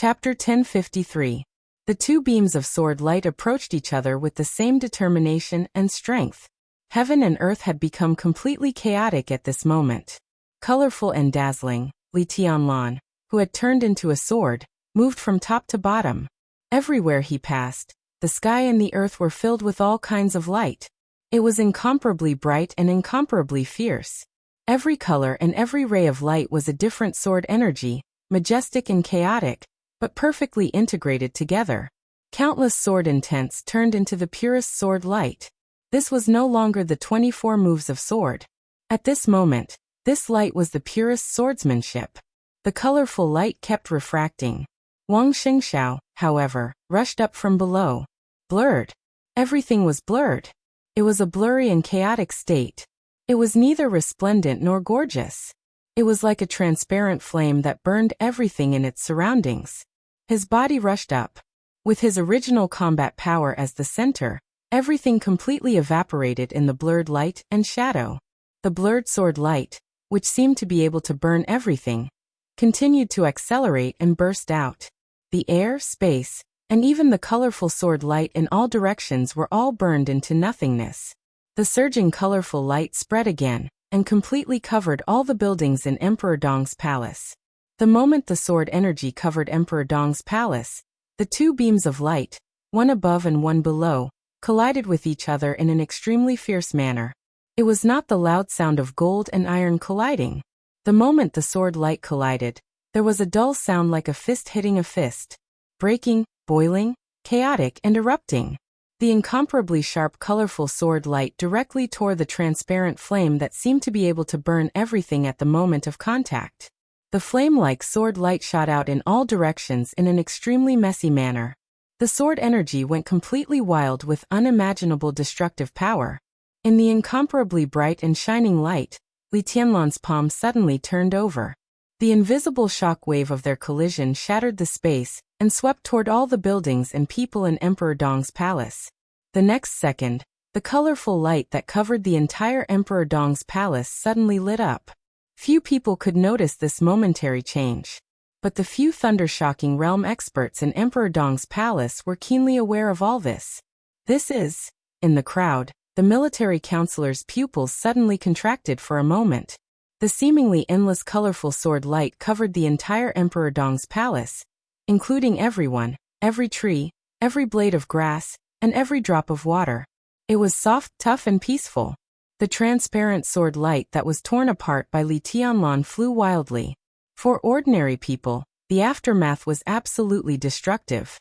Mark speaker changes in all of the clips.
Speaker 1: Chapter 1053. The two beams of sword light approached each other with the same determination and strength. Heaven and earth had become completely chaotic at this moment. Colorful and dazzling, Li Tianlan, who had turned into a sword, moved from top to bottom. Everywhere he passed, the sky and the earth were filled with all kinds of light. It was incomparably bright and incomparably fierce. Every color and every ray of light was a different sword energy, majestic and chaotic, but perfectly integrated together. Countless sword intents turned into the purest sword light. This was no longer the 24 moves of sword. At this moment, this light was the purest swordsmanship. The colorful light kept refracting. Wang Xingxiao, however, rushed up from below. Blurred. Everything was blurred. It was a blurry and chaotic state. It was neither resplendent nor gorgeous. It was like a transparent flame that burned everything in its surroundings. His body rushed up. With his original combat power as the center, everything completely evaporated in the blurred light and shadow. The blurred sword light, which seemed to be able to burn everything, continued to accelerate and burst out. The air, space, and even the colorful sword light in all directions were all burned into nothingness. The surging colorful light spread again, and completely covered all the buildings in Emperor Dong's palace. The moment the sword energy covered Emperor Dong's palace, the two beams of light, one above and one below, collided with each other in an extremely fierce manner. It was not the loud sound of gold and iron colliding. The moment the sword light collided, there was a dull sound like a fist hitting a fist. Breaking, boiling, chaotic and erupting. The incomparably sharp colorful sword light directly tore the transparent flame that seemed to be able to burn everything at the moment of contact. The flame-like sword light shot out in all directions in an extremely messy manner. The sword energy went completely wild with unimaginable destructive power. In the incomparably bright and shining light, Li Tianlan's palm suddenly turned over. The invisible shock wave of their collision shattered the space and swept toward all the buildings and people in Emperor Dong's palace. The next second, the colorful light that covered the entire Emperor Dong's palace suddenly lit up. Few people could notice this momentary change. But the few thunder-shocking realm experts in Emperor Dong's palace were keenly aware of all this. In the crowd, the military counselor's pupils suddenly contracted for a moment. The seemingly endless colorful sword light covered the entire Emperor Dong's palace, including everyone, every tree, every blade of grass, and every drop of water. It was soft, tough, and peaceful. The transparent sword light that was torn apart by Li Tianlan flew wildly. For ordinary people, the aftermath was absolutely destructive.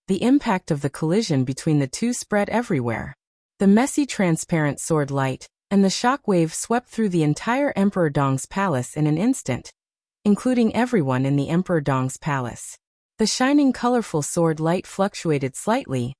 Speaker 1: The impact of the collision between the two spread everywhere. The messy transparent sword light and the shock wave swept through the entire Emperor Dong's palace in an instant, including everyone in the Emperor Dong's palace. The shining colorful sword light fluctuated slightly,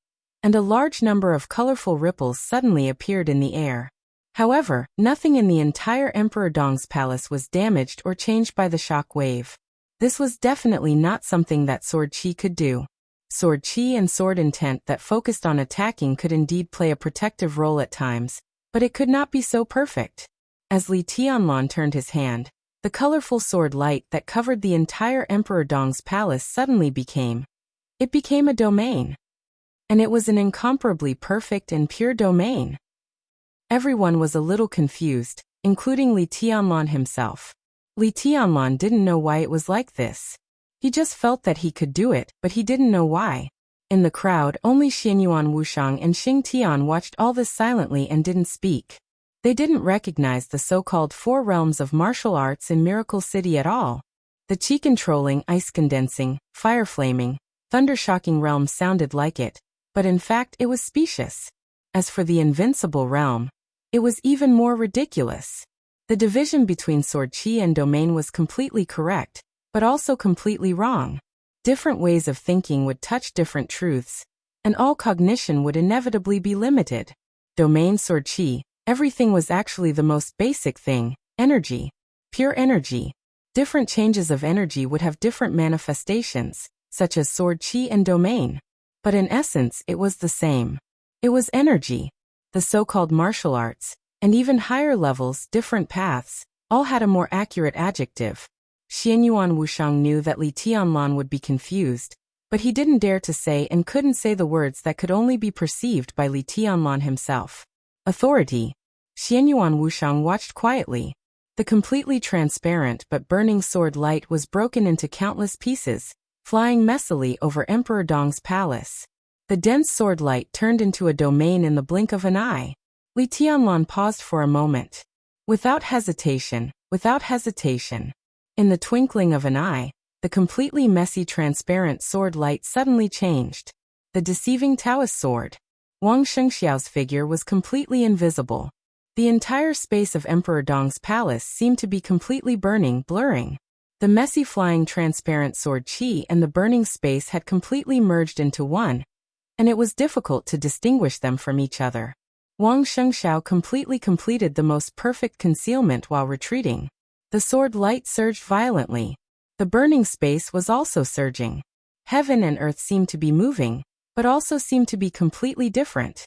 Speaker 1: and a large number of colorful ripples suddenly appeared in the air. However, nothing in the entire Emperor Dong's palace was damaged or changed by the shock wave. This was definitely not something that sword chi could do. Sword chi and sword intent that focused on attacking could indeed play a protective role at times, but it could not be so perfect. As Li Tianlan turned his hand, the colorful sword light that covered the entire Emperor Dong's palace suddenly became a domain. And it was an incomparably perfect and pure domain. Everyone was a little confused, including Li Tianlan himself. Li Tianlan didn't know why it was like this. He just felt that he could do it, but he didn't know why. In the crowd, only Xianyuan Wushang and Xing Tian watched all this silently and didn't speak. They didn't recognize the so-called four realms of martial arts in Miracle City at all. The chi-controlling, ice-condensing, fire-flaming, thunder-shocking realm sounded like it, but in fact it was specious. As for the invincible realm, it was even more ridiculous. The division between sword chi and domain was completely correct, but also completely wrong. Different ways of thinking would touch different truths, and all cognition would inevitably be limited. Domain sword chi, everything was actually the most basic thing, energy. Pure energy. Different changes of energy would have different manifestations, such as sword chi and domain. But in essence it was the same. It was energy. The so-called martial arts, and even higher levels, different paths, all had a more accurate adjective. Xianyuan Wushang knew that Li Tianlan would be confused, but he didn't dare to say and couldn't say the words that could only be perceived by Li Tianlan himself. Authority. Xianyuan Wushang watched quietly. The completely transparent but burning sword light was broken into countless pieces, flying messily over Emperor Dong's palace. The dense sword light turned into a domain in the blink of an eye. Li Tianlan paused for a moment. Without hesitation, in the twinkling of an eye, the completely messy transparent sword light suddenly changed. The deceiving Taoist sword. Wang Shengxiao's figure was completely invisible. The entire space of Emperor Dong's palace seemed to be completely burning, blurring. The messy flying transparent sword qi and the burning space had completely merged into one, and it was difficult to distinguish them from each other. Wang Shengxiao completely completed the most perfect concealment while retreating. The sword light surged violently. The burning space was also surging. Heaven and earth seemed to be moving, but also seemed to be completely different.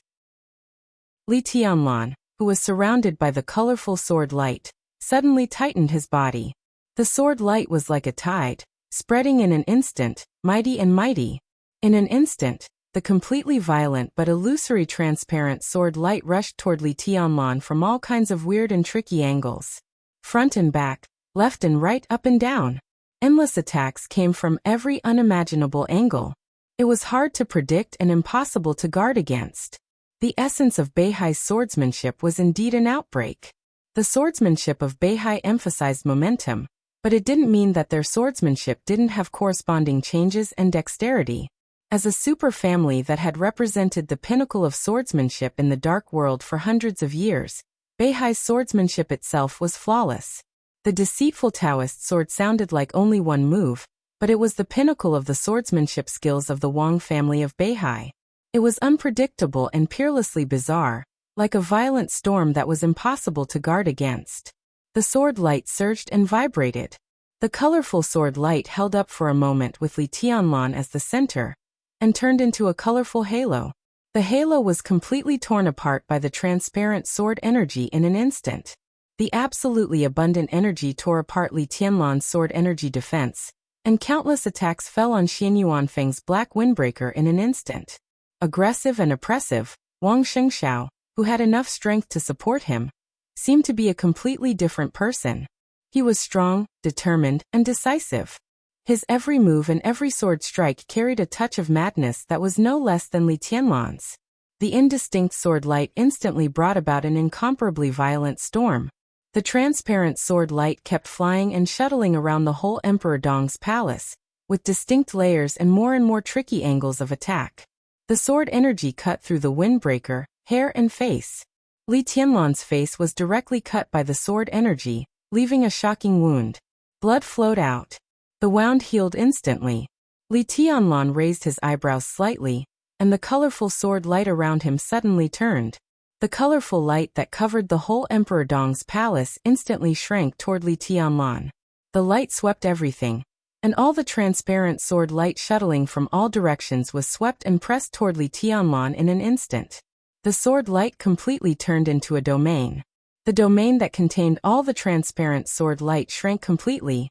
Speaker 1: Li Tianlan, who was surrounded by the colorful sword light, suddenly tightened his body. The sword light was like a tide, spreading in an instant, mighty and mighty. In an instant, the completely violent but illusory transparent sword light rushed toward Li Tianlan from all kinds of weird and tricky angles. Front and back, left and right, up and down. Endless attacks came from every unimaginable angle. It was hard to predict and impossible to guard against. The essence of Beihai's swordsmanship was indeed an outbreak. The swordsmanship of Beihai emphasized momentum, but it didn't mean that their swordsmanship didn't have corresponding changes and dexterity. As a super family that had represented the pinnacle of swordsmanship in the dark world for hundreds of years, Beihai's swordsmanship itself was flawless. The deceitful Taoist sword sounded like only one move, but it was the pinnacle of the swordsmanship skills of the Wang family of Beihai. It was unpredictable and peerlessly bizarre, like a violent storm that was impossible to guard against. The sword light surged and vibrated. The colorful sword light held up for a moment with Li Tianlan as the center, and turned into a colorful halo. The halo was completely torn apart by the transparent sword energy in an instant. The absolutely abundant energy tore apart Li Tianlan's sword energy defense, and countless attacks fell on Xianyuan Feng's black windbreaker in an instant. Aggressive and oppressive, Wang Shengxiao, who had enough strength to support him, seemed to be a completely different person. He was strong, determined, and decisive. His every move and every sword strike carried a touch of madness that was no less than Li Tianlan's. The indistinct sword light instantly brought about an incomparably violent storm. The transparent sword light kept flying and shuttling around the whole Emperor Dong's palace, with distinct layers and more tricky angles of attack. The sword energy cut through the windbreaker, hair and face. Li Tianlan's face was directly cut by the sword energy, leaving a shocking wound. Blood flowed out. The wound healed instantly. Li Tianlan raised his eyebrows slightly, and the colorful sword light around him suddenly turned. The colorful light that covered the whole Emperor Dong's palace instantly shrank toward Li Tianlan. The light swept everything, and all the transparent sword light shuttling from all directions was swept and pressed toward Li Tianlan in an instant. The sword light completely turned into a domain. The domain that contained all the transparent sword light shrank completely,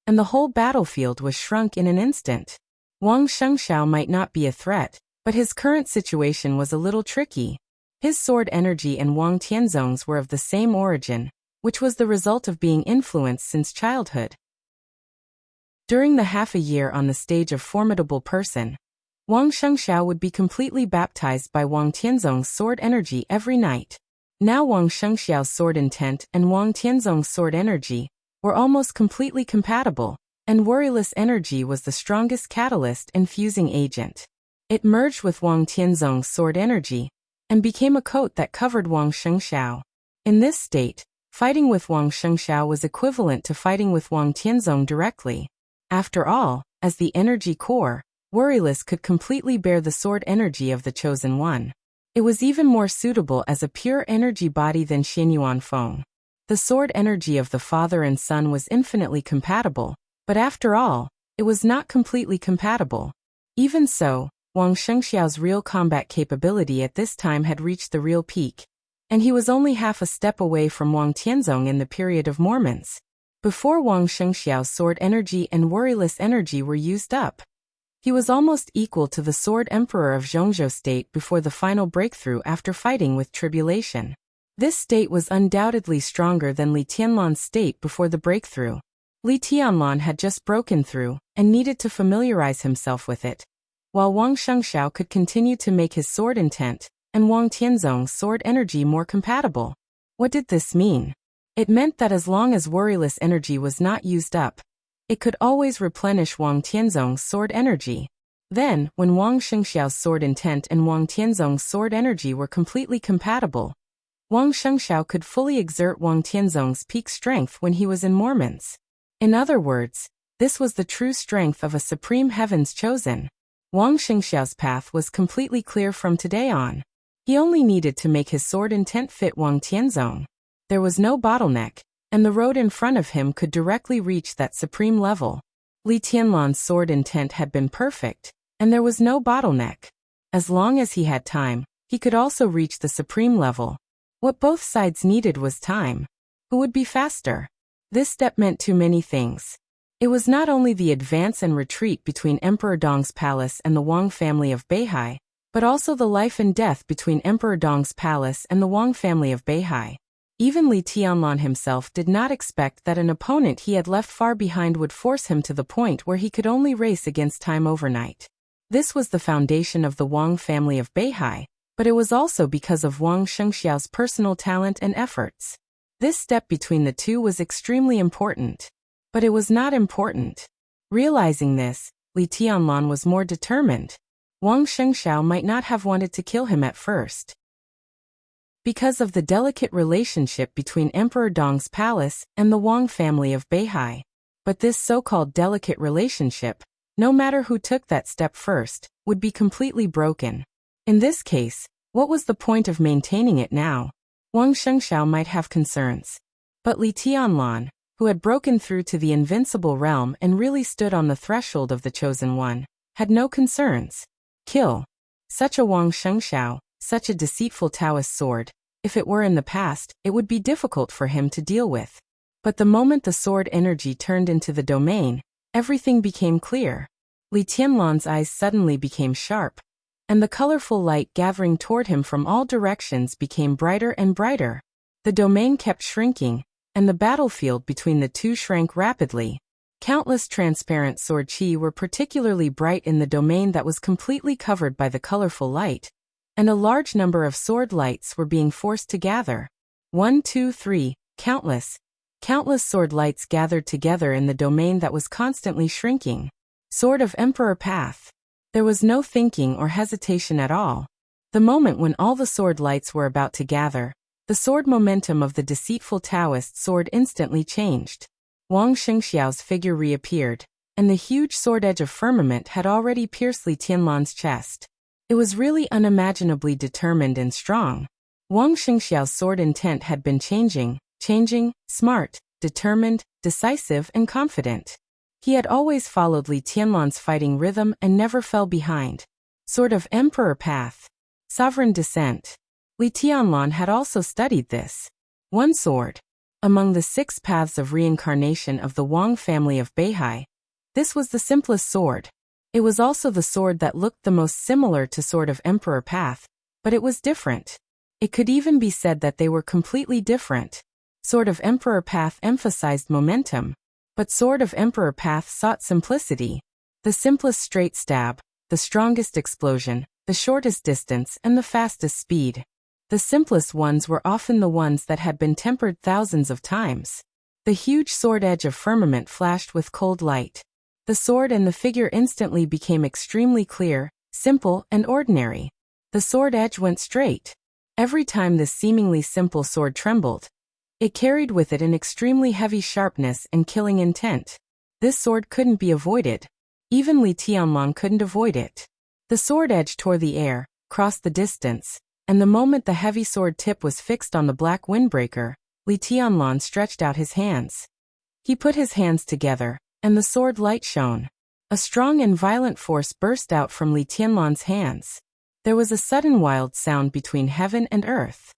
Speaker 1: and the whole battlefield was shrunk in an instant. Wang Shengxiao might not be a threat, but his current situation was a little tricky. His sword energy and Wang Tianzong's were of the same origin, which was the result of being influenced since childhood. During the half a year on the stage of Formidable Person, Wang Shengxiao would be completely baptized by Wang Tianzong's sword energy every night. Now Wang Shengxiao's sword intent and Wang Tianzong's sword energy were almost completely compatible, and worryless energy was the strongest catalyst and fusing agent. It merged with Wang Tianzong's sword energy, and became a coat that covered Wang Shengxiao. In this state, fighting with Wang Shengxiao was equivalent to fighting with Wang Tianzong directly. After all, as the energy core, Worryless could completely bear the sword energy of the Chosen One. It was even more suitable as a pure energy body than Xianyuan Feng. The sword energy of the father and son was infinitely compatible, but after all, it was not completely compatible. Even so, Wang Shengxiao's real combat capability at this time had reached the real peak, and he was only half a step away from Wang Tianzong in the period of Mormons. Before Wang Shengxiao's sword energy and worryless energy were used up, he was almost equal to the Sword Emperor of Zhongzhou state before the final breakthrough after fighting with tribulation. This state was undoubtedly stronger than Li Tianlan's state before the breakthrough. Li Tianlan had just broken through and needed to familiarize himself with it, while Wang Shengxiao could continue to make his sword intent and Wang Tianzong's sword energy more compatible. What did this mean? It meant that as long as worryless energy was not used up, it could always replenish Wang Tianzong's sword energy. Then, when Wang Shengxiao's sword intent and Wang Tianzong's sword energy were completely compatible, Wang Shengxiao could fully exert Wang Tianzong's peak strength when he was in Mormons. In other words, this was the true strength of a supreme heavens chosen. Wang Shengxiao's path was completely clear from today on. He only needed to make his sword intent fit Wang Tianzong. There was no bottleneck, and the road in front of him could directly reach that supreme level. Li Tianlan's sword intent had been perfect, and there was no bottleneck. As long as he had time, he could also reach the supreme level. What both sides needed was time. Who would be faster? This step meant too many things. It was not only the advance and retreat between Emperor Dong's palace and the Wang family of Beihai, but also the life and death between Emperor Dong's palace and the Wang family of Beihai. Even Li Tianlan himself did not expect that an opponent he had left far behind would force him to the point where he could only race against time overnight. This was the foundation of the Wang family of Beihai, but it was also because of Wang Shengxiao's personal talent and efforts. This step between the two was extremely important. But it was not important. Realizing this, Li Tianlan was more determined. Wang Shengxiao might not have wanted to kill him at first, because of the delicate relationship between Emperor Dong's palace and the Wang family of Beihai. But this so-called delicate relationship, no matter who took that step first, would be completely broken. In this case, what was the point of maintaining it now? Wang Shengxiao might have concerns. But Li Tianlan, who had broken through to the invincible realm and really stood on the threshold of the Chosen One, had no concerns. Kill. Such a Wang Shengxiao, such a deceitful Taoist sword, if it were in the past, it would be difficult for him to deal with. But the moment the sword energy turned into the domain, everything became clear. Li Tianlan's eyes suddenly became sharp, and the colorful light gathering toward him from all directions became brighter and brighter. The domain kept shrinking, and the battlefield between the two shrank rapidly. Countless transparent sword chi were particularly bright in the domain that was completely covered by the colorful light, and a large number of sword lights were being forced to gather. 1, 2, 3, countless sword lights gathered together in the domain that was constantly shrinking. Sword of Emperor Path. There was no thinking or hesitation at all. The moment when all the sword lights were about to gather, the sword momentum of the deceitful Taoist sword instantly changed. Wang Shengxiao's figure reappeared, and the huge sword edge of firmament had already pierced Li Tianlan's chest. It was really unimaginably determined and strong. Wang Shengxiao's sword intent had been changing, smart, determined, decisive, and confident. He had always followed Li Tianlan's fighting rhythm and never fell behind. Sword of Emperor Path. Sovereign Descent. Li Tianlan had also studied this. One sword. Among the 6 paths of reincarnation of the Wang family of Beihai, this was the simplest sword. It was also the sword that looked the most similar to Sword of Emperor Path, but it was different. It could even be said that they were completely different. Sword of Emperor Path emphasized momentum, but Sword of Emperor Path sought simplicity. The simplest straight stab, the strongest explosion, the shortest distance, and the fastest speed. The simplest ones were often the ones that had been tempered thousands of times. The huge sword edge of firmament flashed with cold light. The sword and the figure instantly became extremely clear, simple, and ordinary. The sword edge went straight. Every time this seemingly simple sword trembled, it carried with it an extremely heavy sharpness and killing intent. This sword couldn't be avoided. Even Li Tianlan couldn't avoid it. The sword edge tore the air, crossed the distance, and the moment the heavy sword tip was fixed on the black windbreaker, Li Tianlan stretched out his hands. He put his hands together, and the sword light shone. A strong and violent force burst out from Li Tianlan's hands. There was a sudden wild sound between heaven and earth.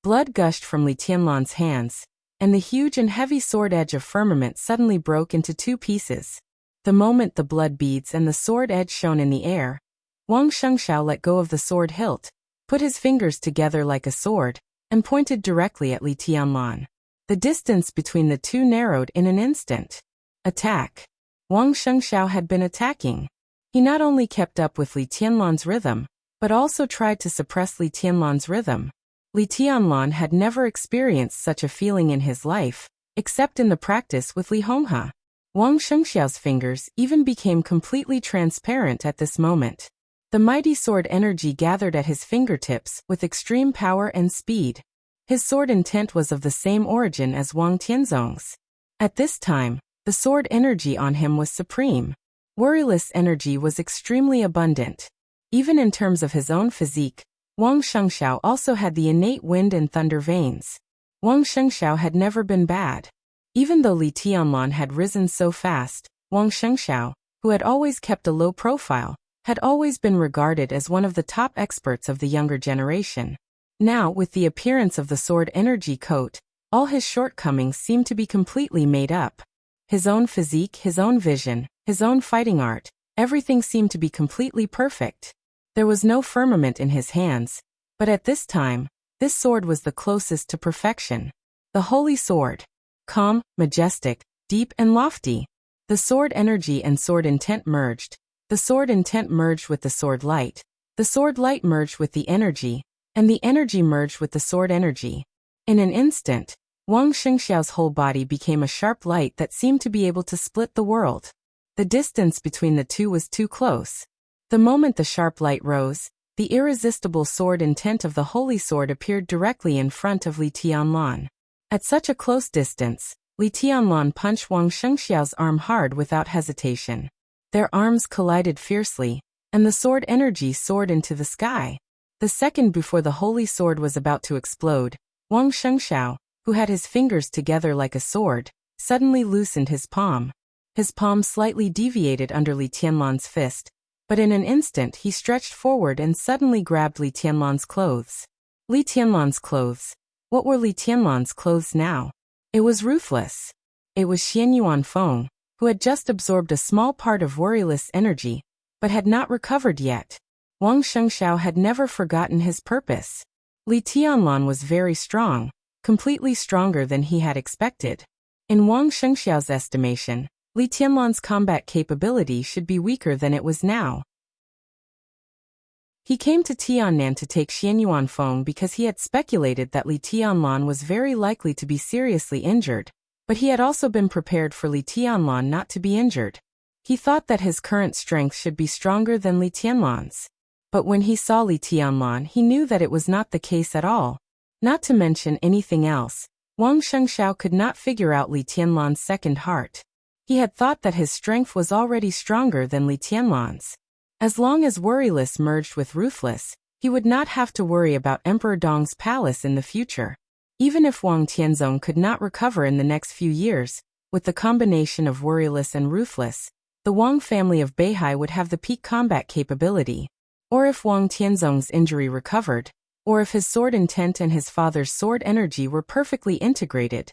Speaker 1: Blood gushed from Li Tianlan's hands, and the huge and heavy sword edge of firmament suddenly broke into two pieces. The moment the blood beads and the sword edge shone in the air, Wang Shengxiao let go of the sword hilt, put his fingers together like a sword, and pointed directly at Li Tianlan. The distance between the two narrowed in an instant. Attack. Wang Shengxiao had been attacking. He not only kept up with Li Tianlan's rhythm, but also tried to suppress Li Tianlan's rhythm. Li Tianlan had never experienced such a feeling in his life, except in the practice with Li Honghe. Wang Shengxiao's fingers even became completely transparent at this moment. The mighty sword energy gathered at his fingertips with extreme power and speed. His sword intent was of the same origin as Wang Tianzong's. At this time, the sword energy on him was supreme. Worryless energy was extremely abundant. Even in terms of his own physique, Wang Shengxiao also had the innate wind and thunder veins. Wang Shengxiao had never been bad. Even though Li Tianlan had risen so fast, Wang Shengxiao, who had always kept a low profile, had always been regarded as one of the top experts of the younger generation. Now, with the appearance of the sword energy coat, all his shortcomings seemed to be completely made up. His own physique, his own vision, his own fighting art, everything seemed to be completely perfect. There was no firmament in his hands, but at this time, this sword was the closest to perfection. The holy sword. Calm, majestic, deep and lofty. The sword energy and sword intent merged. The sword intent merged with the sword light. The sword light merged with the energy, and the energy merged with the sword energy. In an instant, Wang Shengxiao's whole body became a sharp light that seemed to be able to split the world. The distance between the two was too close. The moment the sharp light rose, the irresistible sword intent of the holy sword appeared directly in front of Li Tianlan. At such a close distance, Li Tianlan punched Wang Shengxiao's arm hard without hesitation. Their arms collided fiercely, and the sword energy soared into the sky. The second before the holy sword was about to explode, Wang Shengxiao, who had his fingers together like a sword, suddenly loosened his palm. His palm slightly deviated under Li Tianlan's fist, but in an instant he stretched forward and suddenly grabbed Li Tianlan's clothes. Li Tianlan's clothes. What were Li Tianlan's clothes now? It was ruthless. It was Xian Yuanfeng, who had just absorbed a small part of worryless energy, but had not recovered yet. Wang Shengxiao had never forgotten his purpose. Li Tianlan was very strong, completely stronger than he had expected. In Wang Shengxiao's estimation, Li Tianlan's combat capability should be weaker than it was now. He came to Tiannan to take Xian Yuanfeng because he had speculated that Li Tianlan was very likely to be seriously injured, but he had also been prepared for Li Tianlan not to be injured. He thought that his current strength should be stronger than Li Tianlan's. But when he saw Li Tianlan, he knew that it was not the case at all. Not to mention anything else, Wang Shengxiao could not figure out Li Tianlan's second heart. He had thought that his strength was already stronger than Li Tianlan's. As long as worryless merged with ruthless, he would not have to worry about Emperor Dong's palace in the future. Even if Wang Tianzong could not recover in the next few years, with the combination of worryless and ruthless, the Wang family of Beihai would have the peak combat capability. Or if Wang Tianzong's injury recovered, or if his sword intent and his father's sword energy were perfectly integrated,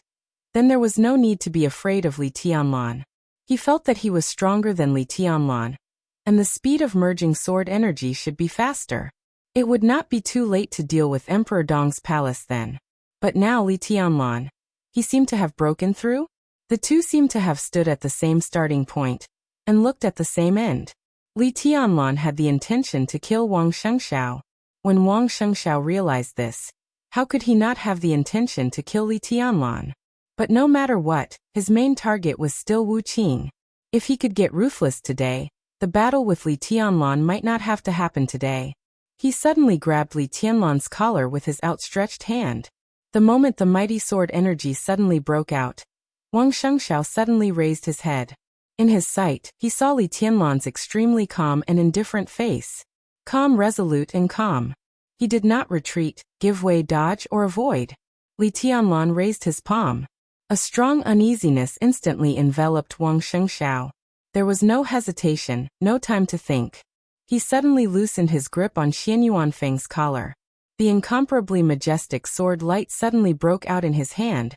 Speaker 1: then there was no need to be afraid of Li Tianlan. He felt that he was stronger than Li Tianlan, and the speed of merging sword energy should be faster. It would not be too late to deal with Emperor Dong's palace then. But now Li Tianlan, he seemed to have broken through? The two seemed to have stood at the same starting point, and looked at the same end. Li Tianlan had the intention to kill Wang Shengxiao. When Wang Shengxiao realized this, how could he not have the intention to kill Li Tianlan? But no matter what, his main target was still Wu Qing. If he could get ruthless today, the battle with Li Tianlan might not have to happen today. He suddenly grabbed Li Tianlan's collar with his outstretched hand. The moment the mighty sword energy suddenly broke out, Wang Shengxiao suddenly raised his head. In his sight, he saw Li Tianlan's extremely calm and indifferent face. Calm, resolute and calm. He did not retreat, give way, dodge or avoid. Li Tianlan raised his palm. A strong uneasiness instantly enveloped Wang Shengxiao. There was no hesitation, no time to think. He suddenly loosened his grip on Xian Yuanfeng's collar. The incomparably majestic sword light suddenly broke out in his hand,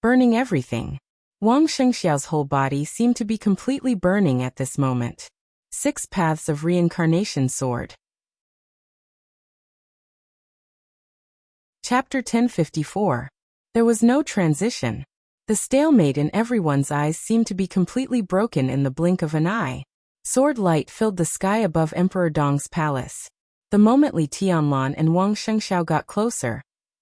Speaker 1: burning everything. Wang Shengxiao's whole body seemed to be completely burning at this moment. 6 Paths of Reincarnation Sword. Chapter 1054. There was no transition. The stalemate in everyone's eyes seemed to be completely broken in the blink of an eye. Sword light filled the sky above Emperor Dong's palace. The moment Li Tianlan and Wang Shengxiao got closer,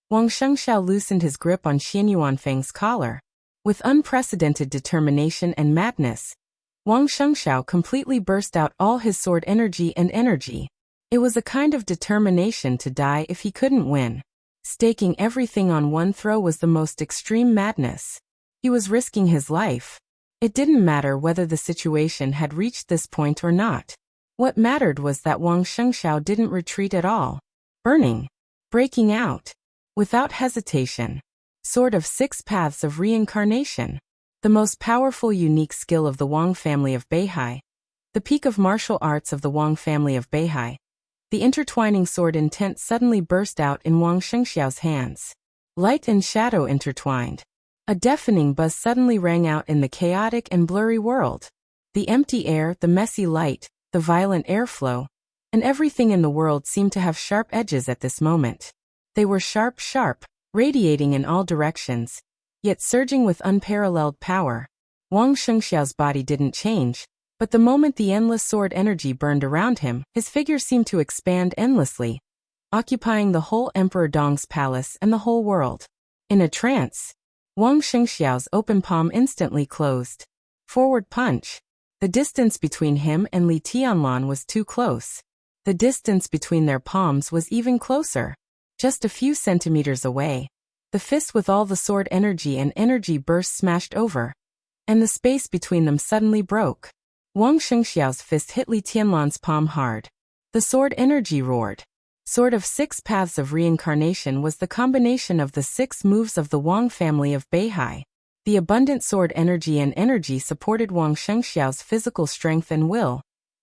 Speaker 1: Wang Shengxiao loosened his grip on Xian Yuanfeng's collar. With unprecedented determination and madness, Wang Shengxiao completely burst out all his sword energy and energy. It was a kind of determination to die if he couldn't win. Staking everything on one throw was the most extreme madness. He was risking his life. It didn't matter whether the situation had reached this point or not. What mattered was that Wang Shengxiao didn't retreat at all. Burning. Breaking out. Without hesitation. Sword of 6 Paths of Reincarnation. The most powerful unique skill of the Wang family of Beihai. The peak of martial arts of the Wang family of Beihai. The intertwining sword intent suddenly burst out in Wang Shengxiao's hands. Light and shadow intertwined. A deafening buzz suddenly rang out in the chaotic and blurry world. The empty air, the messy light, the violent airflow, and everything in the world seemed to have sharp edges at this moment. They were sharp, radiating in all directions, yet surging with unparalleled power. Wang Shengxiao's body didn't change, but the moment the endless sword energy burned around him, his figure seemed to expand endlessly, occupying the whole Emperor Dong's palace and the whole world. In a trance, Wang Shengxiao's open palm instantly closed. Forward punch. The distance between him and Li Tianlan was too close. The distance between their palms was even closer. Just a few centimeters away. The fist with all the sword energy and energy burst smashed over, and the space between them suddenly broke. Wang Shengxiao's fist hit Li Tianlan's palm hard. The sword energy roared. Sword of 6 Paths of Reincarnation was the combination of the 6 moves of the Wang family of Beihai. The abundant sword energy and energy supported Wang Shengxiao's physical strength and will,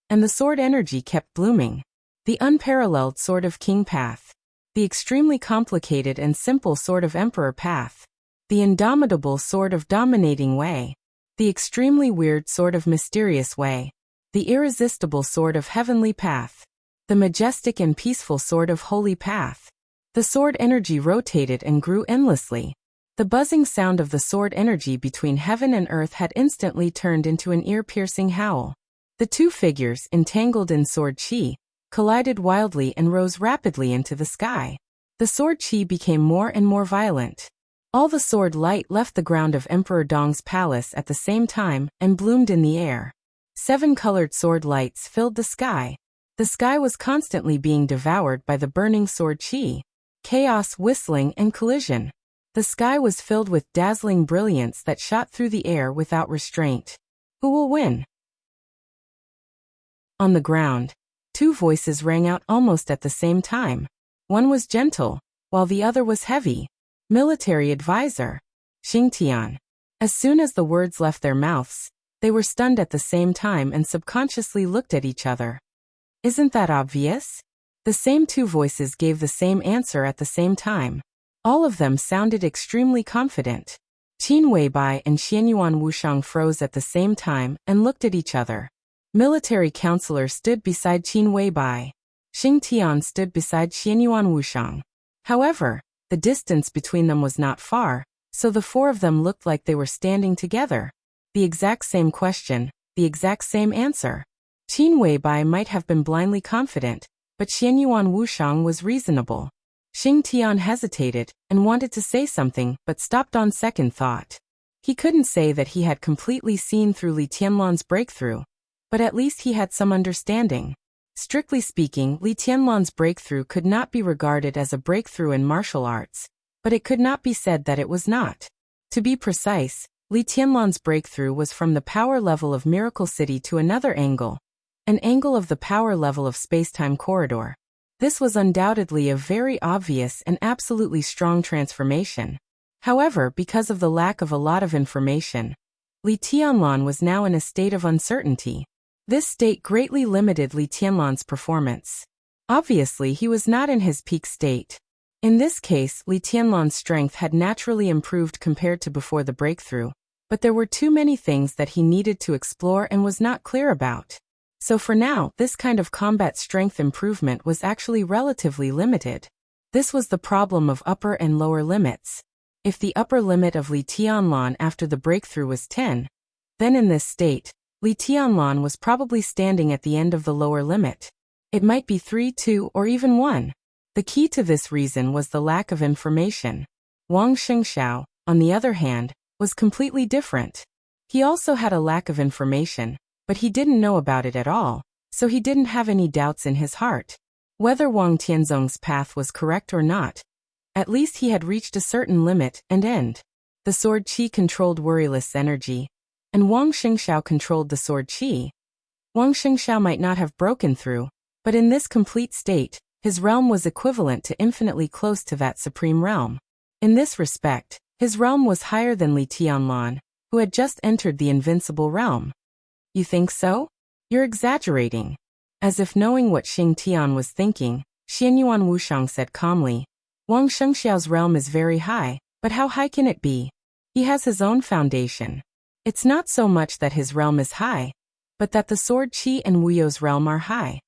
Speaker 1: and the sword energy kept blooming. The unparalleled sword of King Path. The extremely complicated and simple sword of Emperor Path. The indomitable sword of Dominating Way. The extremely weird sword of Mysterious Way. The irresistible sword of Heavenly Path. The majestic and peaceful sword of Holy Path. The sword energy rotated and grew endlessly. The buzzing sound of the sword energy between heaven and earth had instantly turned into an ear-piercing howl. The two figures, entangled in sword chi, collided wildly and rose rapidly into the sky. The sword chi became more and more violent. All the sword light left the ground of Emperor Dong's palace at the same time and bloomed in the air. 7 colored sword lights filled the sky. The sky was constantly being devoured by the burning sword chi. Chaos, whistling, and collision. The sky was filled with dazzling brilliance that shot through the air without restraint. Who will win? On the ground, 2 voices rang out almost at the same time. One was gentle, while the other was heavy. Military advisor. Xingtian. As soon as the words left their mouths, they were stunned at the same time and subconsciously looked at each other. Isn't that obvious? The same 2 voices gave the same answer at the same time. All of them sounded extremely confident. Qin Weibai and Xianyuan Wushang froze at the same time and looked at each other. Military counselor stood beside Qin Weibai. Xing Tian stood beside Xianyuan Wushang. However, the distance between them was not far, so the 4 of them looked like they were standing together. The exact same question, the exact same answer. Qin Weibai might have been blindly confident, but Xianyuan Wushang was reasonable. Xing Tian hesitated and wanted to say something but stopped on second thought. He couldn't say that he had completely seen through Li Tianlan's breakthrough, but at least he had some understanding. Strictly speaking, Li Tianlan's breakthrough could not be regarded as a breakthrough in martial arts, but it could not be said that it was not. To be precise, Li Tianlan's breakthrough was from the power level of Miracle City to another angle, an angle of the power level of space-time corridor. This was undoubtedly a very obvious and absolutely strong transformation. However, because of the lack of a lot of information, Li Tianlan was now in a state of uncertainty. This state greatly limited Li Tianlan's performance. Obviously, he was not in his peak state. In this case, Li Tianlan's strength had naturally improved compared to before the breakthrough, but there were too many things that he needed to explore and was not clear about. So for now, this kind of combat strength improvement was actually relatively limited. This was the problem of upper and lower limits. If the upper limit of Li Tianlan after the breakthrough was 10, then in this state, Li Tianlan was probably standing at the end of the lower limit. It might be 3, 2, or even 1. The key to this reason was the lack of information. Wang Xingxiao, on the other hand, was completely different. He also had a lack of information, but he didn't know about it at all, so he didn't have any doubts in his heart. Whether Wang Tianzong's path was correct or not, at least he had reached a certain limit and end. The sword qi controlled worryless energy, and Wang Xingxiao controlled the sword qi. Wang Xingxiao might not have broken through, but in this complete state, his realm was equivalent to infinitely close to that supreme realm. In this respect, his realm was higher than Li Tianlan, who had just entered the invincible realm. You think so? You're exaggerating. As if knowing what Xing Tian was thinking, Xianyuan Wushang said calmly, Wang Shengxiao's realm is very high, but how high can it be? He has his own foundation. It's not so much that his realm is high, but that the sword qi and Wuyo's realm are high.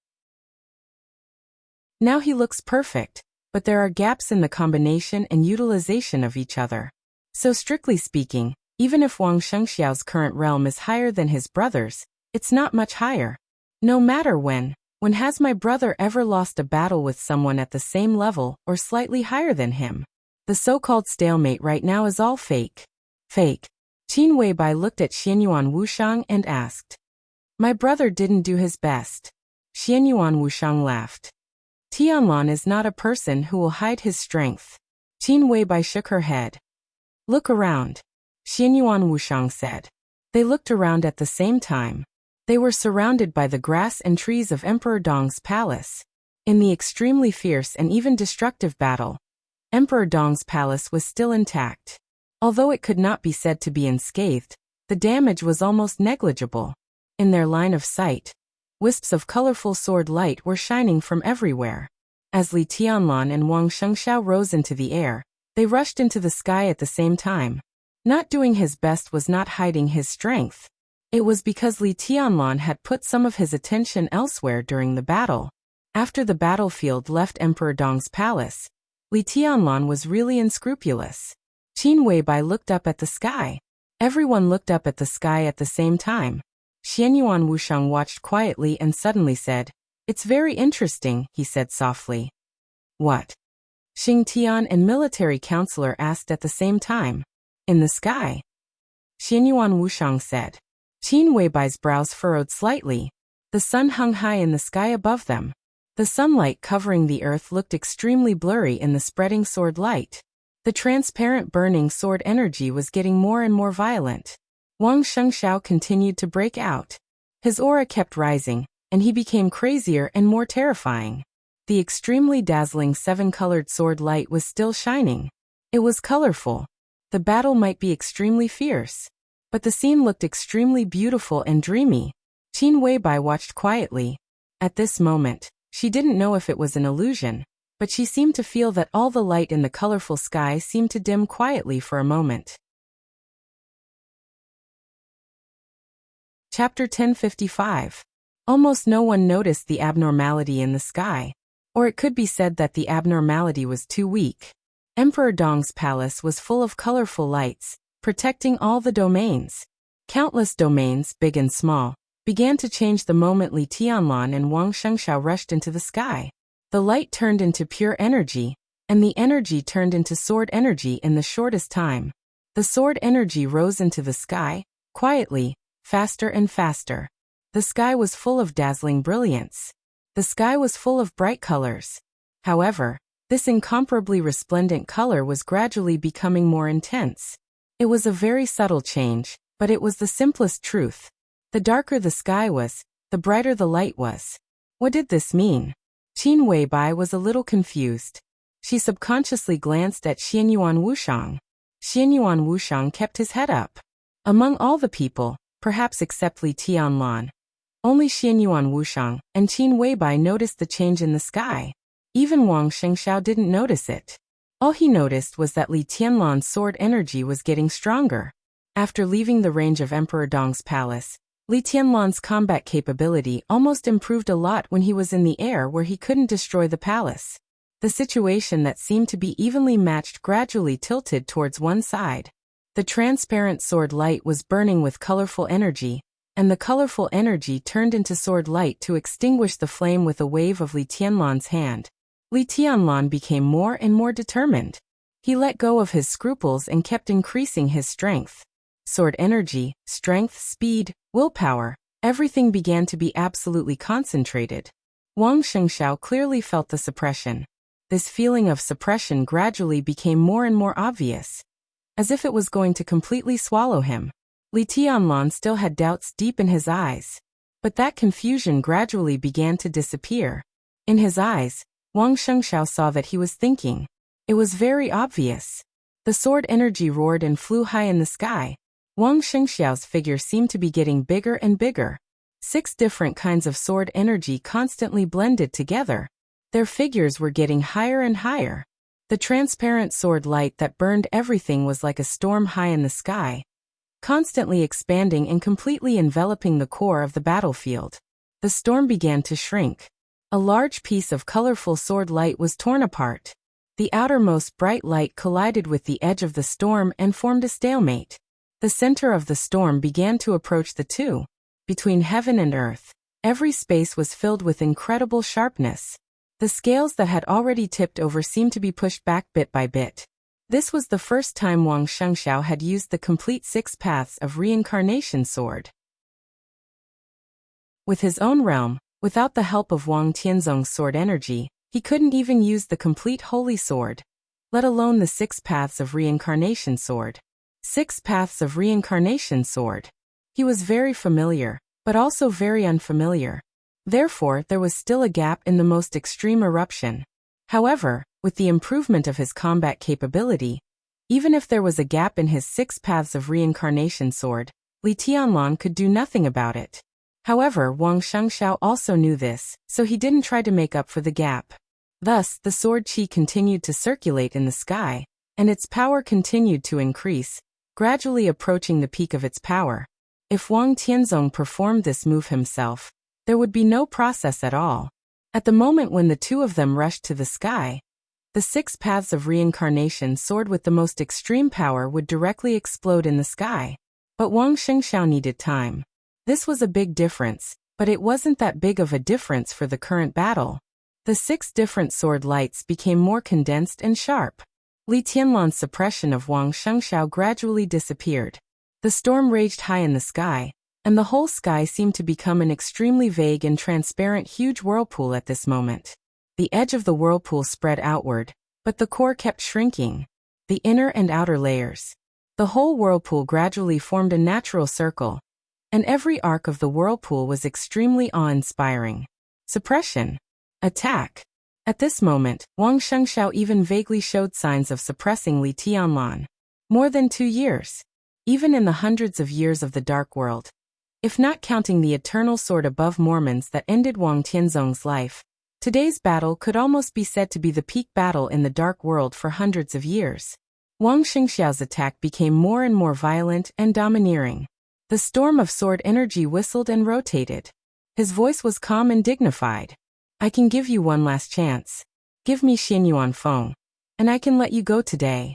Speaker 1: Now he looks perfect, but there are gaps in the combination and utilization of each other. So strictly speaking, even if Wang Shengxiao's current realm is higher than his brother's, it's not much higher. No matter when has my brother ever lost a battle with someone at the same level or slightly higher than him? The so-called stalemate right now is all fake. Fake. Qin Weibai looked at Xianyuan Wushang and asked. My brother didn't do his best. Xianyuan Wushang laughed. Tianlan is not a person who will hide his strength. Qin Weibai shook her head. Look around. Xianyuan Wushang said. They looked around at the same time. They were surrounded by the grass and trees of Emperor Dong's palace. In the extremely fierce and even destructive battle, Emperor Dong's palace was still intact. Although it could not be said to be unscathed, the damage was almost negligible. In their line of sight, wisps of colorful sword light were shining from everywhere. As Li Tianlan and Wang Shengxiao rose into the air, they rushed into the sky at the same time. Not doing his best was not hiding his strength. It was because Li Tianlan had put some of his attention elsewhere during the battle. After the battlefield left Emperor Dong's palace, Li Tianlan was really unscrupulous. Qin Weibai looked up at the sky. Everyone looked up at the sky at the same time. Xianyuan Wushang watched quietly and suddenly said, It's very interesting, he said softly. What? Xing Tian and military counselor asked at the same time. In the sky. Xianyuan Wushang said. Qin Weibai's brows furrowed slightly. The sun hung high in the sky above them. The sunlight covering the earth looked extremely blurry in the spreading sword light. The transparent burning sword energy was getting more and more violent. Wang Shengxiao continued to break out. His aura kept rising, and he became crazier and more terrifying. The extremely dazzling seven-colored sword light was still shining. It was colorful. The battle might be extremely fierce, but the scene looked extremely beautiful and dreamy. Qin Weibai watched quietly. At this moment, she didn't know if it was an illusion, but she seemed to feel that all the light in the colorful sky seemed to dim quietly for a moment. Chapter 1055. Almost no one noticed the abnormality in the sky. Or it could be said that the abnormality was too weak. Emperor Dong's palace was full of colorful lights, protecting all the domains. Countless domains, big and small, began to change the moment Li Tianlan and Wang Shengxiao rushed into the sky. The light turned into pure energy, and the energy turned into sword energy in the shortest time. The sword energy rose into the sky, quietly, faster and faster. The sky was full of dazzling brilliance. The sky was full of bright colors. However, this incomparably resplendent color was gradually becoming more intense. It was a very subtle change, but it was the simplest truth. The darker the sky was, the brighter the light was. What did this mean? Qin Weibai was a little confused. She subconsciously glanced at Xianyuan Wushang. Xianyuan Wushang kept his head up. Among all the people, perhaps except Li Tianlan, only Xianyuan Wushang and Qin Weibai noticed the change in the sky. Even Wang Shengxiao didn't notice it. All he noticed was that Li Tianlan's sword energy was getting stronger. After leaving the range of Emperor Dong's palace, Li Tianlan's combat capability almost improved a lot when he was in the air where he couldn't destroy the palace. The situation that seemed to be evenly matched gradually tilted towards one side. The transparent sword light was burning with colorful energy, and the colorful energy turned into sword light to extinguish the flame with a wave of Li Tianlan's hand. Li Tianlan became more and more determined. He let go of his scruples and kept increasing his strength. Sword energy, strength, speed, willpower, everything began to be absolutely concentrated. Wang Shengxiao clearly felt the suppression. This feeling of suppression gradually became more and more obvious, as if it was going to completely swallow him. Li Tianlan still had doubts deep in his eyes, but that confusion gradually began to disappear. In his eyes, Wang Shengxiao saw that he was thinking. It was very obvious. The sword energy roared and flew high in the sky. Wang Shengxiao's figure seemed to be getting bigger and bigger. 6 different kinds of sword energy constantly blended together. Their figures were getting higher and higher. The transparent sword light that burned everything was like a storm high in the sky, constantly expanding and completely enveloping the core of the battlefield. The storm began to shrink. A large piece of colorful sword light was torn apart. The outermost bright light collided with the edge of the storm and formed a stalemate. The center of the storm began to approach the two. Between heaven and earth, every space was filled with incredible sharpness. The scales that had already tipped over seemed to be pushed back bit by bit. This was the first time Wang Shengxiao had used the complete 6 paths of reincarnation sword. With his own realm, without the help of Wang Tianzong's sword energy, he couldn't even use the complete holy sword, let alone the 6 paths of reincarnation sword. 6 paths of reincarnation sword. He was very familiar, but also very unfamiliar. Therefore, there was still a gap in the most extreme eruption. However, with the improvement of his combat capability, even if there was a gap in his 6 paths of reincarnation sword, Li Tianlan could do nothing about it. However, Wang Shengxiao also knew this, so he didn't try to make up for the gap. Thus, the sword qi continued to circulate in the sky, and its power continued to increase, gradually approaching the peak of its power. If Wang Tianzong performed this move himself, there would be no process at all. At the moment when the two of them rushed to the sky, the 6 paths of reincarnation sword with the most extreme power would directly explode in the sky. But Wang Shengxiao needed time. This was a big difference, but it wasn't that big of a difference for the current battle. The 6 different sword lights became more condensed and sharp. Li Tianlan's suppression of Wang Shengxiao gradually disappeared. The storm raged high in the sky, and the whole sky seemed to become an extremely vague and transparent huge whirlpool at this moment. The edge of the whirlpool spread outward, but the core kept shrinking. The inner and outer layers. The whole whirlpool gradually formed a natural circle, and every arc of the whirlpool was extremely awe-inspiring. Suppression. Attack. At this moment, Wang Shengxiao even vaguely showed signs of suppressing Li Tianlan. More than 2 years. Even in the hundreds of years of the Dark World. If not counting the eternal sword above Mormons that ended Wang Tianzong's life, today's battle could almost be said to be the peak battle in the Dark World for hundreds of years. Wang Shengxiao's attack became more and more violent and domineering. The storm of sword energy whistled and rotated. His voice was calm and dignified. I can give you one last chance. Give me Xianyuan Feng, and I can let you go today.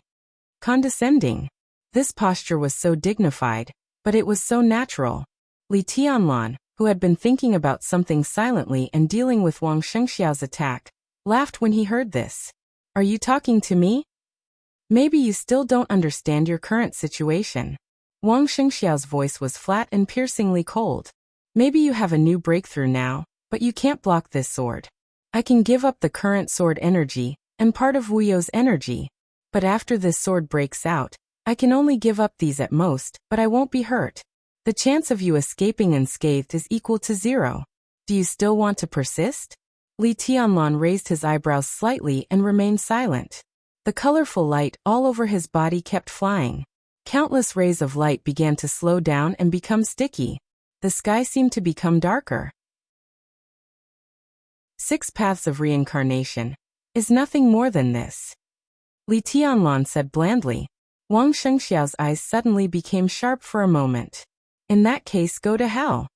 Speaker 1: Condescending. This posture was so dignified, but it was so natural. Li Tianlan, who had been thinking about something silently and dealing with Wang Shengxiao's attack, laughed when he heard this. Are you talking to me? Maybe you still don't understand your current situation. Wang Shengxiao's voice was flat and piercingly cold. Maybe you have a new breakthrough now, but you can't block this sword. I can give up the current sword energy, and part of Wu You's energy. But after this sword breaks out, I can only give up these at most, but I won't be hurt. The chance of you escaping unscathed is equal to 0. Do you still want to persist? Li Tianlan raised his eyebrows slightly and remained silent. The colorful light all over his body kept flying. Countless rays of light began to slow down and become sticky. The sky seemed to become darker. 6 paths of reincarnation is nothing more than this. Li Tianlan said blandly. Wang Shengxiao's eyes suddenly became sharp for a moment. In that case, go to hell.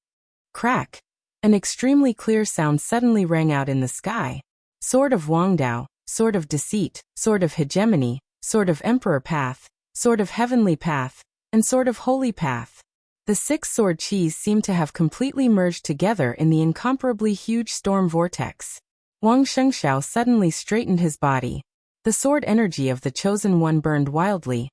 Speaker 1: Crack. An extremely clear sound suddenly rang out in the sky. Sword of Wangdao, sword of deceit, sword of hegemony, sword of emperor path, sword of heavenly path, and sword of holy path. The six-sword cheese seemed to have completely merged together in the incomparably huge storm vortex. Wang Shengxiao suddenly straightened his body. The sword energy of the Chosen One burned wildly,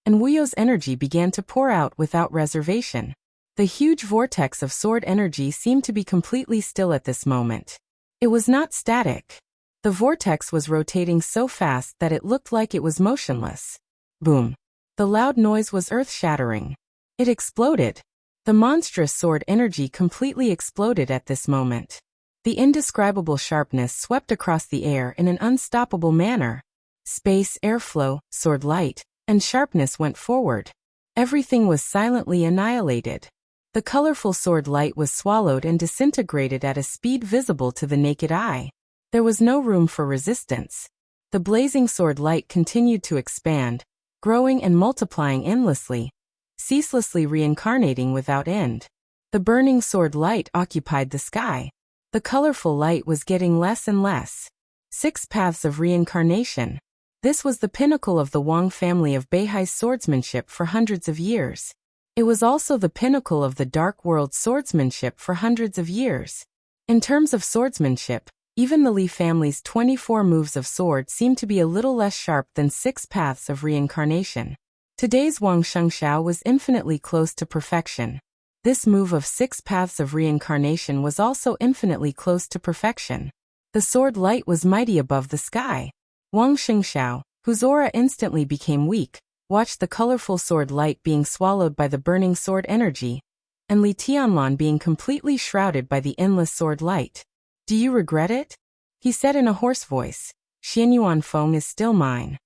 Speaker 1: and Wu You's energy began to pour out without reservation. The huge vortex of sword energy seemed to be completely still at this moment. It was not static. The vortex was rotating so fast that it looked like it was motionless. Boom. The loud noise was earth-shattering. It exploded. The monstrous sword energy completely exploded at this moment. The indescribable sharpness swept across the air in an unstoppable manner. Space, airflow, sword light, and sharpness went forward. Everything was silently annihilated. The colorful sword light was swallowed and disintegrated at a speed visible to the naked eye. There was no room for resistance. The blazing sword light continued to expand, growing and multiplying endlessly, ceaselessly reincarnating without end. The burning sword light occupied the sky. The colorful light was getting less and less. 6 paths of reincarnation. This was the pinnacle of the Wang family of Beihai's swordsmanship for hundreds of years. It was also the pinnacle of the Dark World swordsmanship for hundreds of years. In terms of swordsmanship, even the Li family's 24 moves of sword seemed to be a little less sharp than 6 paths of reincarnation. Today's Wang Shengxiao was infinitely close to perfection. This move of 6 paths of reincarnation was also infinitely close to perfection. The sword light was mighty above the sky. Wang Shengxiao, whose aura instantly became weak, watched the colorful sword light being swallowed by the burning sword energy, and Li Tianlan being completely shrouded by the endless sword light. Do you regret it? He said in a hoarse voice. Xianyuan Feng is still mine.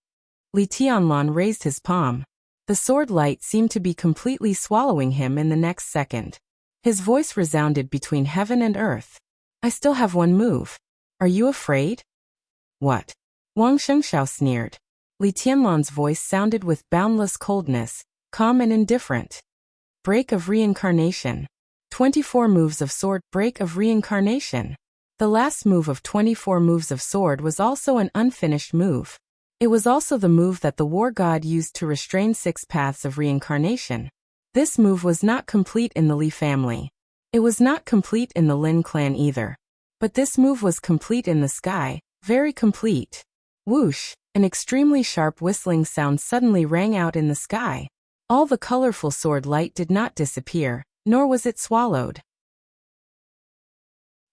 Speaker 1: Li Tianlan raised his palm. The sword light seemed to be completely swallowing him in the next second. His voice resounded between heaven and earth. I still have one move. Are you afraid? What? Wang Shengxiao sneered. Li Tianlan's voice sounded with boundless coldness, calm and indifferent. Break of reincarnation. 24 moves of sword. Break of reincarnation. The last move of 24 moves of sword was also an unfinished move. It was also the move that the war god used to restrain 6 paths of reincarnation. This move was not complete in the Li family. It was not complete in the Lin clan either. But this move was complete in the sky, very complete. Whoosh, an extremely sharp whistling sound suddenly rang out in the sky. All the colorful sword light did not disappear, nor was it swallowed.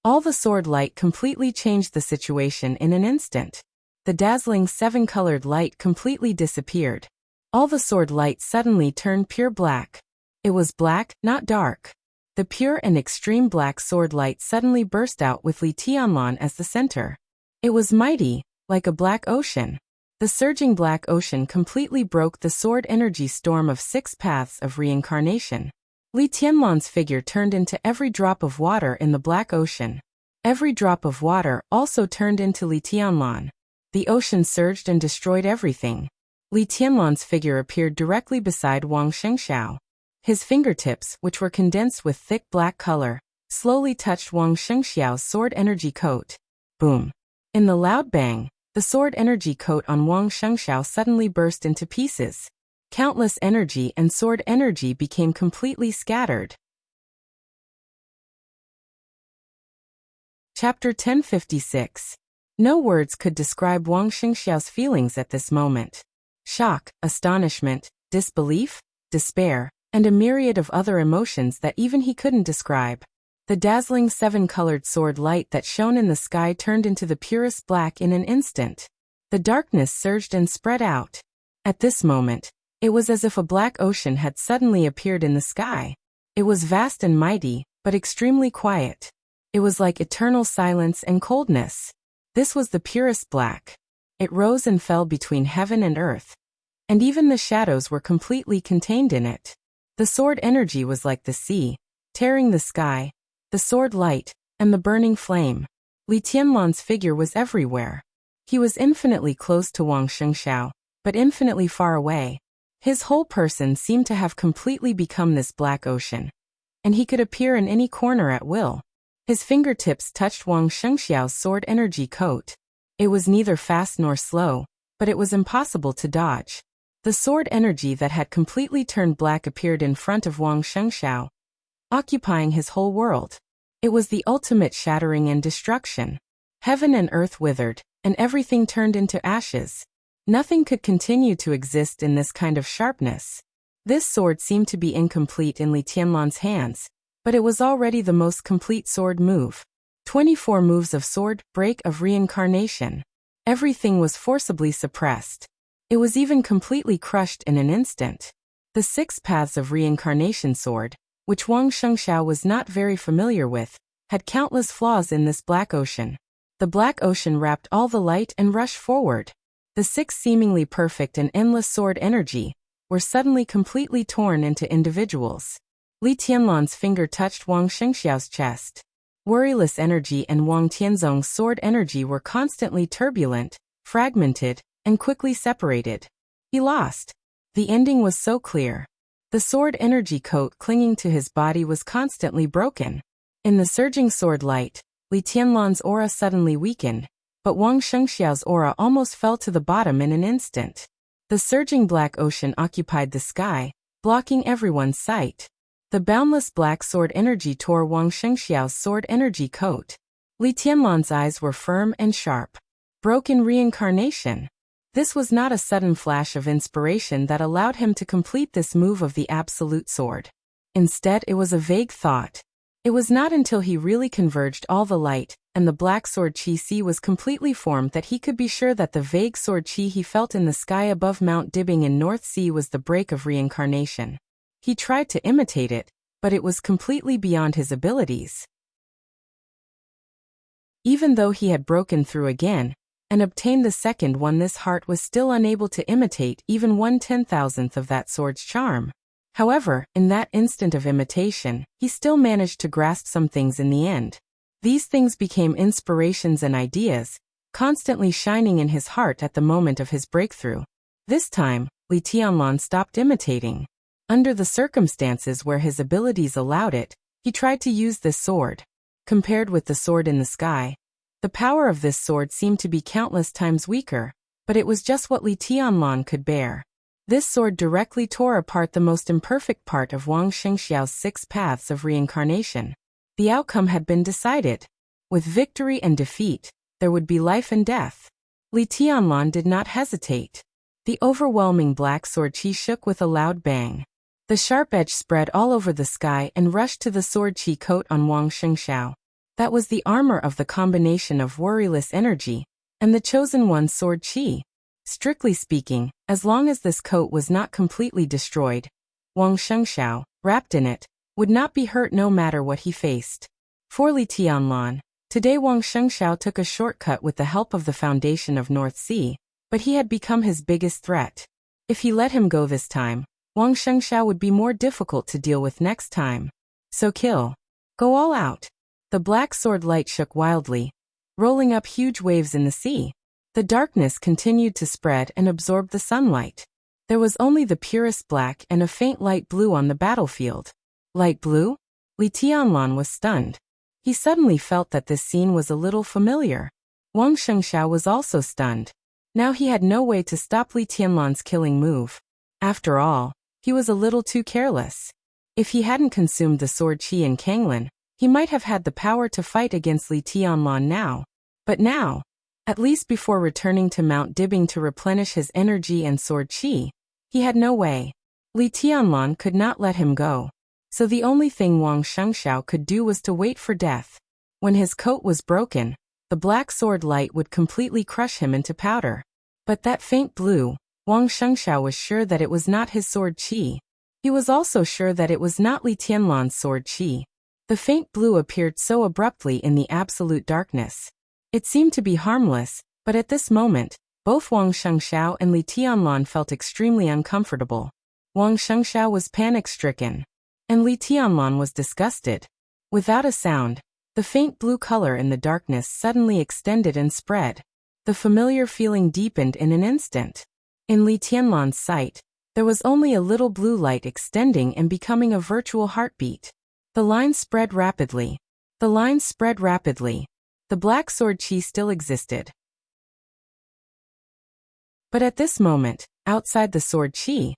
Speaker 1: All the sword light completely changed the situation in an instant. The dazzling 7-colored light completely disappeared. All the sword light suddenly turned pure black. It was black, not dark. The pure and extreme black sword light suddenly burst out with Li Tianlan as the center. It was mighty, like a black ocean. The surging black ocean completely broke the sword energy storm of 6 paths of reincarnation. Li Tianlan's figure turned into every drop of water in the black ocean. Every drop of water also turned into Li Tianlan. The ocean surged and destroyed everything. Li Tianlan's figure appeared directly beside Wang Shengxiao. His fingertips, which were condensed with thick black color, slowly touched Wang Shengxiao's sword energy coat. Boom. In the loud bang, the sword energy coat on Wang Shengxiao suddenly burst into pieces. Countless energy and sword energy became completely scattered. Chapter 1056. No words could describe Wang Shengxiao's feelings at this moment. Shock, astonishment, disbelief, despair, and a myriad of other emotions that even he couldn't describe. The dazzling 7-colored sword light that shone in the sky turned into the purest black in an instant. The darkness surged and spread out. At this moment, it was as if a black ocean had suddenly appeared in the sky. It was vast and mighty, but extremely quiet. It was like eternal silence and coldness. This was the purest black. It rose and fell between heaven and earth, and even the shadows were completely contained in it. The sword energy was like the sea, tearing the sky, the sword light, and the burning flame. Li Tianlan's figure was everywhere. He was infinitely close to Wang Shengxiao, but infinitely far away. His whole person seemed to have completely become this black ocean, and he could appear in any corner at will. His fingertips touched Wang Shengxiao's sword energy coat. It was neither fast nor slow, but it was impossible to dodge. The sword energy that had completely turned black appeared in front of Wang Shengxiao, occupying his whole world. It was the ultimate shattering and destruction. Heaven and earth withered, and everything turned into ashes. Nothing could continue to exist in this kind of sharpness. This sword seemed to be incomplete in Li Tianlan's hands, but it was already the most complete sword move. 24 moves of sword break of reincarnation. Everything was forcibly suppressed. It was even completely crushed in an instant. The 6 paths of reincarnation sword, which Wang Shengxiao was not very familiar with, had countless flaws in this black ocean. The black ocean wrapped all the light and rushed forward. The 6 seemingly perfect and endless sword energy were suddenly completely torn into individuals. Li Tianlan's finger touched Wang Shengxiao's chest. Worryless energy and Wang Tianzong's sword energy were constantly turbulent, fragmented, and quickly separated. He lost. The ending was so clear. The sword energy coat clinging to his body was constantly broken. In the surging sword light, Li Tianlan's aura suddenly weakened, but Wang Shengxiao's aura almost fell to the bottom in an instant. The surging black ocean occupied the sky, blocking everyone's sight. The boundless black sword energy tore Wang Shengxiao's sword energy coat. Li Tianlan's eyes were firm and sharp. Broken reincarnation. This was not a sudden flash of inspiration that allowed him to complete this move of the absolute sword. Instead, it was a vague thought. It was not until he really converged all the light, and the black sword chi sea was completely formed that he could be sure that the vague sword chi he felt in the sky above Mount Dibbing in North Sea was the break of reincarnation. He tried to imitate it, but it was completely beyond his abilities. Even though he had broken through again, and obtained the second one, this heart was still unable to imitate even 1/10,000th of that sword's charm. However, in that instant of imitation, he still managed to grasp some things in the end. These things became inspirations and ideas, constantly shining in his heart at the moment of his breakthrough. This time, Li Tianlan stopped imitating. Under the circumstances where his abilities allowed it, he tried to use this sword. Compared with the sword in the sky, the power of this sword seemed to be countless times weaker, but it was just what Li Tianlan could bear. This sword directly tore apart the most imperfect part of Wang Shengxiao's 6 paths of reincarnation. The outcome had been decided. With victory and defeat, there would be life and death. Li Tianlan did not hesitate. The overwhelming black sword chi shook with a loud bang. The sharp edge spread all over the sky and rushed to the sword chi coat on Wang Shengxiao. That was the armor of the combination of worryless energy and the chosen one's sword chi. Strictly speaking, as long as this coat was not completely destroyed, Wang Shengxiao, wrapped in it, would not be hurt no matter what he faced. For Li Tianlan, today Wang Shengxiao took a shortcut with the help of the foundation of North Sea, but he had become his biggest threat. If he let him go this time, Wang Shengxiao would be more difficult to deal with next time. So kill. Go all out. The black sword light shook wildly, rolling up huge waves in the sea. The darkness continued to spread and absorb the sunlight. There was only the purest black and a faint light blue on the battlefield. Light blue? Li Tianlan was stunned. He suddenly felt that this scene was a little familiar. Wang Shengxiao was also stunned. Now he had no way to stop Li Tianlan's killing move. After all, he was a little too careless. If he hadn't consumed the sword chi in Kanglin, he might have had the power to fight against Li Tianlan now. But now, at least before returning to Mount Dibbing to replenish his energy and sword chi, he had no way. Li Tianlan could not let him go. So the only thing Wang Shengxiao could do was to wait for death. When his coat was broken, the black sword light would completely crush him into powder. But that faint blue, Wang Shengxiao was sure that it was not his sword chi. He was also sure that it was not Li Tianlan's sword chi. The faint blue appeared so abruptly in the absolute darkness. It seemed to be harmless, but at this moment, both Wang Shengxiao and Li Tianlan felt extremely uncomfortable. Wang Shengxiao was panic-stricken, and Li Tianlan was disgusted. Without a sound, the faint blue color in the darkness suddenly extended and spread. The familiar feeling deepened in an instant. In Li Tianlan's sight, there was only a little blue light extending and becoming a virtual heartbeat. The lines spread rapidly. The lines spread rapidly. The black sword qi still existed. But at this moment, outside the sword qi,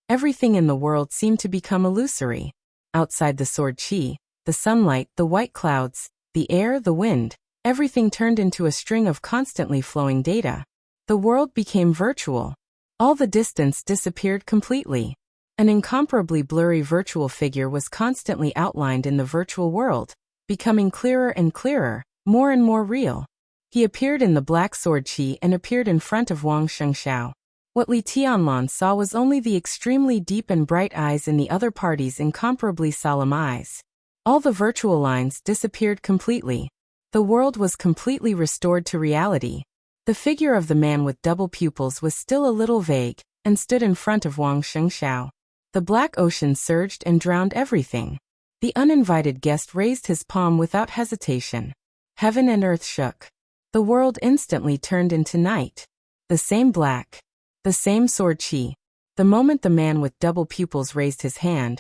Speaker 1: everything in the world seemed to become illusory. Outside the sword qi, the sunlight, the white clouds, the air, the wind, everything turned into a string of constantly flowing data. The world became virtual. All the distance disappeared completely. An incomparably blurry virtual figure was constantly outlined in the virtual world, becoming clearer and clearer, more and more real. He appeared in the black sword qi and appeared in front of Wang Shengxiao. What Li Tianlan saw was only the extremely deep and bright eyes in the other party's incomparably solemn eyes. All the virtual lines disappeared completely. The world was completely restored to reality. The figure of the man with double pupils was still a little vague, and stood in front of Wang Shengxiao. The black ocean surged and drowned everything. The uninvited guest raised his palm without hesitation. Heaven and earth shook. The world instantly turned into night. The same black. The same sword qi. The moment the man with double pupils raised his hand,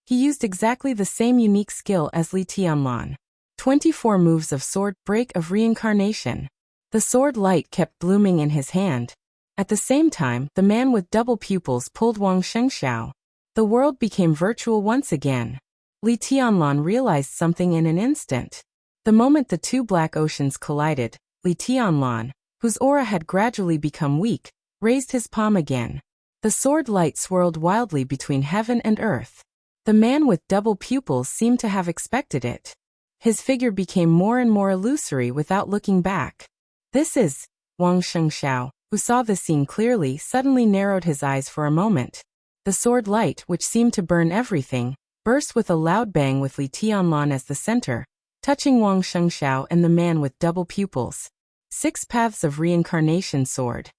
Speaker 1: he used exactly the same unique skill as Li Tianlan. 24 moves of sword break of reincarnation. The sword light kept blooming in his hand. At the same time, the man with double pupils pulled Wang Shengxiao. The world became virtual once again. Li Tianlan realized something in an instant. The moment the two black oceans collided, Li Tianlan, whose aura had gradually become weak, raised his palm again. The sword light swirled wildly between heaven and earth. The man with double pupils seemed to have expected it. His figure became more and more illusory without looking back. This is Wang Shengxiao, who saw the scene clearly, suddenly narrowed his eyes for a moment. The sword light, which seemed to burn everything, burst with a loud bang with Li Tianlan as the center, touching Wang Shengxiao and the man with double pupils. 6 Paths of Reincarnation Sword.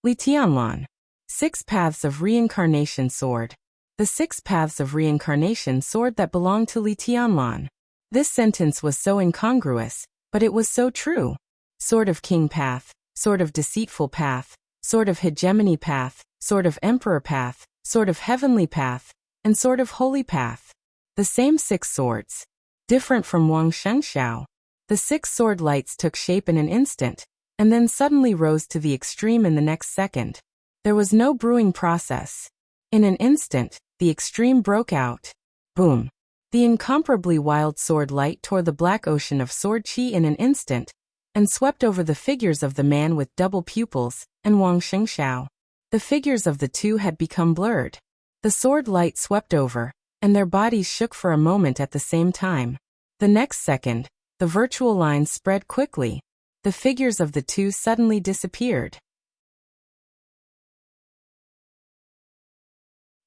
Speaker 1: Li Tianlan. 6 Paths of Reincarnation Sword. The 6 Paths of Reincarnation Sword that belonged to Li Tianlan. This sentence was so incongruous, but it was so true. Sword of King Path, Sword of Deceitful Path, Sword of Hegemony Path, Sword of Emperor Path, Sword of Heavenly Path, and Sword of Holy Path. The same 6 swords. Different from Wang Shengxiao. The 6 sword lights took shape in an instant, and then suddenly rose to the extreme in the next second. There was no brewing process. In an instant, the extreme broke out. Boom. The incomparably wild sword light tore the black ocean of sword qi in an instant, and swept over the figures of the man with double pupils and Wang Shengxiao. The figures of the two had become blurred. The sword light swept over, and their bodies shook for a moment at the same time. The next second, the virtual lines spread quickly. The figures of the two suddenly disappeared.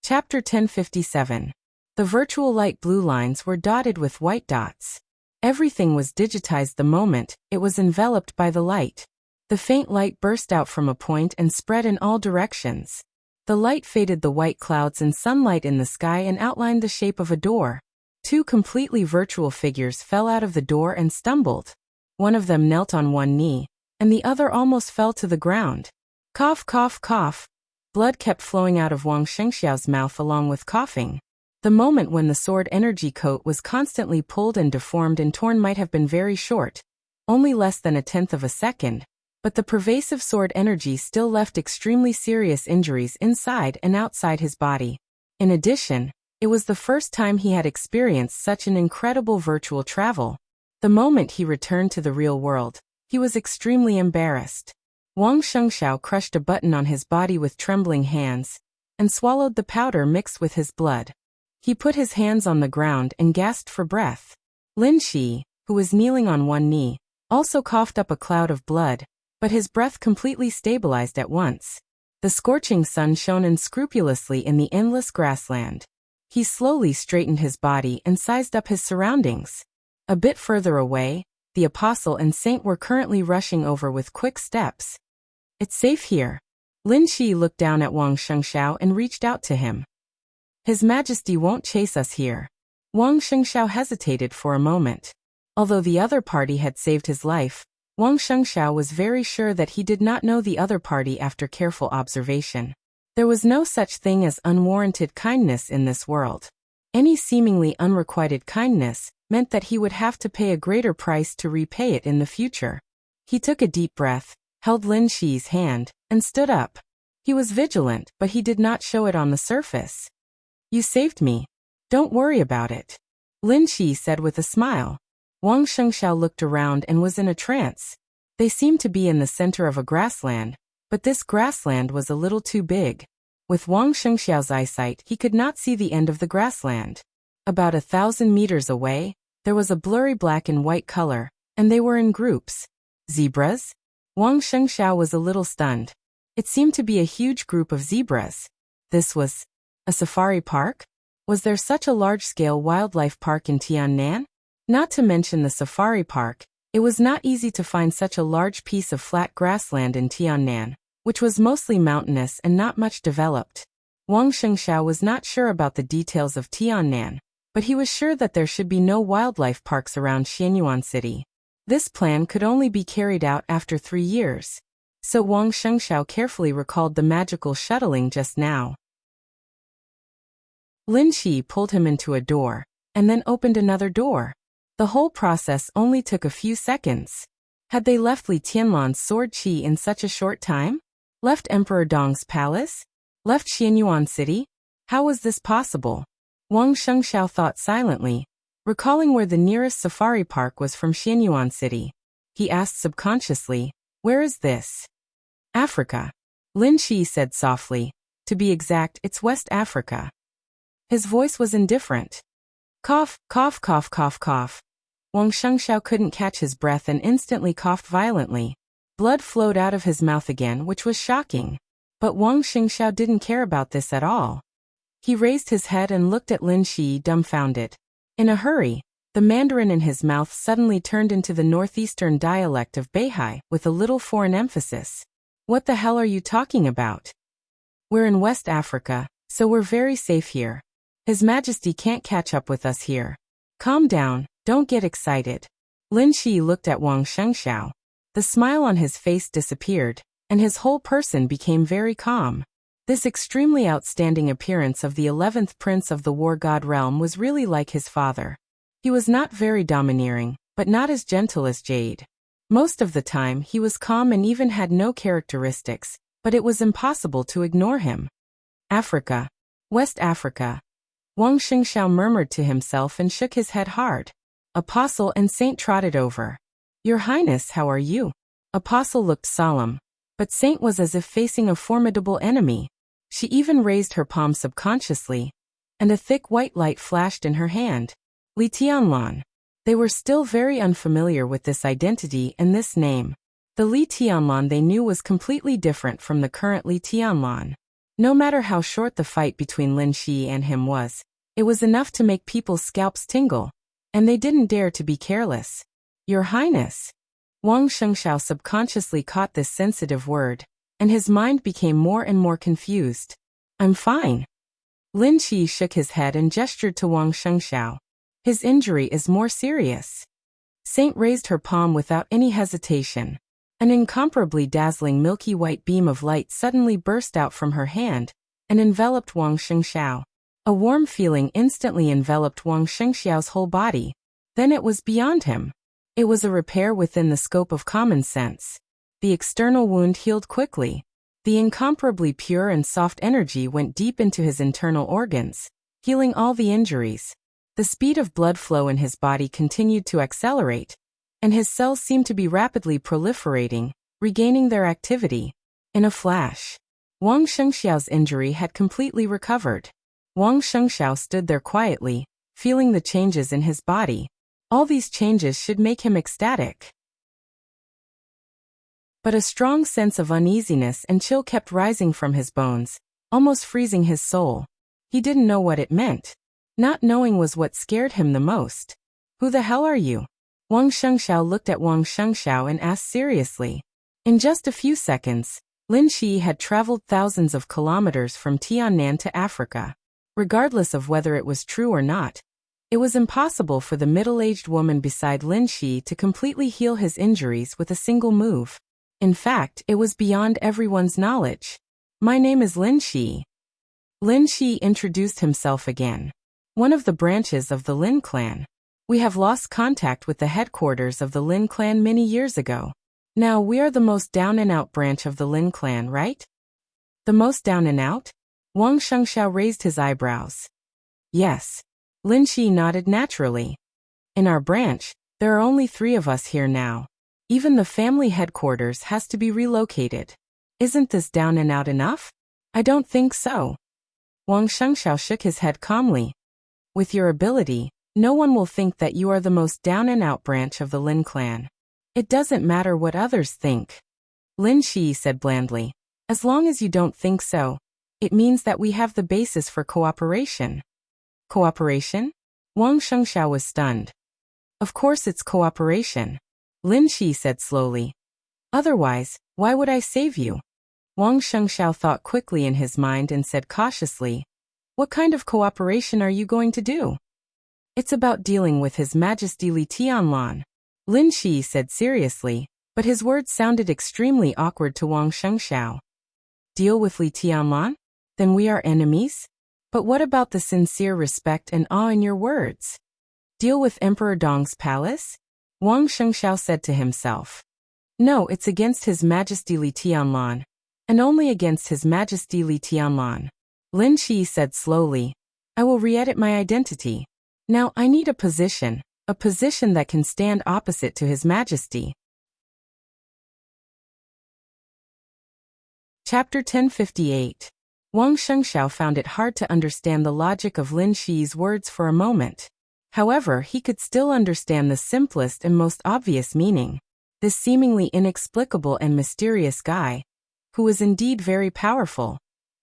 Speaker 1: Chapter 1057. The virtual light blue lines were dotted with white dots. Everything was digitized the moment it was enveloped by the light. The faint light burst out from a point and spread in all directions. The light faded the white clouds and sunlight in the sky and outlined the shape of a door. 2 completely virtual figures fell out of the door and stumbled. One of them knelt on one knee, and the other almost fell to the ground. Cough, cough, cough. Blood kept flowing out of Wang Shengxiao's mouth along with coughing. The moment when the sword energy coat was constantly pulled and deformed and torn might have been very short, only less than 1/10 of a second, but the pervasive sword energy still left extremely serious injuries inside and outside his body. In addition, it was the first time he had experienced such an incredible virtual travel. The moment he returned to the real world, he was extremely embarrassed. Wang Shengxiao crushed a button on his body with trembling hands, and swallowed the powder mixed with his blood. He put his hands on the ground and gasped for breath. Lin Shi, who was kneeling on one knee, also coughed up a cloud of blood, but his breath completely stabilized at once. The scorching sun shone unscrupulously in the endless grassland. He slowly straightened his body and sized up his surroundings. A bit further away, the apostle and saint were currently rushing over with quick steps. It's safe here. Lin Shi looked down at Wang Shengxiao and reached out to him. His Majesty won't chase us here. Wang Shengxiao hesitated for a moment. Although the other party had saved his life, Wang Shengxiao was very sure that he did not know the other party after careful observation. There was no such thing as unwarranted kindness in this world. Any seemingly unrequited kindness meant that he would have to pay a greater price to repay it in the future. He took a deep breath, held Lin Shi's hand, and stood up. He was vigilant, but he did not show it on the surface. "You saved me. Don't worry about it," Lin Shi said with a smile. Wang Shengxiao looked around and was in a trance. They seemed to be in the center of a grassland, but this grassland was a little too big. With Wang Shengxiao's eyesight, he could not see the end of the grassland. About 1,000 meters away, there was a blurry black and white color, and they were in groups. Zebras? Wang Shengxiao was a little stunned. It seemed to be a huge group of zebras. This was a safari park? Was there such a large-scale wildlife park in Tiannan? Not to mention the safari park, it was not easy to find such a large piece of flat grassland in Tiannan, which was mostly mountainous and not much developed. Wang Shengxiao was not sure about the details of Tiannan, but he was sure that there should be no wildlife parks around Xianyuan City. This plan could only be carried out after 3 years. So Wang Shengxiao carefully recalled the magical shuttling just now. Lin Shi pulled him into a door, and then opened another door. The whole process only took a few seconds. Had they left Li Tianlan's sword Qi in such a short time? Left Emperor Dong's palace? Left Xianyuan City? How was this possible? Wang Shengxiao thought silently, recalling where the nearest safari park was from Xianyuan City. He asked subconsciously, "Where is this?" "Africa," Lin Shi said softly. "To be exact, it's West Africa." His voice was indifferent. Cough, cough, cough, cough, cough. Wang Shengxiao couldn't catch his breath and instantly coughed violently. Blood flowed out of his mouth again, which was shocking. But Wang Shengxiao didn't care about this at all. He raised his head and looked at Lin Shi dumbfounded. In a hurry, the Mandarin in his mouth suddenly turned into the northeastern dialect of Beihai with a little foreign emphasis. "What the hell are you talking about? We're in West Africa, so we're very safe here. His Majesty can't catch up with us here. Calm down, don't get excited." Lin Shi looked at Wang Shengxiao. The smile on his face disappeared, and his whole person became very calm. This extremely outstanding appearance of the 11th prince of the war god realm was really like his father. He was not very domineering, but not as gentle as Jade. Most of the time he was calm and even had no characteristics, but it was impossible to ignore him. "Africa. West Africa." Wang Shengxiao murmured to himself and shook his head hard. Apostle and Saint trotted over. "Your Highness, how are you?" Apostle looked solemn, but Saint was as if facing a formidable enemy. She even raised her palm subconsciously, and a thick white light flashed in her hand. Li Tianlan. They were still very unfamiliar with this identity and this name. The Li Tianlan they knew was completely different from the current Li Tianlan. No matter how short the fight between Lin Shi and him was, it was enough to make people's scalps tingle, and they didn't dare to be careless. "Your Highness." Wang Shengxiao subconsciously caught this sensitive word, and his mind became more and more confused. "I'm fine." Lin Shi shook his head and gestured to Wang Shengxiao. "His injury is more serious." Saint raised her palm without any hesitation. An incomparably dazzling milky white beam of light suddenly burst out from her hand and enveloped Wang Shengxiao. A warm feeling instantly enveloped Wang Shengxiao's whole body. Then it was beyond him. It was a repair within the scope of common sense. The external wound healed quickly. The incomparably pure and soft energy went deep into his internal organs, healing all the injuries. The speed of blood flow in his body continued to accelerate, and his cells seemed to be rapidly proliferating, regaining their activity. In a flash, Wang Shengxiao's injury had completely recovered. Wang Shengxiao stood there quietly, feeling the changes in his body. All these changes should make him ecstatic. But a strong sense of uneasiness and chill kept rising from his bones, almost freezing his soul. He didn't know what it meant. Not knowing was what scared him the most. "Who the hell are you?" Wang Shengxiao looked at Wang Shengxiao and asked seriously. In just a few seconds, Lin Shi had traveled thousands of kilometers from Tiannan to Africa. Regardless of whether it was true or not, It was impossible for the middle-aged woman beside Lin Shi to completely heal his injuries with a single move. In fact, it was beyond everyone's knowledge. My name is Lin Shi. Lin Shi introduced himself again. One of the branches of the Lin clan. We have lost contact with the headquarters of the Lin clan many years ago. Now we are the most down-and-out branch of the Lin clan, right? The most down-and-out? Wang Shengxiao raised his eyebrows. Yes. Lin Shi nodded naturally. In our branch, there are only 3 of us here now. Even the family headquarters has to be relocated. Isn't this down-and-out enough? I don't think so. Wang Shengxiao shook his head calmly. With your ability, no one will think that you are the most down-and-out branch of the Lin clan. It doesn't matter what others think. Lin Shi said blandly. As long as you don't think so, it means that we have the basis for cooperation. Cooperation? Wang Shengxiao was stunned. Of course it's cooperation. Lin Shi said slowly. Otherwise, why would I save you? Wang Shengxiao thought quickly in his mind and said cautiously, what kind of cooperation are you going to do? It's about dealing with His Majesty Li Tianlan. Lin Shi said seriously, but his words sounded extremely awkward to Wang Shengxiao. Deal with Li Tianlan? Then we are enemies? But what about the sincere respect and awe in your words? Deal with Emperor Dong's palace? Wang Shengxiao said to himself. No, it's against His Majesty Li Tianlan, and only against His Majesty Li Tianlan. Lin Shi said slowly, I will re-edit my identity. Now I need a position that can stand opposite to His Majesty. Chapter 1058. Wang Shengxiao found it hard to understand the logic of Lin Shi's words for a moment. However, he could still understand the simplest and most obvious meaning. This seemingly inexplicable and mysterious guy, who was indeed very powerful,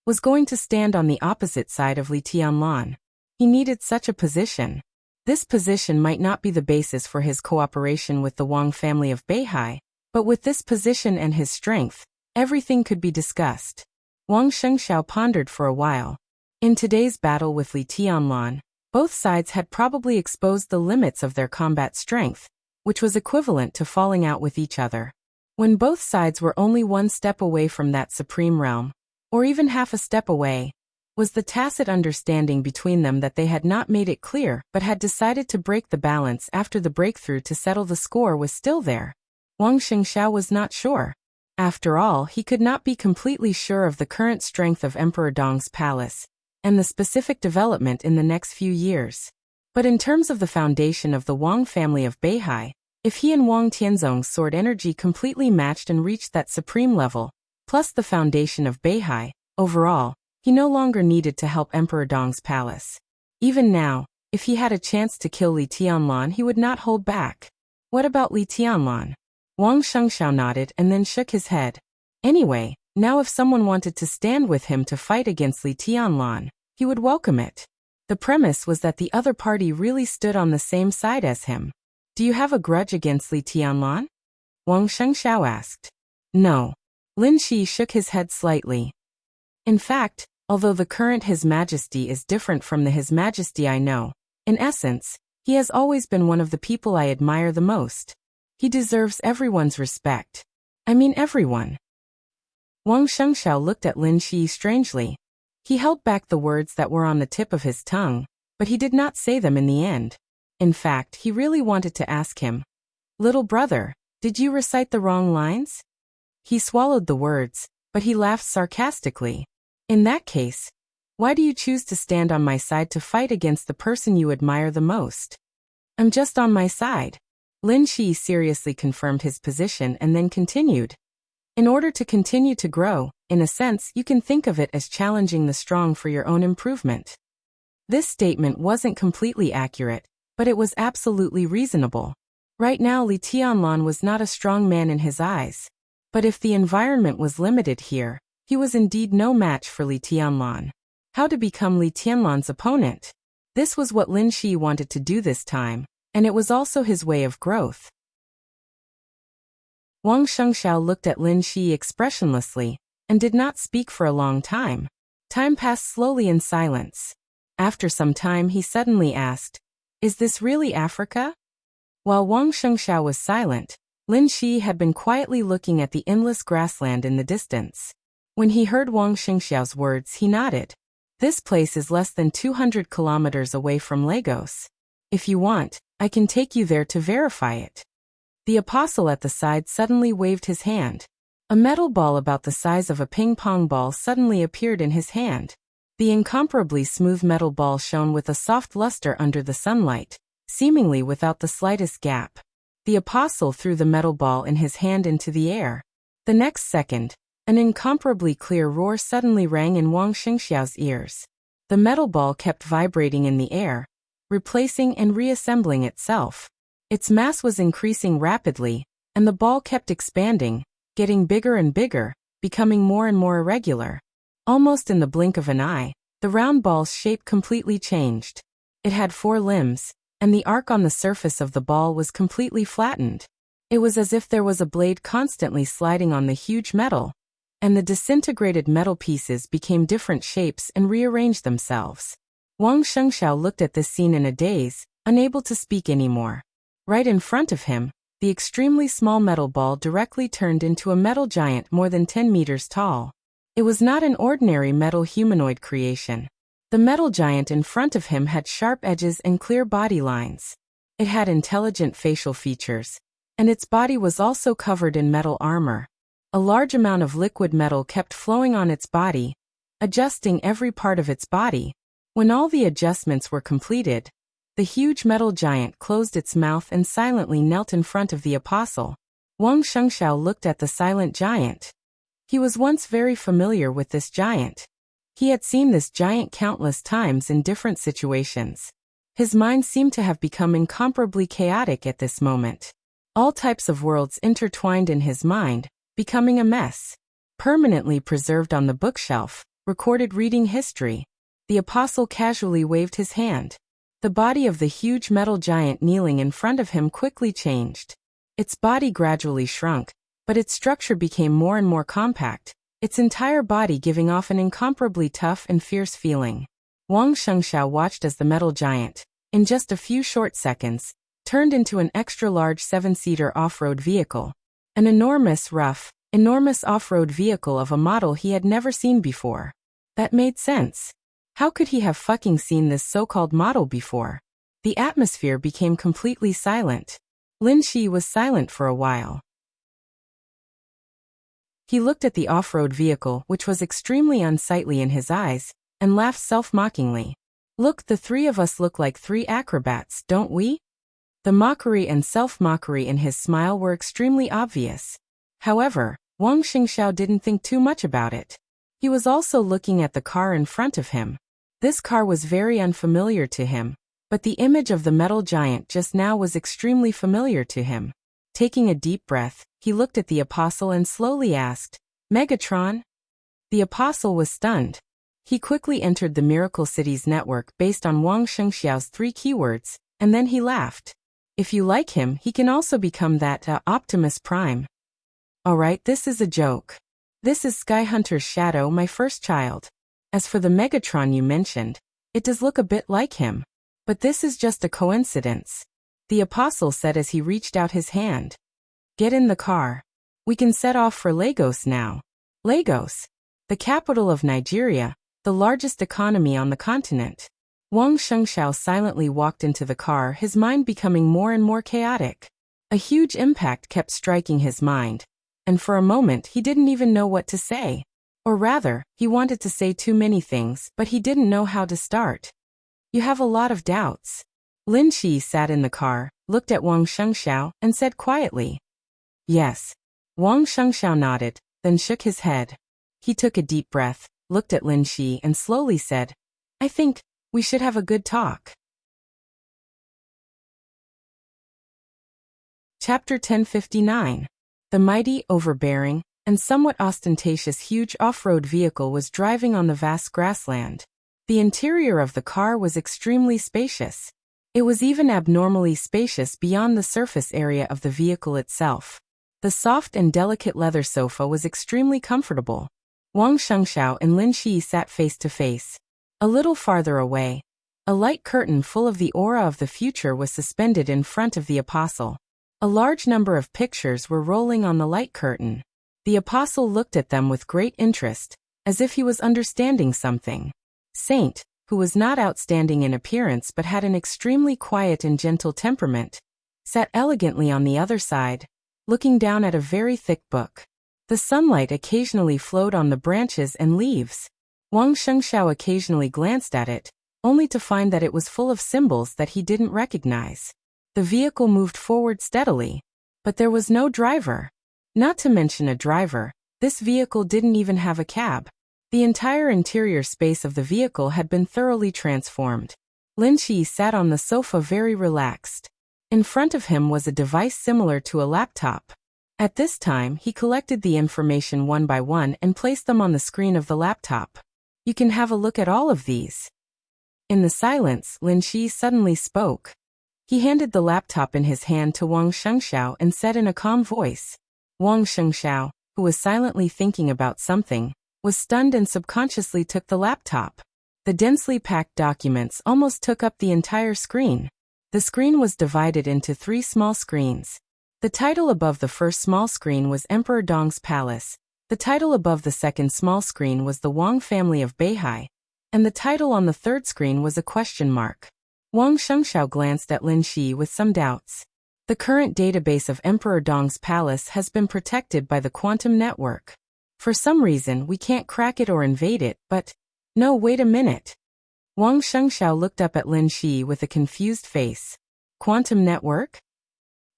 Speaker 1: was going to stand on the opposite side of Li Tianlan. He needed such a position. This position might not be the basis for his cooperation with the Wang family of Beihai, but with this position and his strength, everything could be discussed. Wang Shengxiao pondered for a while. In today's battle with Li Tianlan, both sides had probably exposed the limits of their combat strength, which was equivalent to falling out with each other. When both sides were only one step away from that supreme realm, or even half a step away, was the tacit understanding between them that they had not made it clear but had decided to break the balance after the breakthrough to settle the score was still there. Wang Shengxiao was not sure. After all, he could not be completely sure of the current strength of Emperor Dong's palace, and the specific development in the next few years. But in terms of the foundation of the Wang family of Beihai, if he and Wang Tianzong's sword energy completely matched and reached that supreme level, plus the foundation of Beihai, overall, he no longer needed to help Emperor Dong's palace. Even now, if he had a chance to kill Li Tianlan, he would not hold back. What about Li Tianlan? Wang Shengxiao nodded and then shook his head. Anyway, now if someone wanted to stand with him to fight against Li Tianlan, he would welcome it. The premise was that the other party really stood on the same side as him. Do you have a grudge against Li Tianlan? Wang Shengxiao asked. No. Lin Shi shook his head slightly. In fact, although the current His Majesty is different from the His Majesty I know, in essence, he has always been one of the people I admire the most. He deserves everyone's respect. I mean everyone. Wang Shengxiao looked at Lin Shi strangely. He held back the words that were on the tip of his tongue, but he did not say them in the end. In fact, he really wanted to ask him, Little brother, did you recite the wrong lines? He swallowed the words, but he laughed sarcastically. In that case, why do you choose to stand on my side to fight against the person you admire the most? I'm just on my side. Lin Shi seriously confirmed his position and then continued. In order to continue to grow, in a sense, you can think of it as challenging the strong for your own improvement. This statement wasn't completely accurate, but it was absolutely reasonable. Right now Li Tianlan was not a strong man in his eyes. But if the environment was limited here, he was indeed no match for Li Tianlan. How to become Li Tianlan's opponent? This was what Lin Shi wanted to do this time, and it was also his way of growth. Wang Shengxiao looked at Lin Shi expressionlessly, and did not speak for a long time. Time passed slowly in silence. After some time he suddenly asked, Is this really Africa? While Wang Shengxiao was silent, Lin Shi had been quietly looking at the endless grassland in the distance. When he heard Wang Shengxiao's words, he nodded. This place is less than 200 kilometers away from Lagos. If you want, I can take you there to verify it. The apostle at the side suddenly waved his hand. A metal ball about the size of a ping-pong ball suddenly appeared in his hand. The incomparably smooth metal ball shone with a soft luster under the sunlight, seemingly without the slightest gap. The apostle threw the metal ball in his hand into the air. The next second, an incomparably clear roar suddenly rang in Wang Shengxiao's ears. The metal ball kept vibrating in the air, replacing and reassembling itself. Its mass was increasing rapidly, and the ball kept expanding, getting bigger and bigger, becoming more and more irregular. Almost in the blink of an eye, the round ball's shape completely changed. It had 4 limbs, and the arc on the surface of the ball was completely flattened. It was as if there was a blade constantly sliding on the huge metal, and the disintegrated metal pieces became different shapes and rearranged themselves. Wang Shengxiao looked at this scene in a daze, unable to speak anymore. Right in front of him, the extremely small metal ball directly turned into a metal giant more than 10 meters tall. It was not an ordinary metal humanoid creation. The metal giant in front of him had sharp edges and clear body lines. It had intelligent facial features, and its body was also covered in metal armor. A large amount of liquid metal kept flowing on its body, adjusting every part of its body. When all the adjustments were completed, the huge metal giant closed its mouth and silently knelt in front of the apostle. Wang Shengxiao looked at the silent giant. He was once very familiar with this giant. He had seen this giant countless times in different situations. His mind seemed to have become incomparably chaotic at this moment. All types of worlds intertwined in his mind, becoming a mess. Permanently preserved on the bookshelf, recorded reading history. The apostle casually waved his hand. The body of the huge metal giant kneeling in front of him quickly changed. Its body gradually shrunk, but its structure became more and more compact, its entire body giving off an incomparably tough and fierce feeling. Wang Shengxiao watched as the metal giant, in just a few short seconds, turned into an extra-large 7-seater off-road vehicle. An enormous off-road vehicle of a model he had never seen before. That made sense. How could he have fucking seen this so-called model before? The atmosphere became completely silent. Lin Shi was silent for a while. He looked at the off-road vehicle, which was extremely unsightly in his eyes, and laughed self-mockingly. Look, the 3 of us look like 3 acrobats, don't we? The mockery and self-mockery in his smile were extremely obvious. However, Wang Shengxiao didn't think too much about it. He was also looking at the car in front of him. This car was very unfamiliar to him, but the image of the metal giant just now was extremely familiar to him. Taking a deep breath, he looked at the apostle and slowly asked, "Megatron?" The apostle was stunned. He quickly entered the Miracle Cities network based on Wang Shengxiao's 3 keywords, and then he laughed. If you like him, he can also become that Optimus Prime. Alright, this is a joke. This is Skyhunter's shadow, my first child. As for the Megatron you mentioned, it does look a bit like him. But this is just a coincidence. The apostle said as he reached out his hand. Get in the car. We can set off for Lagos now. Lagos, the capital of Nigeria, the largest economy on the continent. Wang Shengxiao silently walked into the car, his mind becoming more and more chaotic. A huge impact kept striking his mind, and for a moment he didn't even know what to say. Or rather, he wanted to say too many things, but he didn't know how to start. You have a lot of doubts. Lin Shi sat in the car, looked at Wang Shengxiao, and said quietly, "Yes." Wang Shengxiao nodded, then shook his head. He took a deep breath, looked at Lin Shi and slowly said, "I think we should have a good talk." Chapter 1059. The mighty, overbearing, and somewhat ostentatious huge off-road vehicle was driving on the vast grassland. The interior of the car was extremely spacious. It was even abnormally spacious beyond the surface area of the vehicle itself. The soft and delicate leather sofa was extremely comfortable. Wang Shengxiao and Lin Shi sat face to face. A little farther away, A light curtain full of the aura of the future was suspended in front of the apostle. A large number of pictures were rolling on the light curtain. The apostle looked at them with great interest, as if he was understanding something. Saint, who was not outstanding in appearance but had an extremely quiet and gentle temperament, sat elegantly on the other side, looking down at a very thick book. The sunlight occasionally flowed on the branches and leaves. Wang Shengxiao occasionally glanced at it, only to find that it was full of symbols that he didn't recognize. The vehicle moved forward steadily, but there was no driver. Not to mention a driver, this vehicle didn't even have a cab. The entire interior space of the vehicle had been thoroughly transformed. Lin Shi sat on the sofa very relaxed. In front of him was a device similar to a laptop. At this time, he collected the information one by one and placed them on the screen of the laptop. You can have a look at all of these. In the silence, Lin Shi suddenly spoke. He handed the laptop in his hand to Wang Shengxiao and said in a calm voice. Wang Shengxiao, who was silently thinking about something, was stunned and subconsciously took the laptop. The densely packed documents almost took up the entire screen. The screen was divided into 3 small screens. The title above the first small screen was Emperor Dong's Palace. The title above the second small screen was the Wang family of Beihai, and the title on the third screen was a question mark. Wang Shengxiao glanced at Lin Shi with some doubts. The current database of Emperor Dong's Palace has been protected by the quantum network. For some reason, we can't crack it or invade it, but... No, wait a minute. Wang Shengxiao looked up at Lin Shi with a confused face. Quantum network?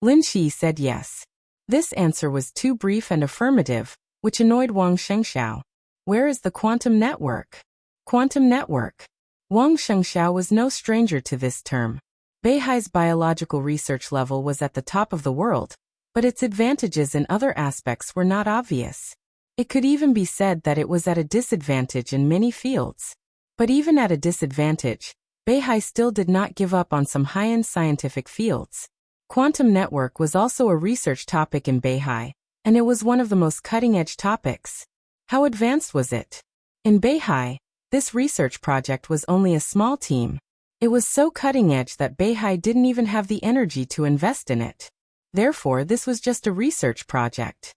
Speaker 1: Lin Shi said yes. This answer was too brief and affirmative, which annoyed Wang Shengxiao. Where is the quantum network? Quantum network. Wang Shengxiao was no stranger to this term. Beihai's biological research level was at the top of the world, but its advantages in other aspects were not obvious. It could even be said that it was at a disadvantage in many fields. But even at a disadvantage, Beihai still did not give up on some high-end scientific fields. Quantum network was also a research topic in Beihai, and it was one of the most cutting-edge topics. How advanced was it? In Beihai, this research project was only a small team. It was so cutting-edge that Beihai didn't even have the energy to invest in it. Therefore, this was just a research project.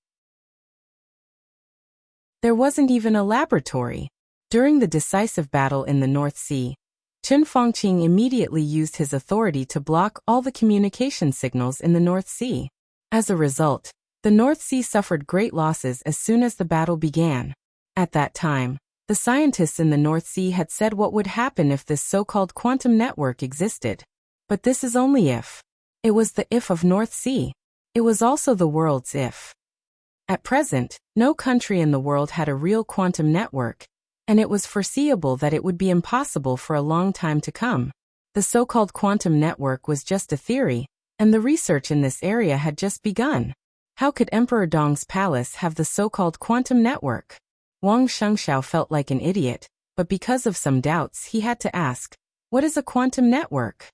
Speaker 1: There wasn't even a laboratory. During the decisive battle in the North Sea, Chen Fongqing immediately used his authority to block all the communication signals in the North Sea. As a result, the North Sea suffered great losses as soon as the battle began. At that time, the scientists in the North Sea had said what would happen if this so-called quantum network existed. But this is only if. It was the if of North Sea. It was also the world's if. At present, no country in the world had a real quantum network, and it was foreseeable that it would be impossible for a long time to come. The so-called quantum network was just a theory, and the research in this area had just begun. How could Emperor Dong's palace have the so-called quantum network? Wang Shengxiao felt like an idiot, but because of some doubts he had to ask, what is a quantum network?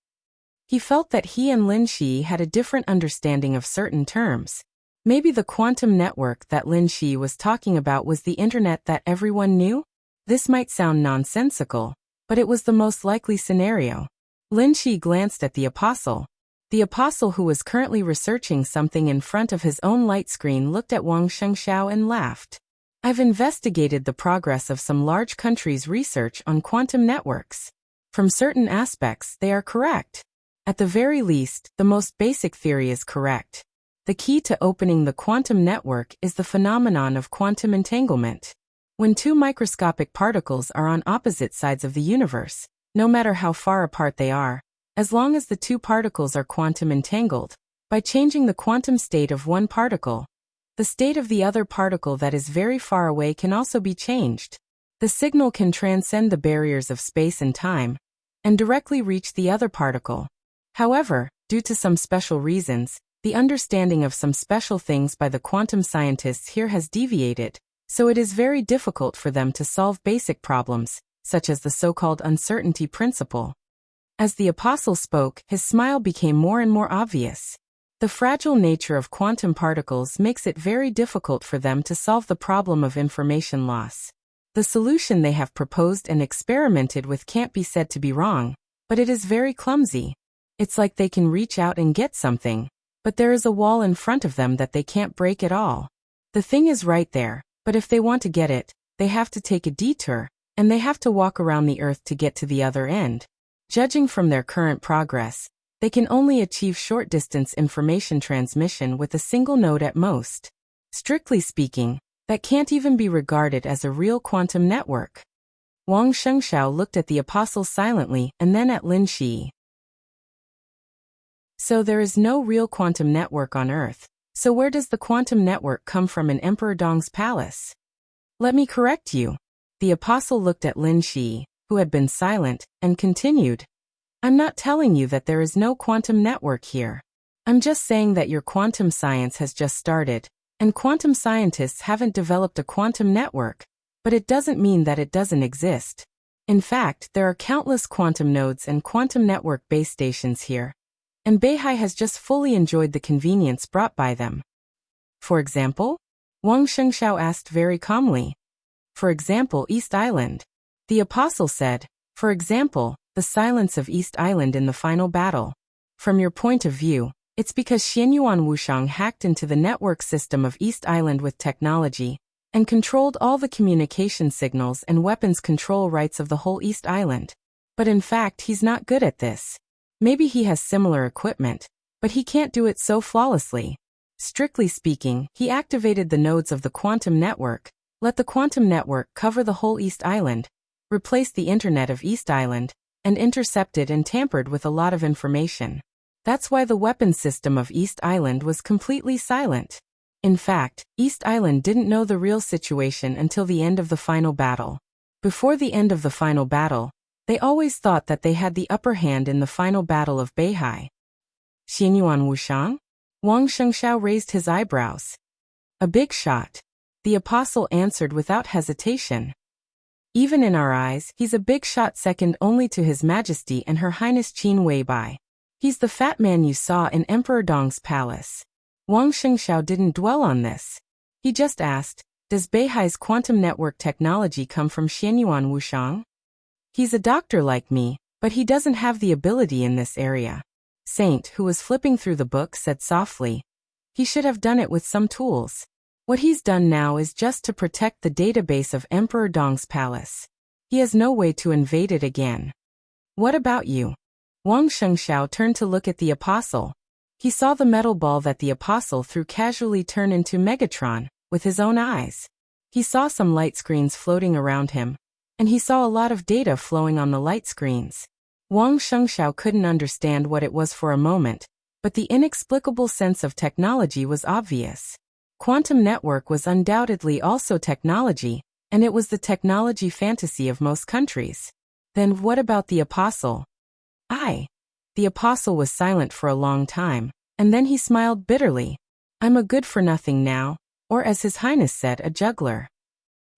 Speaker 1: He felt that he and Lin Shi had a different understanding of certain terms. Maybe the quantum network that Lin Shi was talking about was the internet that everyone knew? This might sound nonsensical, but it was the most likely scenario. Lin Shi glanced at the apostle. The apostle, who was currently researching something in front of his own light screen, looked at Wang Shengxiao and laughed. I've investigated the progress of some large countries' research on quantum networks. From certain aspects, they are correct. At the very least, the most basic theory is correct. The key to opening the quantum network is the phenomenon of quantum entanglement. When two microscopic particles are on opposite sides of the universe, no matter how far apart they are, as long as the two particles are quantum entangled, by changing the quantum state of one particle, the state of the other particle that is very far away can also be changed. The signal can transcend the barriers of space and time, and directly reach the other particle. However, due to some special reasons, the understanding of some special things by the quantum scientists here has deviated, so it is very difficult for them to solve basic problems, such as the so-called uncertainty principle. As the apostle spoke, his smile became more and more obvious. The fragile nature of quantum particles makes it very difficult for them to solve the problem of information loss. The solution they have proposed and experimented with can't be said to be wrong, but it is very clumsy. It's like they can reach out and get something, but there is a wall in front of them that they can't break at all. The thing is right there, but if they want to get it, they have to take a detour, and they have to walk around the Earth to get to the other end. Judging from their current progress, they can only achieve short-distance information transmission with a single node at most. Strictly speaking, that can't even be regarded as a real quantum network. Wang Shengshao looked at the apostles silently and then at Lin Shi. So there is no real quantum network on Earth. So where does the quantum network come from in Emperor Dong's palace? Let me correct you. The apostle looked at Lin Shi, who had been silent, and continued. I'm not telling you that there is no quantum network here. I'm just saying that your quantum science has just started, and quantum scientists haven't developed a quantum network, but it doesn't mean that it doesn't exist. In fact, there are countless quantum nodes and quantum network base stations here, and Beihai has just fully enjoyed the convenience brought by them. For example? Wang Shengshao asked very calmly. For example, East Island. The apostle said, for example, the silence of East Island in the final battle. From your point of view, it's because Xianyuan Wushang hacked into the network system of East Island with technology, and controlled all the communication signals and weapons control rights of the whole East Island. But in fact, he's not good at this. Maybe he has similar equipment, but he can't do it so flawlessly. Strictly speaking, he activated the nodes of the quantum network, let the quantum network cover the whole East Island, replaced the internet of East Island, and intercepted and tampered with a lot of information. That's why the weapon system of East Island was completely silent. In fact, East Island didn't know the real situation until the end of the final battle. Before the end of the final battle, they always thought that they had the upper hand in the final battle of Beihai. Xianyuan Wushang? Wang Shengshao raised his eyebrows. A big shot. The apostle answered without hesitation. Even in our eyes, he's a big shot second only to His Majesty and Her Highness Qin Weibai. He's the fat man you saw in Emperor Dong's palace. Wang Shengshao didn't dwell on this. He just asked, does Beihai's quantum network technology come from Xianyuan Wushang? He's a doctor like me, but he doesn't have the ability in this area. Saint, who was flipping through the book, said softly. He should have done it with some tools. What he's done now is just to protect the database of Emperor Dong's palace. He has no way to invade it again. What about you? Wang Shengshao turned to look at the apostle. He saw the metal ball that the apostle threw casually turn into Megatron, with his own eyes. He saw some light screens floating around him, and he saw a lot of data flowing on the light screens. Wang Shengshao couldn't understand what it was for a moment, but the inexplicable sense of technology was obvious. Quantum network was undoubtedly also technology, and it was the technology fantasy of most countries. Then what about the apostle? The apostle was silent for a long time, and then he smiled bitterly. I'm a good-for-nothing now, or as His Highness said, a juggler.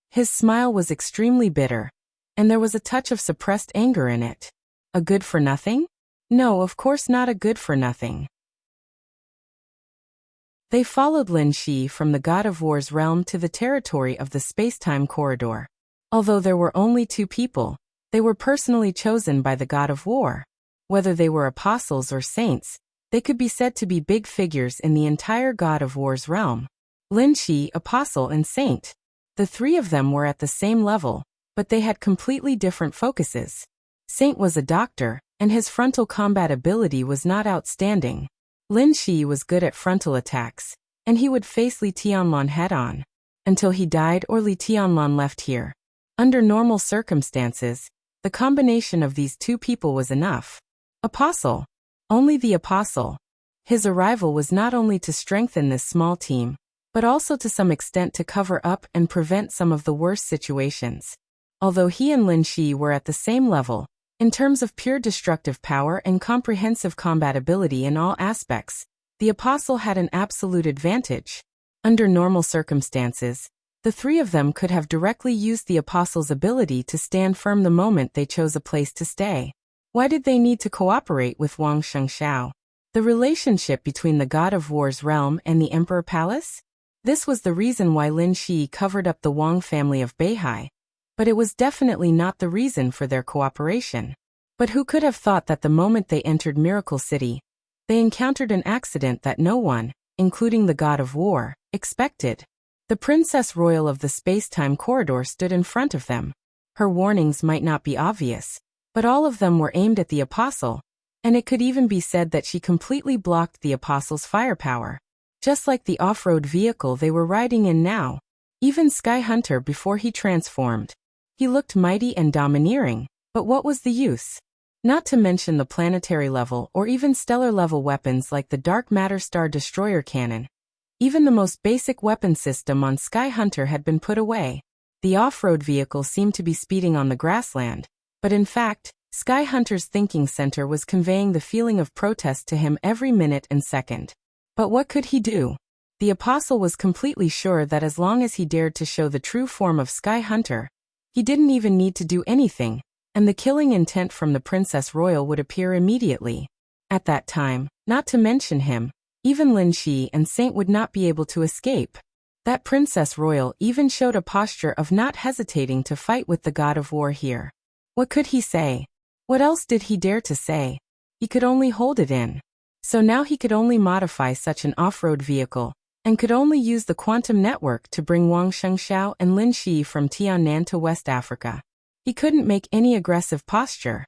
Speaker 1: His smile was extremely bitter, and there was a touch of suppressed anger in it. A good-for-nothing? No, of course not a good-for-nothing. They followed Lin Shi from the God of War's realm to the territory of the space-time corridor. Although there were only 2 people, they were personally chosen by the God of War. Whether they were apostles or saints, they could be said to be big figures in the entire God of War's realm. Lin Shi, apostle and saint. The 3 of them were at the same level, but they had completely different focuses. Saint was a doctor, and his frontal combat ability was not outstanding. Lin Shi was good at frontal attacks, and he would face Li Tianlan head-on, until he died or Li Tianlan left here. Under normal circumstances, the combination of these 2 people was enough. Apostle. Only the apostle. His arrival was not only to strengthen this small team, but also to some extent to cover up and prevent some of the worst situations. Although he and Lin Shi were at the same level, in terms of pure destructive power and comprehensive combat ability in all aspects, the apostle had an absolute advantage. Under normal circumstances, the 3 of them could have directly used the apostle's ability to stand firm the moment they chose a place to stay. Why did they need to cooperate with Wang Shengshao? The relationship between the God of War's realm and the Emperor Palace? This was the reason why Lin Shi covered up the Wang family of Beihai, but it was definitely not the reason for their cooperation. But who could have thought that the moment they entered Miracle City, they encountered an accident that no one, including the god of war, expected. The Princess Royal of the space-time corridor stood in front of them. Her warnings might not be obvious, but all of them were aimed at the Apostle, and it could even be said that she completely blocked the Apostle's firepower. Just like the off-road vehicle they were riding in now. Even Sky Hunter before he transformed. He looked mighty and domineering, but what was the use? Not to mention the planetary level or even stellar level weapons like the Dark Matter Star Destroyer cannon. Even the most basic weapon system on Sky Hunter had been put away. The off-road vehicle seemed to be speeding on the grassland, but in fact, Sky Hunter's thinking center was conveying the feeling of protest to him every minute and second. But what could he do? The Apostle was completely sure that as long as he dared to show the true form of Sky Hunter, he didn't even need to do anything, and the killing intent from the Princess Royal would appear immediately. At that time, not to mention him, even Lin Shi and Saint would not be able to escape. That Princess Royal even showed a posture of not hesitating to fight with the god of war here. What could he say? What else did he dare to say? He could only hold it in. So now he could only modify such an off-road vehicle, and could only use the quantum network to bring Wang Shengxiao and Lin Shi from Tiannan to West Africa. He couldn't make any aggressive posture.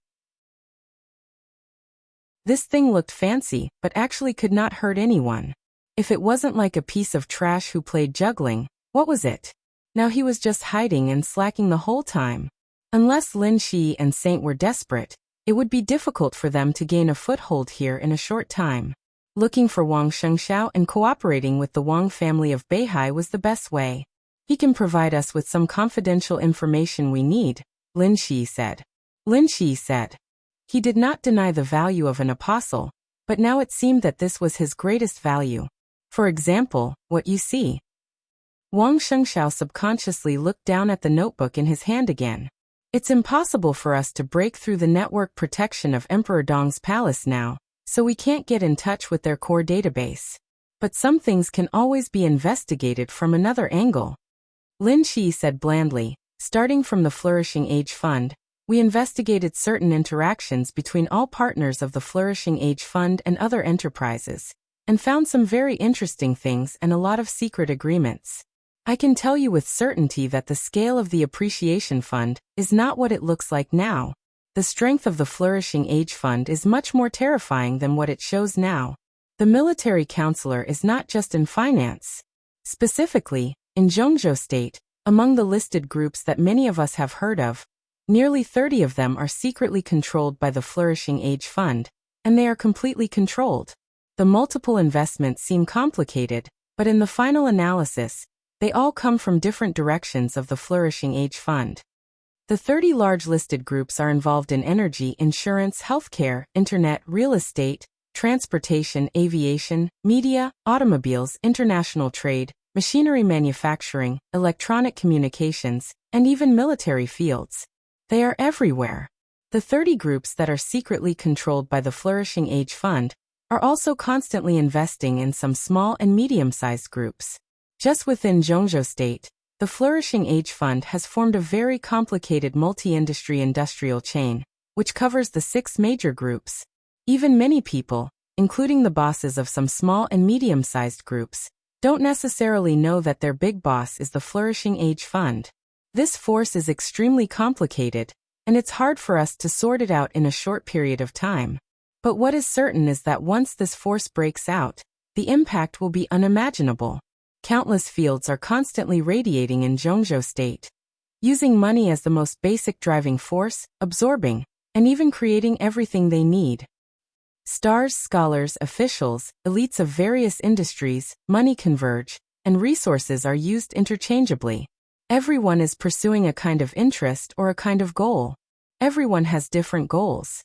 Speaker 1: This thing looked fancy, but actually could not hurt anyone. If it wasn't like a piece of trash who played juggling, what was it? Now he was just hiding and slacking the whole time. Unless Lin Shi and Saint were desperate, it would be difficult for them to gain a foothold here in a short time. Looking for Wang Shengxiao and cooperating with the Wang family of Beihai was the best way. He can provide us with some confidential information we need, Lin Shi said. Lin Shi said. He did not deny the value of an apostle, but now it seemed that this was his greatest value. For example, what you see. Wang Shengxiao subconsciously looked down at the notebook in his hand again. It's impossible for us to break through the network protection of Emperor Dong's palace now, so we can't get in touch with their core database. But some things can always be investigated from another angle. Lin Shi said blandly, starting from the Flourishing Age Fund, we investigated certain interactions between all partners of the Flourishing Age Fund and other enterprises, and found some very interesting things and a lot of secret agreements. I can tell you with certainty that the scale of the Appreciation Fund is not what it looks like now. The strength of the Flourishing Age Fund is much more terrifying than what it shows now. The military counselor is not just in finance. Specifically, in Zhongzhou State, among the listed groups that many of us have heard of, nearly 30 of them are secretly controlled by the Flourishing Age Fund, and they are completely controlled. The multiple investments seem complicated, but in the final analysis, they all come from different directions of the Flourishing Age Fund. The 30 large listed groups are involved in energy, insurance, healthcare, internet, real estate, transportation, aviation, media, automobiles, international trade, machinery manufacturing, electronic communications, and even military fields. They are everywhere. The 30 groups that are secretly controlled by the Flourishing Age Fund are also constantly investing in some small and medium-sized groups. Just within Zhongzhou State, the Flourishing Age Fund has formed a very complicated multi-industry industrial chain, which covers the 6 major groups. Even many people, including the bosses of some small and medium-sized groups, don't necessarily know that their big boss is the Flourishing Age Fund. This force is extremely complicated, and it's hard for us to sort it out in a short period of time. But what is certain is that once this force breaks out, the impact will be unimaginable. Countless fields are constantly radiating in Zhongzhou State, using money as the most basic driving force, absorbing, and even creating everything they need. Stars, scholars, officials, elites of various industries, money converge, and resources are used interchangeably. Everyone is pursuing a kind of interest or a kind of goal. Everyone has different goals.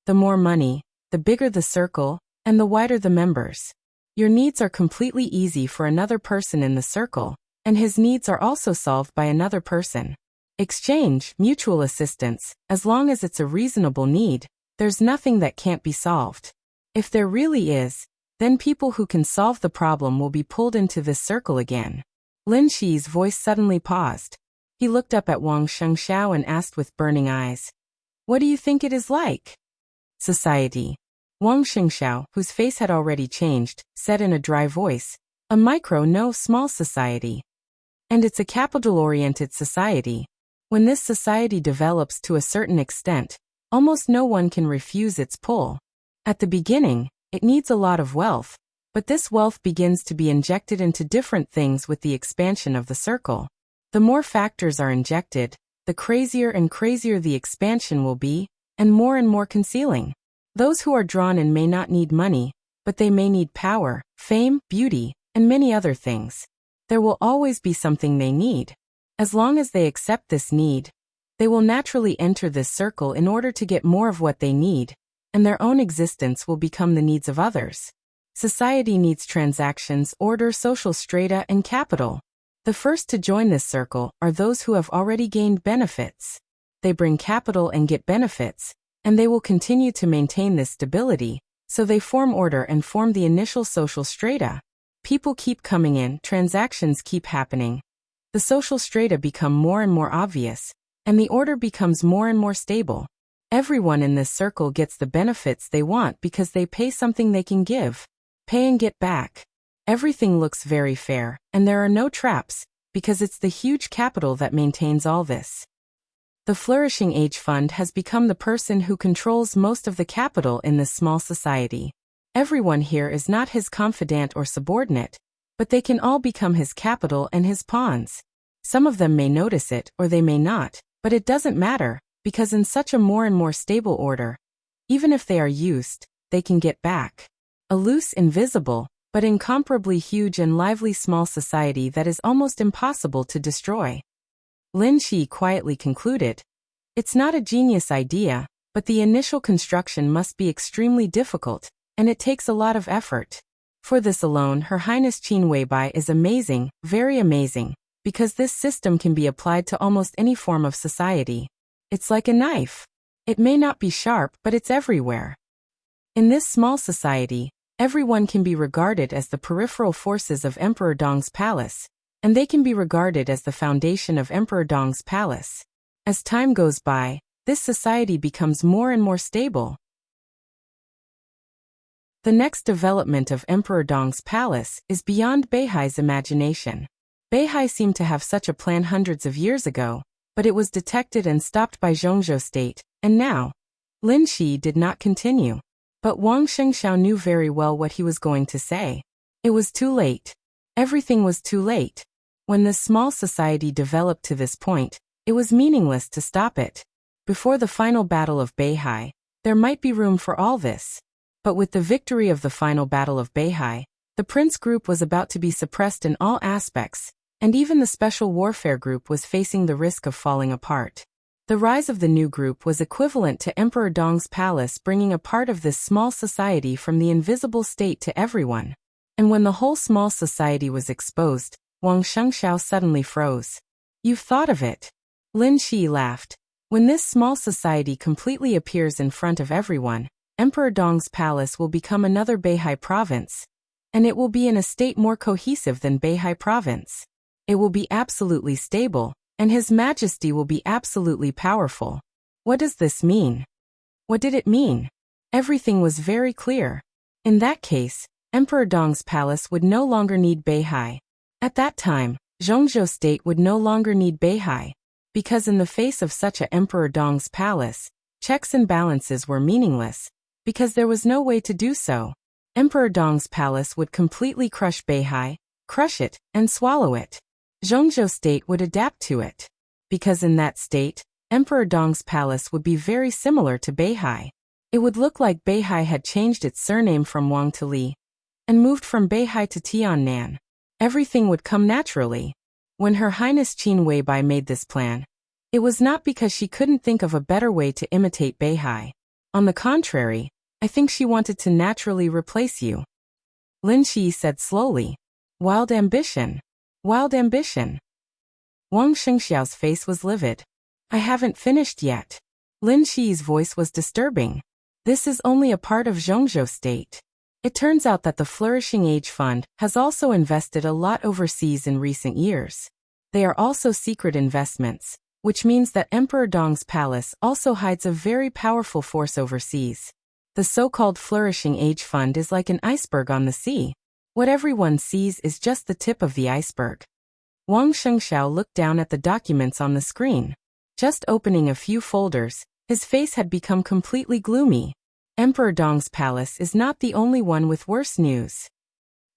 Speaker 1: The more money, the bigger the circle, and the wider the members. Your needs are completely easy for another person in the circle, and his needs are also solved by another person. Exchange, mutual assistance, as long as it's a reasonable need, there's nothing that can't be solved. If there really is, then people who can solve the problem will be pulled into this circle again. Lin Shi's voice suddenly paused. He looked up at Wang Shengxiao and asked with burning eyes, What do you think it is like? Society. Wang Xingxiao, whose face had already changed, said in a dry voice, a small society. And it's a capital-oriented society. When this society develops to a certain extent, almost no one can refuse its pull. At the beginning, it needs a lot of wealth, but this wealth begins to be injected into different things with the expansion of the circle. The more factors are injected, the crazier and crazier the expansion will be, and more concealing. Those who are drawn in may not need money, but they may need power, fame, beauty, and many other things. There will always be something they need. As long as they accept this need, they will naturally enter this circle in order to get more of what they need, and their own existence will become the needs of others. Society needs transactions, order, social strata, and capital. The first to join this circle are those who have already gained benefits. They bring capital and get benefits, and they will continue to maintain this stability, so they form order and form the initial social strata. People keep coming in, transactions keep happening. The social strata become more and more obvious, and the order becomes more and more stable. Everyone in this circle gets the benefits they want because they pay something they can give. Pay and get back. Everything looks very fair, and there are no traps, because it's the huge capital that maintains all this. The Flourishing Age Fund has become the person who controls most of the capital in this small society. Everyone here is not his confidant or subordinate, but they can all become his capital and his pawns. Some of them may notice it or they may not, but it doesn't matter, because in such a more and more stable order, even if they are used, they can get back. A loose, invisible, but incomparably huge and lively small society that is almost impossible to destroy. Lin Shi quietly concluded, it's not a genius idea, but the initial construction must be extremely difficult, and it takes a lot of effort. For this alone, Her Highness Qin Weibai is amazing, very amazing, because this system can be applied to almost any form of society. It's like a knife. It may not be sharp, but it's everywhere. In this small society, everyone can be regarded as the peripheral forces of Emperor Dong's palace, and they can be regarded as the foundation of Emperor Dong's palace. As time goes by, this society becomes more and more stable. The next development of Emperor Dong's palace is beyond Beihai's imagination. Beihai seemed to have such a plan hundreds of years ago, but it was detected and stopped by Zhongzhou State, and now, Lin Shi did not continue. But Wang Shengxiao knew very well what he was going to say. It was too late. Everything was too late. When this small society developed to this point, it was meaningless to stop it. Before the final battle of Beihai, there might be room for all this. But with the victory of the final battle of Beihai, the Prince Group was about to be suppressed in all aspects, and even the Special Warfare Group was facing the risk of falling apart. The rise of the new group was equivalent to Emperor Dong's palace bringing a part of this small society from the invisible state to everyone. And when the whole small society was exposed, Wang Shengxiao suddenly froze. You've thought of it. Lin Shi laughed. When this small society completely appears in front of everyone, Emperor Dong's palace will become another Beihai province, and it will be in a state more cohesive than Beihai province. It will be absolutely stable, and His Majesty will be absolutely powerful. What does this mean? What did it mean? Everything was very clear. In that case, Emperor Dong's palace would no longer need Beihai. At that time, Zhongzhou State would no longer need Beihai, because in the face of such a Emperor Dong's palace, checks and balances were meaningless, because there was no way to do so. Emperor Dong's palace would completely crush Beihai, crush it, and swallow it. Zhongzhou State would adapt to it, because in that state, Emperor Dong's palace would be very similar to Beihai. It would look like Beihai had changed its surname from Wang to Li, and moved from Beihai to Tiannan. Everything would come naturally. When Her Highness Qin Weibai made this plan, it was not because she couldn't think of a better way to imitate Beihai. On the contrary, I think she wanted to naturally replace you. Lin Shi said slowly. Wild ambition. Wild ambition. Wang Shengxiao's face was livid. I haven't finished yet. Lin Shi's voice was disturbing. This is only a part of Zhongzhou State. It turns out that the Flourishing Age Fund has also invested a lot overseas in recent years. They are also secret investments, which means that Emperor Dong's palace also hides a very powerful force overseas. The so-called Flourishing Age Fund is like an iceberg on the sea. What everyone sees is just the tip of the iceberg. Wang Shengxiao looked down at the documents on the screen. Just opening a few folders, his face had become completely gloomy. Emperor Dong's palace is not the only one with worse news.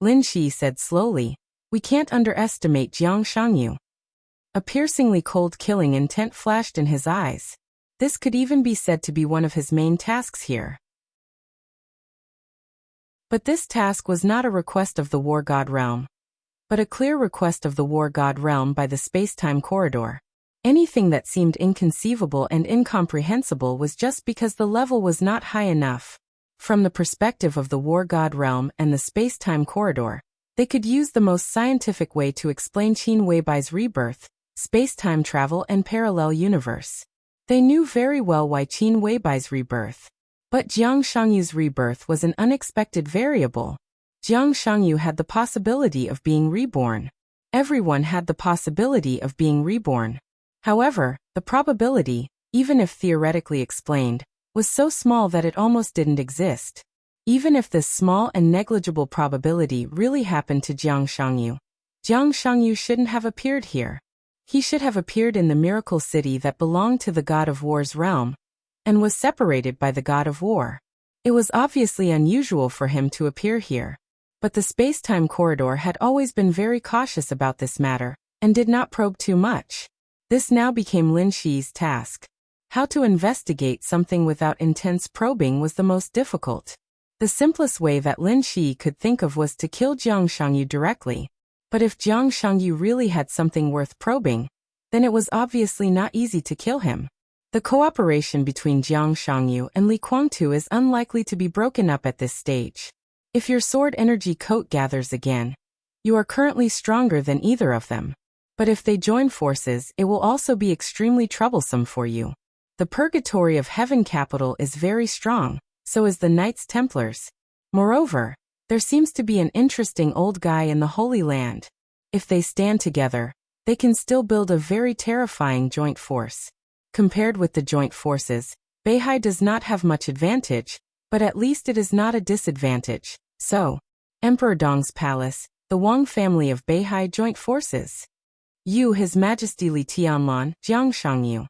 Speaker 1: Lin Shi said slowly, "We can't underestimate Jiang Shangyu." A piercingly cold killing intent flashed in his eyes. This could even be said to be one of his main tasks here. But this task was not a request of the War God Realm, but a clear request of the War God Realm by the space-time corridor. Anything that seemed inconceivable and incomprehensible was just because the level was not high enough. From the perspective of the War God Realm and the space-time corridor, they could use the most scientific way to explain Qin Weibai's rebirth, space-time travel and parallel universe. They knew very well why Qin Weibai's rebirth. But Jiang Shangyu's rebirth was an unexpected variable. Jiang Shangyu had the possibility of being reborn. Everyone had the possibility of being reborn. However, the probability, even if theoretically explained, was so small that it almost didn't exist. Even if this small and negligible probability really happened to Jiang Shangyu shouldn't have appeared here. He should have appeared in the miracle city that belonged to the God of War's realm, and was separated by the God of War. It was obviously unusual for him to appear here. But the space-time corridor had always been very cautious about this matter, and did not probe too much. This now became Lin Shi's task. How to investigate something without intense probing was the most difficult. The simplest way that Lin Shi could think of was to kill Jiang Shangyu directly. But if Jiang Shangyu really had something worth probing, then it was obviously not easy to kill him. The cooperation between Jiang Shangyu and Li Guangtu is unlikely to be broken up at this stage. If your sword energy coat gathers again, you are currently stronger than either of them. But if they join forces, it will also be extremely troublesome for you. The Purgatory of Heaven capital is very strong, so is the Knights Templars. Moreover, there seems to be an interesting old guy in the Holy Land. If they stand together, they can still build a very terrifying joint force. Compared with the joint forces, Beihai does not have much advantage, but at least it is not a disadvantage. So, Emperor Dong's palace, the Wang family of Beihai joint forces. You, His Majesty Li Tianlan, Jiang Shangyu.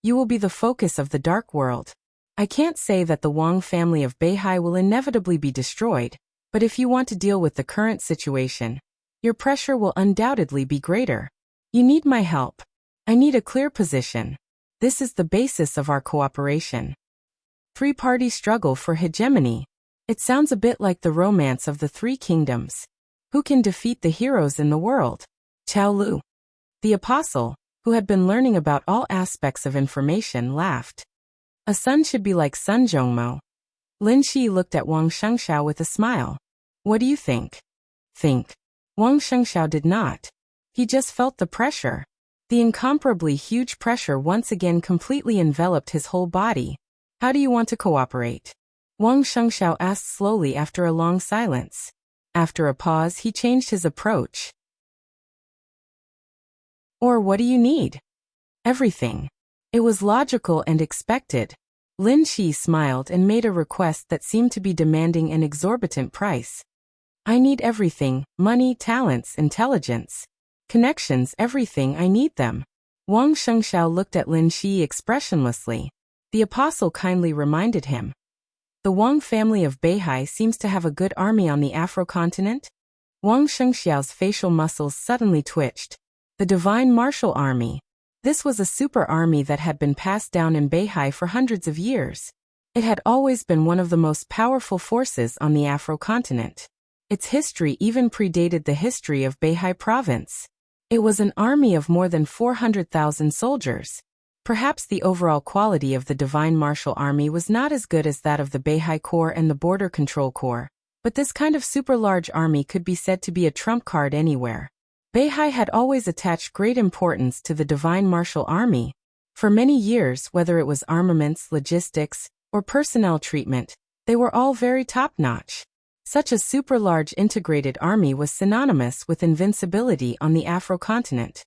Speaker 1: You will be the focus of the dark world. I can't say that the Wang family of Beihai will inevitably be destroyed, but if you want to deal with the current situation, your pressure will undoubtedly be greater. You need my help. I need a clear position. This is the basis of our cooperation. Three-party struggle for hegemony. It sounds a bit like the romance of the Three Kingdoms. Who can defeat the heroes in the world? Chao Lu, the apostle, who had been learning about all aspects of information, laughed. A son should be like Sun Zhongmo. Lin Shi looked at Wang Shengxiao with a smile. What do you think? Wang Shengxiao did not. He just felt the pressure. The incomparably huge pressure once again completely enveloped his whole body. How do you want to cooperate? Wang Shengxiao asked slowly after a long silence. After a pause, he changed his approach. Or what do you need? Everything. It was logical and expected. Lin Shi smiled and made a request that seemed to be demanding an exorbitant price. I need everything, money, talents, intelligence, connections, everything, I need them. Wang Shengxiao looked at Lin Shi expressionlessly. The apostle kindly reminded him. The Wang family of Beihai seems to have a good army on the Afro continent. Wang Shengxiao's facial muscles suddenly twitched. The Divine Martial Army. This was a super army that had been passed down in Beihai for hundreds of years. It had always been one of the most powerful forces on the Afro continent. Its history even predated the history of Beihai province. It was an army of more than 400,000 soldiers. Perhaps the overall quality of the Divine Martial Army was not as good as that of the Beihai Corps and the Border Control Corps, but this kind of super-large army could be said to be a trump card anywhere. Beihai had always attached great importance to the Divine Martial Army. For many years, whether it was armaments, logistics, or personnel treatment, they were all very top-notch. Such a super-large integrated army was synonymous with invincibility on the Afro continent.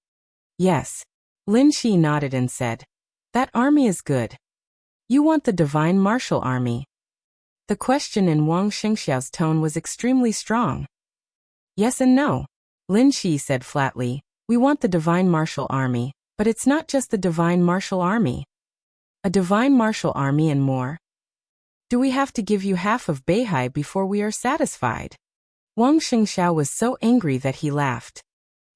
Speaker 1: Yes, Lin Shi nodded and said, "That army is good. You want the divine martial army?" The question in Wang Xingxiao's tone was extremely strong. "Yes and no," Lin Shi said flatly. "We want the divine martial army, but it's not just the divine martial army. A divine martial army and more? Do we have to give you half of Beihai before we are satisfied?" Wang Xingxiao was so angry that he laughed.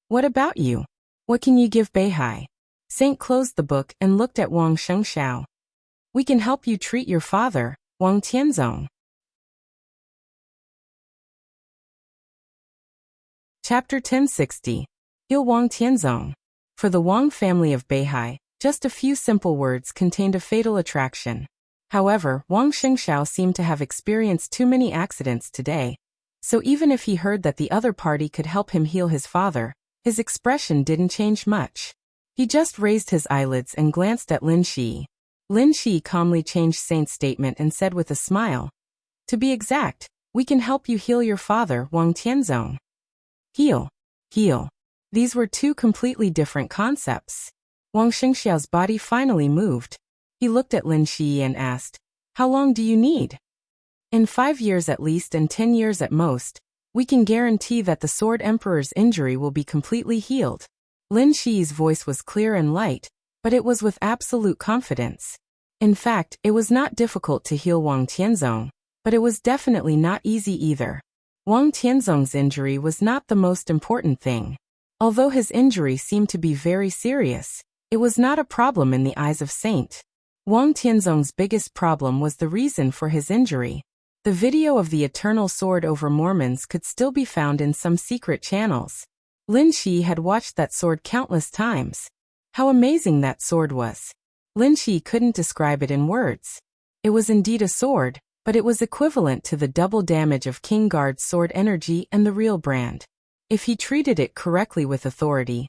Speaker 1: "What about you? What can you give Beihai?" Saint closed the book and looked at Wang Xingxiao. "We can help you treat your father, Wang Tianzong." Chapter 1060. Heal Wang Tianzong. For the Wang family of Beihai, just a few simple words contained a fatal attraction. However, Wang Xingxiao seemed to have experienced too many accidents today, so even if he heard that the other party could help him heal his father, his expression didn't change much. He just raised his eyelids and glanced at Lin Shi. Lin Shi calmly changed Saint's statement and said with a smile, "To be exact, we can help you heal your father, Wang Tianzong." Heal. Heal. These were two completely different concepts. Wang Xingxiao's body finally moved. He looked at Lin Shi and asked, "How long do you need?" "In 5 years at least and 10 years at most, we can guarantee that the Sword Emperor's injury will be completely healed." Lin Shi's voice was clear and light, but it was with absolute confidence. In fact, it was not difficult to heal Wang Tianzong, but it was definitely not easy either. Wang Tianzong's injury was not the most important thing. Although his injury seemed to be very serious, it was not a problem in the eyes of Saint. Wang Tianzong's biggest problem was the reason for his injury. The video of the Eternal Sword over Mormons could still be found in some secret channels. Lin Shi had watched that sword countless times. How amazing that sword was. Lin Shi couldn't describe it in words. It was indeed a sword, but it was equivalent to the double damage of King Guard's sword energy and the real brand. If he treated it correctly with authority,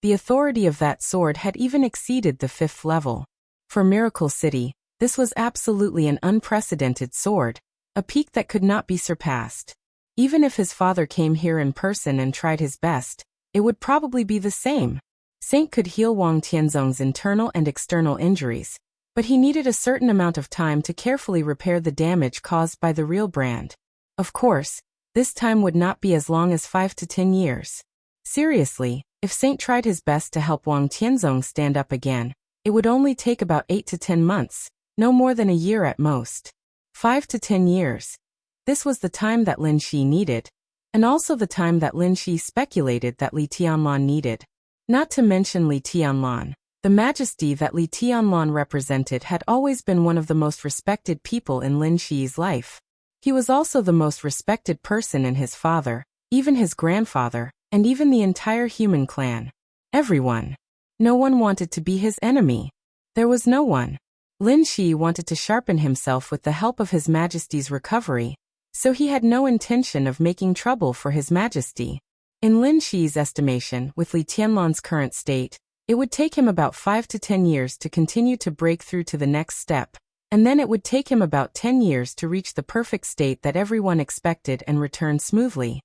Speaker 1: the authority of that sword had even exceeded the 5th level. For Miracle City, this was absolutely an unprecedented sword, a peak that could not be surpassed. Even if his father came here in person and tried his best, it would probably be the same. Saint could heal Wang Tianzong's internal and external injuries, but he needed a certain amount of time to carefully repair the damage caused by the real brand. Of course, this time would not be as long as 5 to 10 years. Seriously, if Saint tried his best to help Wang Tianzong stand up again, it would only take about 8 to 10 months, no more than a year at most. 5 to 10 years. This was the time that Lin Shi needed, and also the time that Lin Shi speculated that Li Tianlan needed. Not to mention Li Tianlan. The majesty that Li Tianlan represented had always been one of the most respected people in Lin Shi's life. He was also the most respected person in his father, even his grandfather, and even the entire human clan. Everyone. No one wanted to be his enemy. There was no one. Lin Shi wanted to sharpen himself with the help of His Majesty's recovery, so he had no intention of making trouble for His Majesty. In Lin Shi's estimation, with Li Tianlan's current state, it would take him about 5 to 10 years to continue to break through to the next step, and then it would take him about 10 years to reach the perfect state that everyone expected and return smoothly.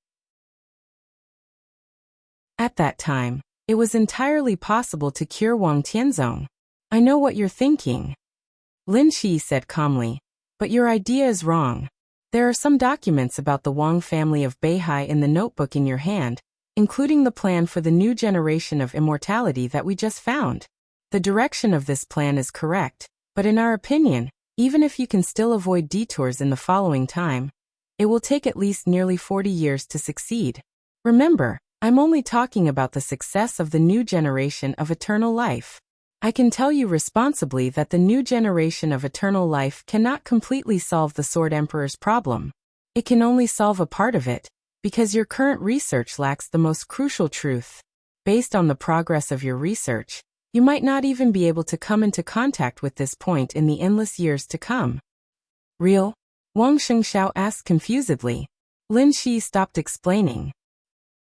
Speaker 1: At that time, it was entirely possible to cure Wang Tianzong. "I know what you're thinking," Lin Shi said calmly, "but your idea is wrong. There are some documents about the Wang family of Beihai in the notebook in your hand, including the plan for the new generation of immortality that we just found. The direction of this plan is correct, but in our opinion, even if you can still avoid detours in the following time, it will take at least nearly 40 years to succeed. Remember, I'm only talking about the success of the new generation of eternal life. I can tell you responsibly that the new generation of eternal life cannot completely solve the Sword Emperor's problem. It can only solve a part of it, because your current research lacks the most crucial truth. Based on the progress of your research, you might not even be able to come into contact with this point in the endless years to come." "Real?" Wang Xingxiao asked confusedly. Lin Shi stopped explaining.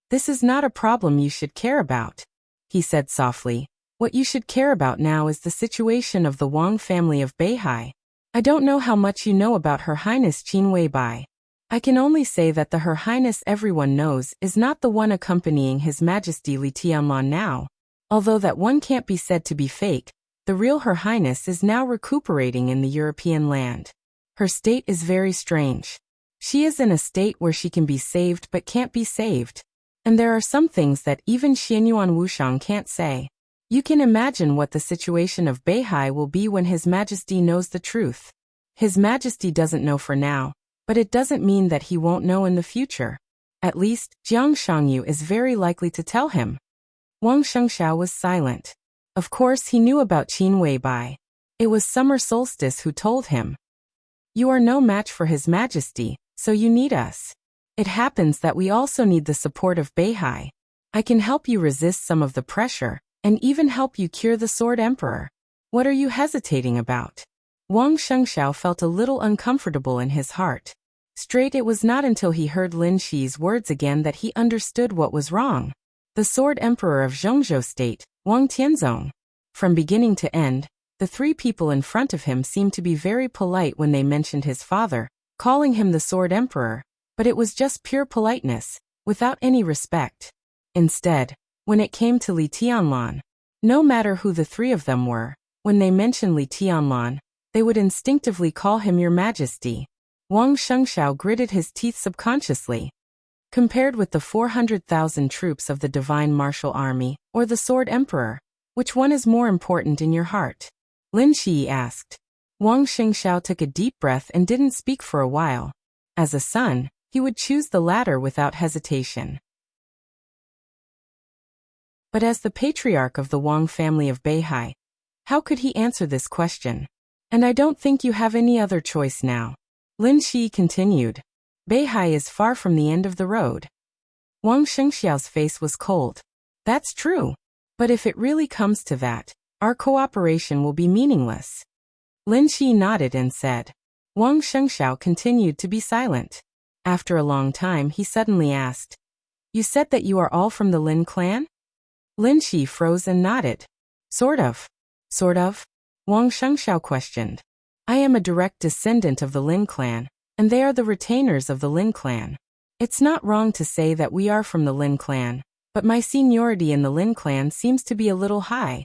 Speaker 1: "This is not a problem you should care about," he said softly. "What you should care about now is the situation of the Wang family of Beihai. I don't know how much you know about Her Highness Qin Weibai. I can only say that the Her Highness everyone knows is not the one accompanying His Majesty Li Tianlan now. Although that one can't be said to be fake, the real Her Highness is now recuperating in the European land. Her state is very strange. She is in a state where she can be saved but can't be saved. And there are some things that even Xianyuan Wushang can't say. You can imagine what the situation of Beihai will be when His Majesty knows the truth. His Majesty doesn't know for now, but it doesn't mean that he won't know in the future. At least, Jiang Shangyu is very likely to tell him. Wang Shengxiao was silent. Of course he knew about Qin Weibai. It was summer solstice who told him. You are no match for His Majesty, so you need us. It happens that we also need the support of Beihai. I can help you resist some of the pressure, and even help you cure the Sword Emperor. What are you hesitating about? Wang Shengxiao felt a little uncomfortable in his heart. Straight, it was not until he heard Lin Shi's words again that he understood what was wrong. The Sword Emperor of Zhongzhou State, Wang Tianzong. From beginning to end, the three people in front of him seemed to be very polite when they mentioned his father, calling him the Sword Emperor, but it was just pure politeness, without any respect. Instead, when it came to Li Tianlan, no matter who the three of them were, when they mentioned Li Tianlan, they would instinctively call him Your Majesty. Wang Shengxiao gritted his teeth subconsciously. Compared with the 400,000 troops of the Divine Martial Army, or the Sword Emperor, which one is more important in your heart? Lin Shi asked. Wang Shengxiao took a deep breath and didn't speak for a while. As a son, he would choose the latter without hesitation. But as the patriarch of the Wang family of Beihai, how could he answer this question? And I don't think you have any other choice now. Lin Shi continued. Beihai is far from the end of the road. Wang Shengxiao's face was cold. That's true. But if it really comes to that, our cooperation will be meaningless. Lin Shi nodded and said. Wang Shengxiao continued to be silent. After a long time he suddenly asked. You said that you are all from the Lin clan? Lin Shi froze and nodded. Sort of. Sort of? Wang Shengxiao questioned. I am a direct descendant of the Lin clan, and they are the retainers of the Lin clan. It's not wrong to say that we are from the Lin clan, but my seniority in the Lin clan seems to be a little high.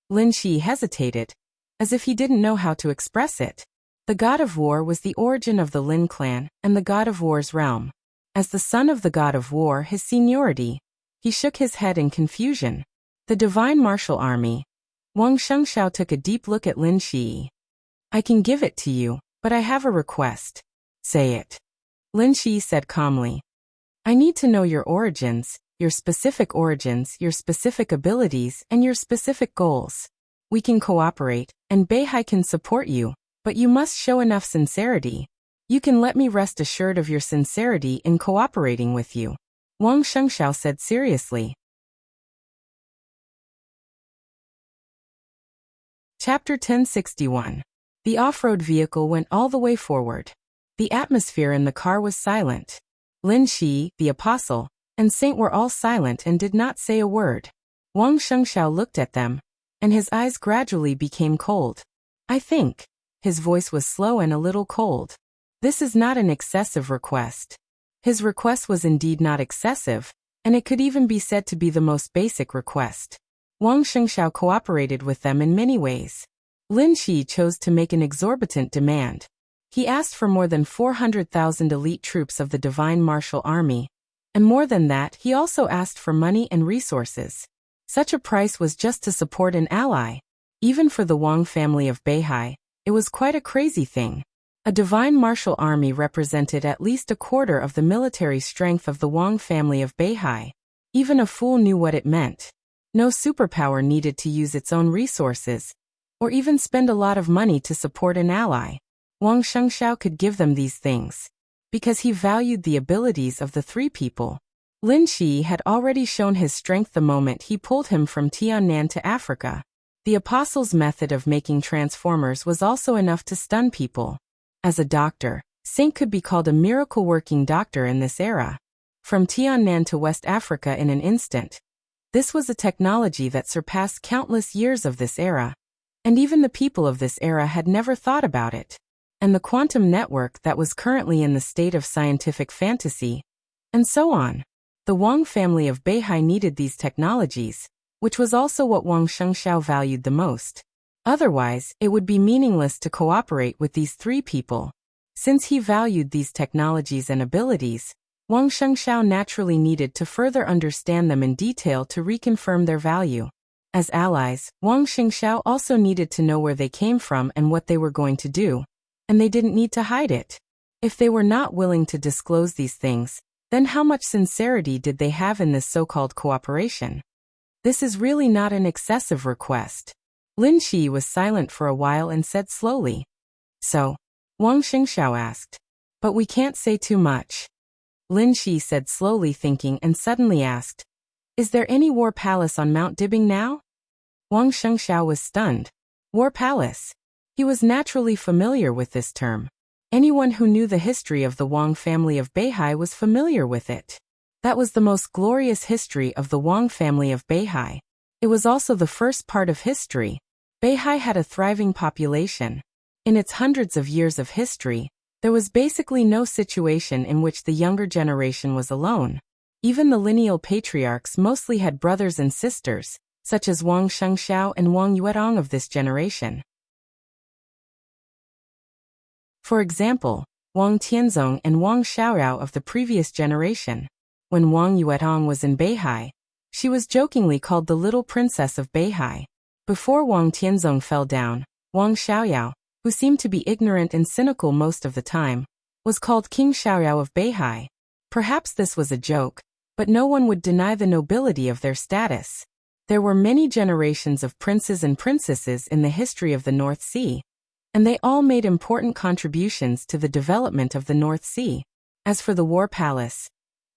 Speaker 1: Lin Shi hesitated, as if he didn't know how to express it. The god of war was the origin of the Lin clan and the god of war's realm. As the son of the god of war, his seniority. He shook his head in confusion. The Divine Martial Army. Wang Shengxiao took a deep look at Lin Shi. I can give it to you, but I have a request. Say it. Lin Shi said calmly. I need to know your origins, your specific abilities, and your specific goals. We can cooperate, and Beihai can support you, but you must show enough sincerity. You can let me rest assured of your sincerity in cooperating with you. Wang Shengxiao said seriously. Chapter 1061. The off-road vehicle went all the way forward. The atmosphere in the car was silent. Lin Shi, the apostle, and saint were all silent and did not say a word. Wang Shengxiao looked at them, and his eyes gradually became cold. I think. His voice was slow and a little cold. This is not an excessive request. His request was indeed not excessive, and it could even be said to be the most basic request. Wang Shengxiao cooperated with them in many ways. Lin Shi chose to make an exorbitant demand. He asked for more than 400,000 elite troops of the Divine Martial Army, and more than that, he also asked for money and resources. Such a price was just to support an ally. Even for the Wang family of Beihai, it was quite a crazy thing. A Divine Martial Army represented at least a quarter of the military strength of the Wang family of Beihai. Even a fool knew what it meant. No superpower needed to use its own resources, or even spend a lot of money to support an ally. Wang Shengxiao could give them these things, because he valued the abilities of the three people. Lin Shi had already shown his strength the moment he pulled him from Tiannan to Africa. The apostle's method of making transformers was also enough to stun people. As a doctor, Saint could be called a miracle-working doctor in this era. From Tiannan to West Africa in an instant. This was a technology that surpassed countless years of this era. And even the people of this era had never thought about it. And the quantum network that was currently in the state of scientific fantasy. And so on. The Wang family of Beihai needed these technologies. which was also what Wang Shengxiao valued the most. Otherwise, it would be meaningless to cooperate with these three people. Since he valued these technologies and abilities, Wang Shengxiao naturally needed to further understand them in detail to reconfirm their value. As allies, Wang Shengxiao also needed to know where they came from and what they were going to do, and they didn't need to hide it. If they were not willing to disclose these things, then how much sincerity did they have in this so-called cooperation? This is really not an excessive request. Lin Shi was silent for a while and said slowly. So? Wang Shengxiao asked. But we can't say too much. Lin Shi said slowly, thinking, and suddenly asked, is there any war palace on Mount Dibing now? Wang Shengxiao was stunned. War palace? He was naturally familiar with this term. Anyone who knew the history of the Wang family of Beihai was familiar with it. That was the most glorious history of the Wang family of Beihai. It was also the first part of history. Beihai had a thriving population. In its hundreds of years of history, there was basically no situation in which the younger generation was alone. Even the lineal patriarchs mostly had brothers and sisters, such as Wang Shengxiao and Wang Yuedong of this generation. For example, Wang Tianzong and Wang Xiaoyao of the previous generation. When Wang Yuedong was in Beihai, she was jokingly called the little princess of Beihai. Before Wang Tianzong fell down, Wang Xiaoyao, who seemed to be ignorant and cynical most of the time, was called King Xiaoyao of Beihai. Perhaps this was a joke, but no one would deny the nobility of their status. There were many generations of princes and princesses in the history of the North Sea, and they all made important contributions to the development of the North Sea. As for the War Palace,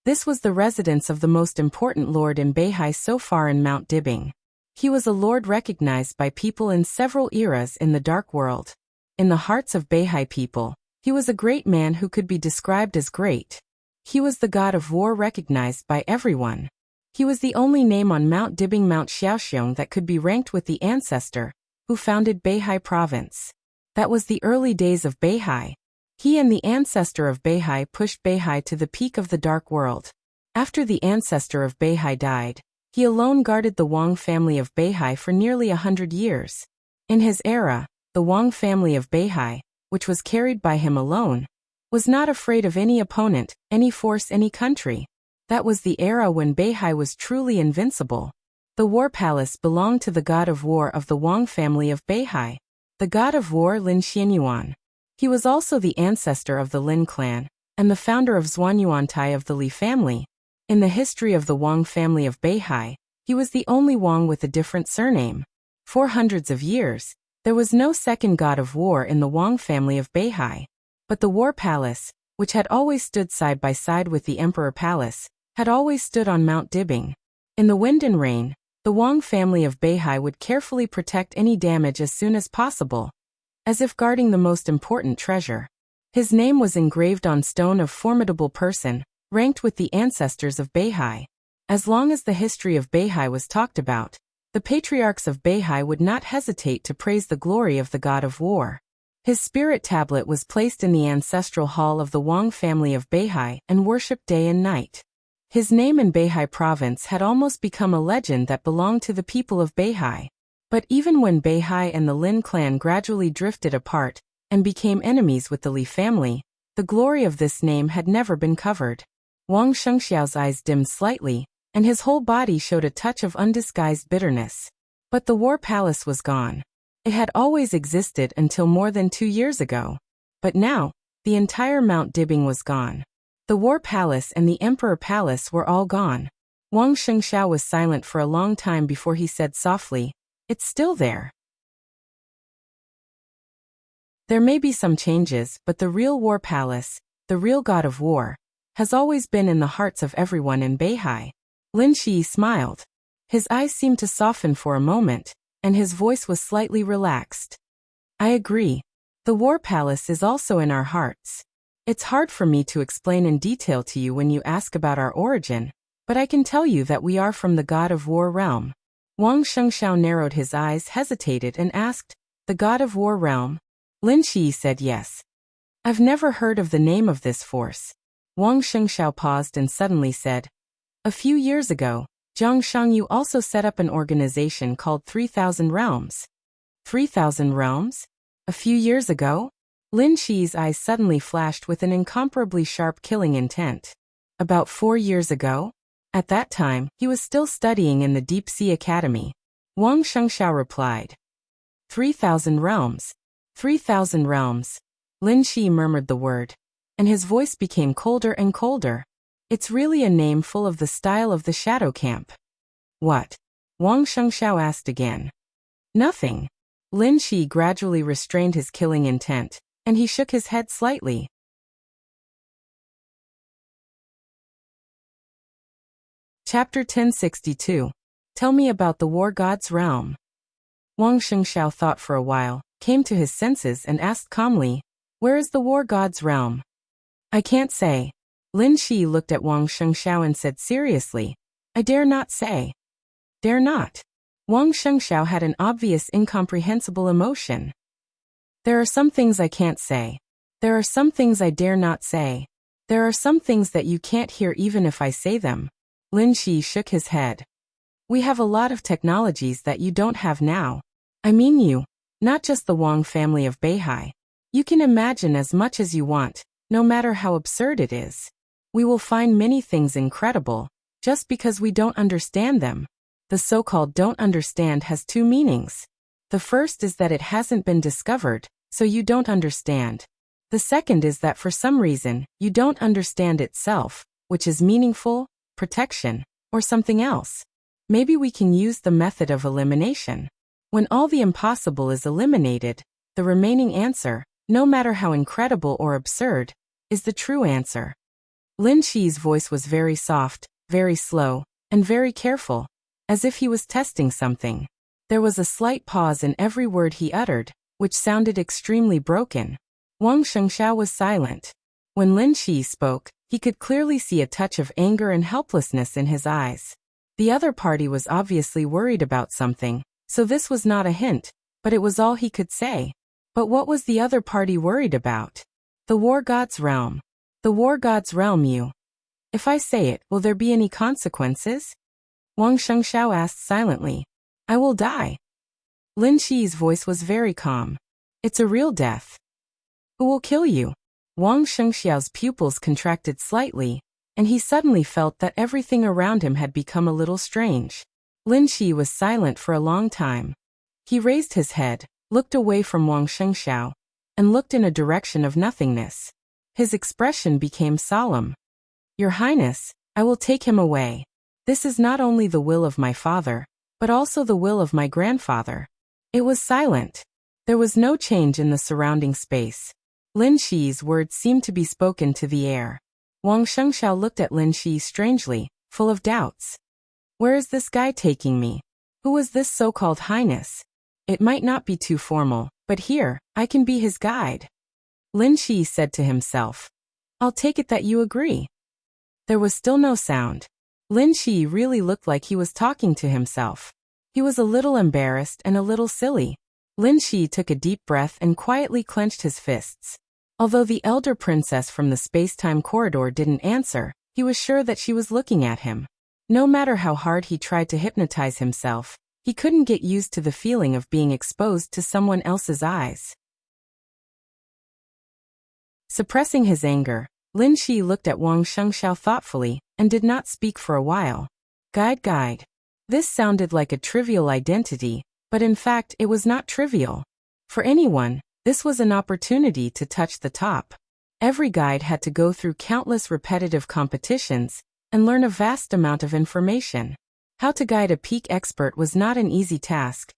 Speaker 1: this was the residence of the most important lord in Beihai so far in Mount Dibing. He was a lord recognized by people in several eras in the Dark World. In the hearts of Beihai people, he was a great man who could be described as great. He was the god of war recognized by everyone. He was the only name on Mount Dibing Mount Xiaoxiong that could be ranked with the ancestor who founded Beihai province. That was the early days of Beihai. He and the ancestor of Beihai pushed Beihai to the peak of the Dark World. After the ancestor of Beihai died, he alone guarded the Wang family of Beihai for nearly 100 years. In his era, the Wang family of Beihai, which was carried by him alone, was not afraid of any opponent, any force, any country. That was the era when Beihai was truly invincible. The war palace belonged to the god of war of the Wang family of Beihai, the god of war Lin Xianyuan. He was also the ancestor of the Lin clan, and the founder of Zhuanyuantai of the Li family. In the history of the Wang family of Beihai, he was the only Wang with a different surname. For hundreds of years, there was no second god of war in the Wang family of Beihai. But the war palace, which had always stood side by side with the emperor palace, had always stood on Mount Dibing. In the wind and rain, the Wang family of Beihai would carefully protect any damage as soon as possible, as if guarding the most important treasure. His name was engraved on stone of formidable person, ranked with the ancestors of Beihai. As long as the history of Beihai was talked about, the patriarchs of Beihai would not hesitate to praise the glory of the god of war. His spirit tablet was placed in the ancestral hall of the Wang family of Beihai and worshipped day and night. His name in Beihai province had almost become a legend that belonged to the people of Beihai. But even when Beihai and the Lin clan gradually drifted apart and became enemies with the Li family, the glory of this name had never been covered. Wang Shengxiao's eyes dimmed slightly, and his whole body showed a touch of undisguised bitterness. But the war palace was gone. It had always existed until more than 2 years ago. But now, the entire Mount Dibing was gone. The war palace and the emperor palace were all gone. Wang Shengxiao was silent for a long time before he said softly, "It's still there. There may be some changes, but the real war palace, the real god of war, has always been in the hearts of everyone in Beihai." Lin Shi smiled. His eyes seemed to soften for a moment, and his voice was slightly relaxed. "I agree. The war palace is also in our hearts. It's hard for me to explain in detail to you when you ask about our origin, but I can tell you that we are from the god of war realm." Wang Shengxiao narrowed his eyes, hesitated, and asked, "The god of war realm?" Lin Shi said yes. "I've never heard of the name of this force." Wang Shengxiao paused and suddenly said, "A few years ago, Zhang Shangyu also set up an organization called 3,000 Realms. 3,000 Realms? A few years ago? Lin Shi's eyes suddenly flashed with an incomparably sharp killing intent. About 4 years ago? At that time, he was still studying in the Deep Sea Academy. Wang Shengxiao replied. 3,000 Realms. 3,000 Realms. Lin Shi murmured the word, and his voice became colder and colder. It's really a name full of the style of the Shadow Camp. What? Wang Shengxiao asked again. Nothing. Lin Shi gradually restrained his killing intent, and he shook his head slightly. Chapter 1062. Tell me about the War God's Realm. Wang Shengxiao thought for a while, came to his senses and asked calmly, where is the War God's Realm? I can't say. Lin Shi looked at Wang Shengxiao and said seriously, I dare not say. Dare not? Wang Shengxiao had an obvious incomprehensible emotion. There are some things I can't say. There are some things I dare not say. There are some things that you can't hear even if I say them. Lin Shi shook his head. We have a lot of technologies that you don't have now. I mean you, not just the Wang family of Beihai. You can imagine as much as you want, no matter how absurd it is. We will find many things incredible, just because we don't understand them. The so-called don't understand has two meanings. The first is that it hasn't been discovered, so you don't understand. The second is that for some reason, you don't understand itself, which is meaningful, protection, or something else. Maybe we can use the method of elimination. When all the impossible is eliminated, the remaining answer, no matter how incredible or absurd, is the true answer. Lin Shi's voice was very soft, very slow, and very careful, as if he was testing something. There was a slight pause in every word he uttered, which sounded extremely broken. Wang Shengxiao was silent. When Lin Shi spoke, he could clearly see a touch of anger and helplessness in his eyes. The other party was obviously worried about something, so this was not a hint, but it was all he could say. But what was the other party worried about? The War God's Realm. The War God's Realm you. If I say it, will there be any consequences? Wang Shengxiao asked silently. I will die. Lin Shi's voice was very calm. It's a real death. Who will kill you? Wang Shengxiao's pupils contracted slightly, and he suddenly felt that everything around him had become a little strange. Lin Shi was silent for a long time. He raised his head, looked away from Wang Shengxiao, and looked in a direction of nothingness. His expression became solemn. Your Highness, I will take him away. This is not only the will of my father, but also the will of my grandfather. It was silent. There was no change in the surrounding space. Lin Shi's words seemed to be spoken to the air. Wang Shengxiao looked at Lin Shi strangely, full of doubts. Where is this guy taking me? Who is this so-called highness? It might not be too formal, but here, I can be his guide. Lin Shi said to himself. I'll take it that you agree. There was still no sound. Lin Shi really looked like he was talking to himself. He was a little embarrassed and a little silly. Lin Shi took a deep breath and quietly clenched his fists. Although the elder princess from the space-time corridor didn't answer, he was sure that she was looking at him. No matter how hard he tried to hypnotize himself, he couldn't get used to the feeling of being exposed to someone else's eyes. Suppressing his anger, Lin Shi looked at Wang Shengxiao thoughtfully and did not speak for a while. Guide. This sounded like a trivial identity, but in fact it was not trivial. For anyone, this was an opportunity to touch the top. Every guide had to go through countless repetitive competitions and learn a vast amount of information. How to guide a peak expert was not an easy task,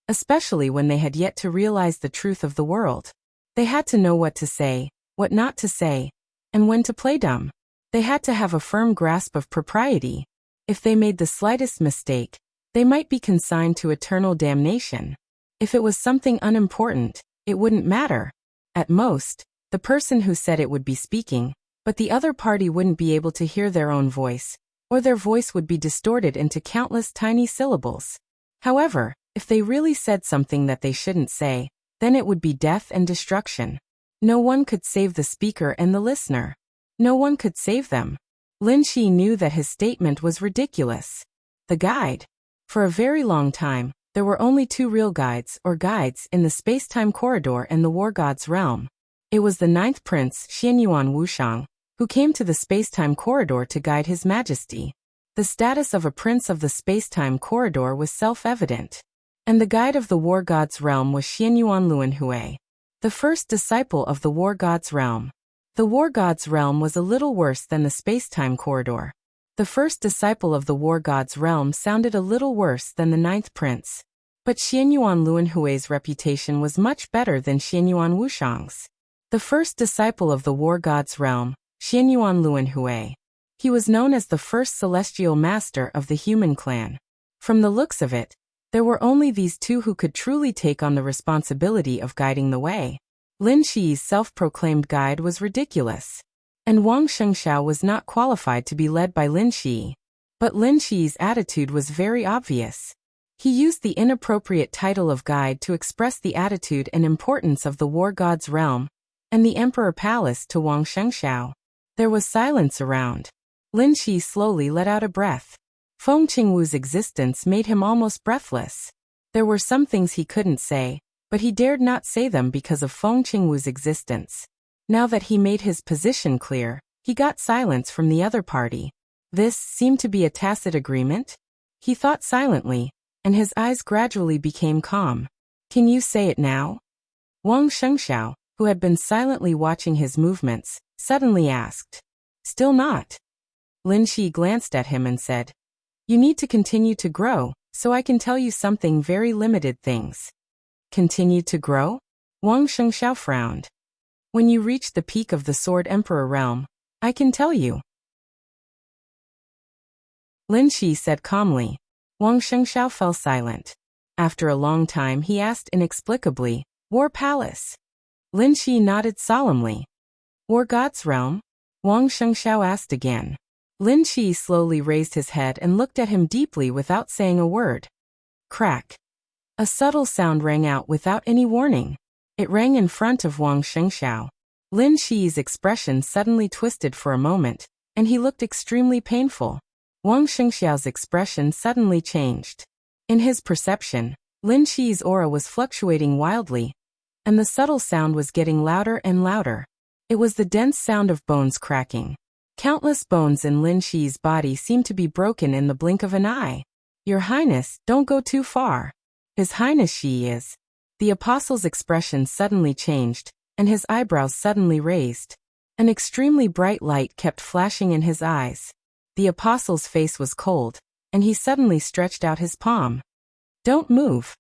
Speaker 1: especially when they had yet to realize the truth of the world. They had to know what to say, what not to say, and when to play dumb. They had to have a firm grasp of propriety. If they made the slightest mistake, they might be consigned to eternal damnation. If it was something unimportant, it wouldn't matter. At most, the person who said it would be speaking, but the other party wouldn't be able to hear their own voice, or their voice would be distorted into countless tiny syllables. However, if they really said something that they shouldn't say, then it would be death and destruction. No one could save the speaker and the listener. No one could save them. Lin Shi knew that his statement was ridiculous. The guide. For a very long time, there were only two real guides in the space-time corridor and the war god's realm. It was the ninth prince, Xianyuan Wushang, who came to the space-time corridor to guide His Majesty. The status of a prince of the space-time corridor was self-evident. And the guide of the war god's realm was Xianyuan Luanhui, the first disciple of the war god's realm. The war god's realm was a little worse than the space-time corridor. The first disciple of the war god's realm sounded a little worse than the ninth prince. But Xianyuan Luanhui's reputation was much better than Xianyuan Wushang's. The first disciple of the war god's realm, Xianyuan Luanhui. He was known as the first celestial master of the human clan. From the looks of it, there were only these two who could truly take on the responsibility of guiding the way. Lin Shi's self-proclaimed guide was ridiculous. And Wang Shengxiao was not qualified to be led by Lin Shi. But Lin Shi's attitude was very obvious. He used the inappropriate title of guide to express the attitude and importance of the war god's realm and the emperor palace to Wang Shengxiao. There was silence around. Lin Shi slowly let out a breath. Feng Qingwu's existence made him almost breathless. There were some things he couldn't say, but he dared not say them because of Feng Qingwu's existence. Now that he made his position clear, he got silence from the other party. This seemed to be a tacit agreement. He thought silently, and his eyes gradually became calm. Can you say it now? Wang Shengxiao, who had been silently watching his movements, suddenly asked. Still not. Lin Shi glanced at him and said, You need to continue to grow, so I can tell you something very limited things. Continue to grow? Wang Shengxiao frowned. When you reach the peak of the Sword Emperor realm, I can tell you. Lin Shi said calmly. Wang Shengxiao fell silent. After a long time he asked inexplicably, War Palace? Lin Shi nodded solemnly. War God's realm? Wang Shengxiao asked again. Lin Shi slowly raised his head and looked at him deeply without saying a word. Crack. A subtle sound rang out without any warning. It rang in front of Wang Shengxiao. Lin Shi's expression suddenly twisted for a moment, and he looked extremely painful. Wang Shengxiao's expression suddenly changed. In his perception, Lin Shi's aura was fluctuating wildly, and the subtle sound was getting louder and louder. It was the dense sound of bones cracking. Countless bones in Lin Shi's body seemed to be broken in the blink of an eye. Your Highness, don't go too far. His Highness Shi is. The apostle's expression suddenly changed, and his eyebrows suddenly raised. An extremely bright light kept flashing in his eyes. The apostle's face was cold, and he suddenly stretched out his palm. Don't move.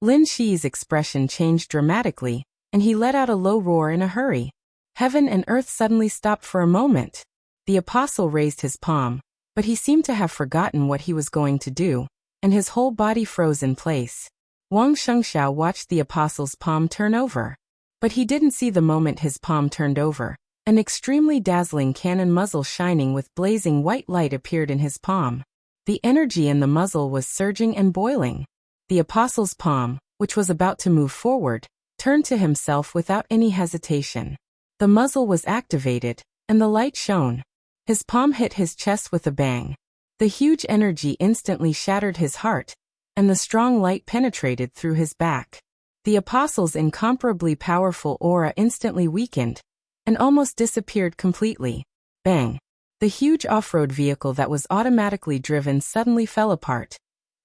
Speaker 1: Lin Shi's expression changed dramatically, and he let out a low roar in a hurry. Heaven and earth suddenly stopped for a moment. The apostle raised his palm, but he seemed to have forgotten what he was going to do, and his whole body froze in place. Wang Shengxiao watched the apostle's palm turn over. But he didn't see the moment his palm turned over. An extremely dazzling cannon muzzle shining with blazing white light appeared in his palm. The energy in the muzzle was surging and boiling. The apostle's palm, which was about to move forward, turned to himself without any hesitation. The muzzle was activated, and the light shone. His palm hit his chest with a bang. The huge energy instantly shattered his heart, and the strong light penetrated through his back. The apostle's incomparably powerful aura instantly weakened, and almost disappeared completely. Bang! The huge off-road vehicle that was automatically driven suddenly fell apart,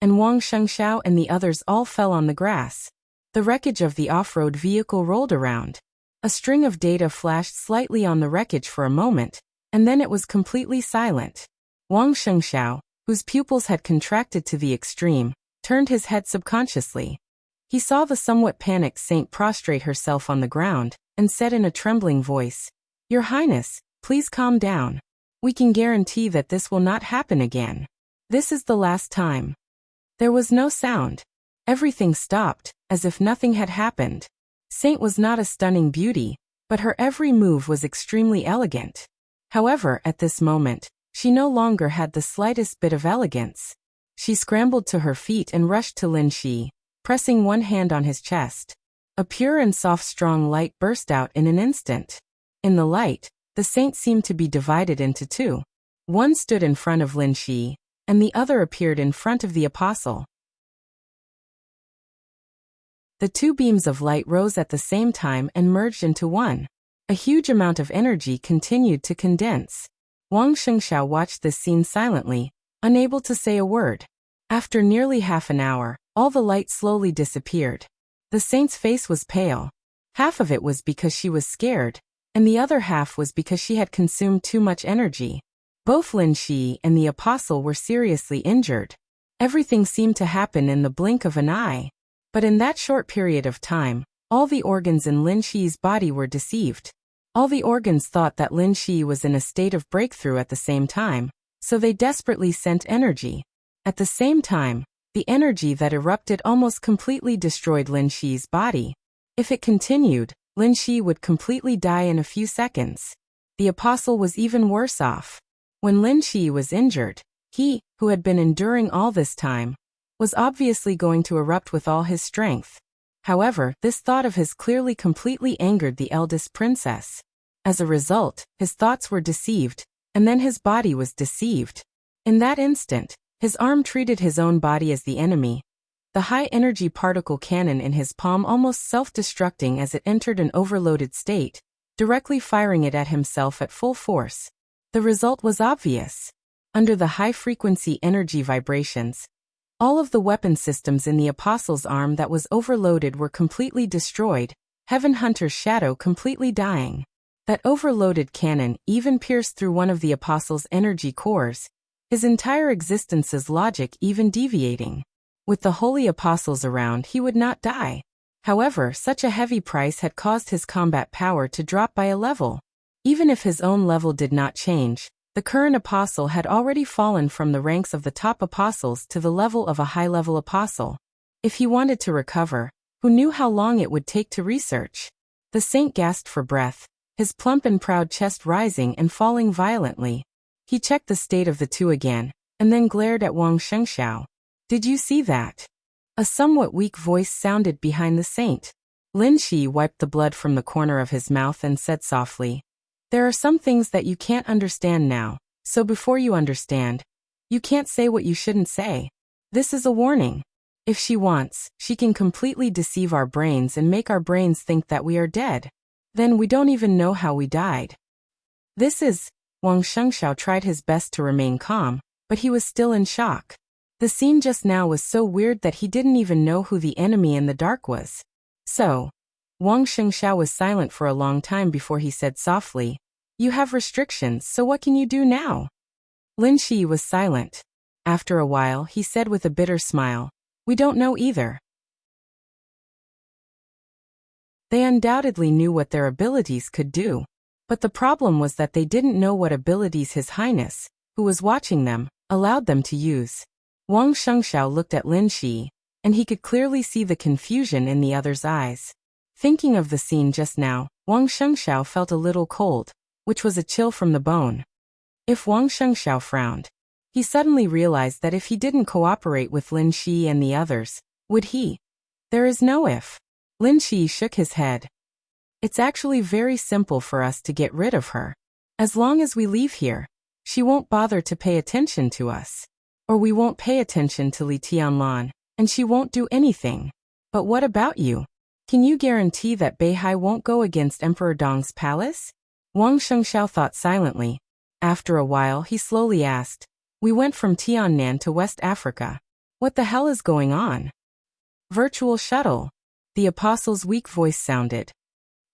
Speaker 1: and Wang Shengxiao and the others all fell on the grass. The wreckage of the off-road vehicle rolled around. A string of data flashed slightly on the wreckage for a moment, and then it was completely silent. Wang Shengxiao, whose pupils had contracted to the extreme, turned his head subconsciously. He saw the somewhat panicked saint prostrate herself on the ground, and said in a trembling voice, Your Highness, please calm down. We can guarantee that this will not happen again. This is the last time. There was no sound. Everything stopped, as if nothing had happened. Saint was not a stunning beauty, but her every move was extremely elegant. However, at this moment, she no longer had the slightest bit of elegance. She scrambled to her feet and rushed to Lin Shi, pressing one hand on his chest. A pure and soft strong light burst out in an instant. In the light, the saint seemed to be divided into two. One stood in front of Lin Shi, and the other appeared in front of the apostle. The two beams of light rose at the same time and merged into one. A huge amount of energy continued to condense. Wang Shengxiao watched this scene silently, unable to say a word. After nearly half an hour, all the light slowly disappeared. The saint's face was pale. Half of it was because she was scared, and the other half was because she had consumed too much energy. Both Lin Shi and the apostle were seriously injured. Everything seemed to happen in the blink of an eye. But in that short period of time, all the organs in Lin Shi's body were deceived. All the organs thought that Lin Shi was in a state of breakthrough at the same time, so they desperately sent energy. At the same time, the energy that erupted almost completely destroyed Lin Shi's body. If it continued, Lin Shi would completely die in a few seconds. The apostle was even worse off. When Lin Shi was injured, he, who had been enduring all this time, was obviously going to erupt with all his strength. However, this thought of his clearly completely angered the eldest princess. As a result, his thoughts were deceived, and then his body was deceived. In that instant, his arm treated his own body as the enemy. The high-energy particle cannon in his palm almost self-destructing as it entered an overloaded state, directly firing it at himself at full force. The result was obvious. Under the high-frequency energy vibrations, all of the weapon systems in the apostle's arm that was overloaded were completely destroyed, Heaven Hunter's shadow completely dying. That overloaded cannon even pierced through one of the apostle's energy cores, his entire existence's logic even deviating. With the holy apostles around, he would not die. However, such a heavy price had caused his combat power to drop by a level. Even if his own level did not change, the current apostle had already fallen from the ranks of the top apostles to the level of a high-level apostle. If he wanted to recover, who knew how long it would take to research? The saint gasped for breath, his plump and proud chest rising and falling violently. He checked the state of the two again, and then glared at Wang Shengxiao. "Did you see that?" A somewhat weak voice sounded behind the saint. Lin Shi wiped the blood from the corner of his mouth and said softly, "There are some things that you can't understand now, so before you understand, you can't say what you shouldn't say. This is a warning. If she wants, she can completely deceive our brains and make our brains think that we are dead. Then we don't even know how we died." This is... Wang Shengxiao tried his best to remain calm, but he was still in shock. The scene just now was so weird that he didn't even know who the enemy in the dark was. So, Wang Shengxiao was silent for a long time before he said softly, "You have restrictions, so what can you do now?" Lin Shi was silent. After a while, he said with a bitter smile, "We don't know either." They undoubtedly knew what their abilities could do. But the problem was that they didn't know what abilities His Highness, who was watching them, allowed them to use. Wang Shengxiao looked at Lin Shi, and he could clearly see the confusion in the other's eyes. Thinking of the scene just now, Wang Shengxiao felt a little cold, which was a chill from the bone. If Wang Shengxiao frowned, he suddenly realized that if he didn't cooperate with Lin Shi and the others, would he? There is no if. Lin Shi shook his head. "It's actually very simple for us to get rid of her. As long as we leave here, she won't bother to pay attention to us. Or we won't pay attention to Li Tianlan, and she won't do anything. But what about you? Can you guarantee that Beihai won't go against Emperor Dong's palace?" Wang Shengxiao thought silently. After a while, he slowly asked, "We went from Tiannan to West Africa. What the hell is going on?" "Virtual shuttle." The apostle's weak voice sounded.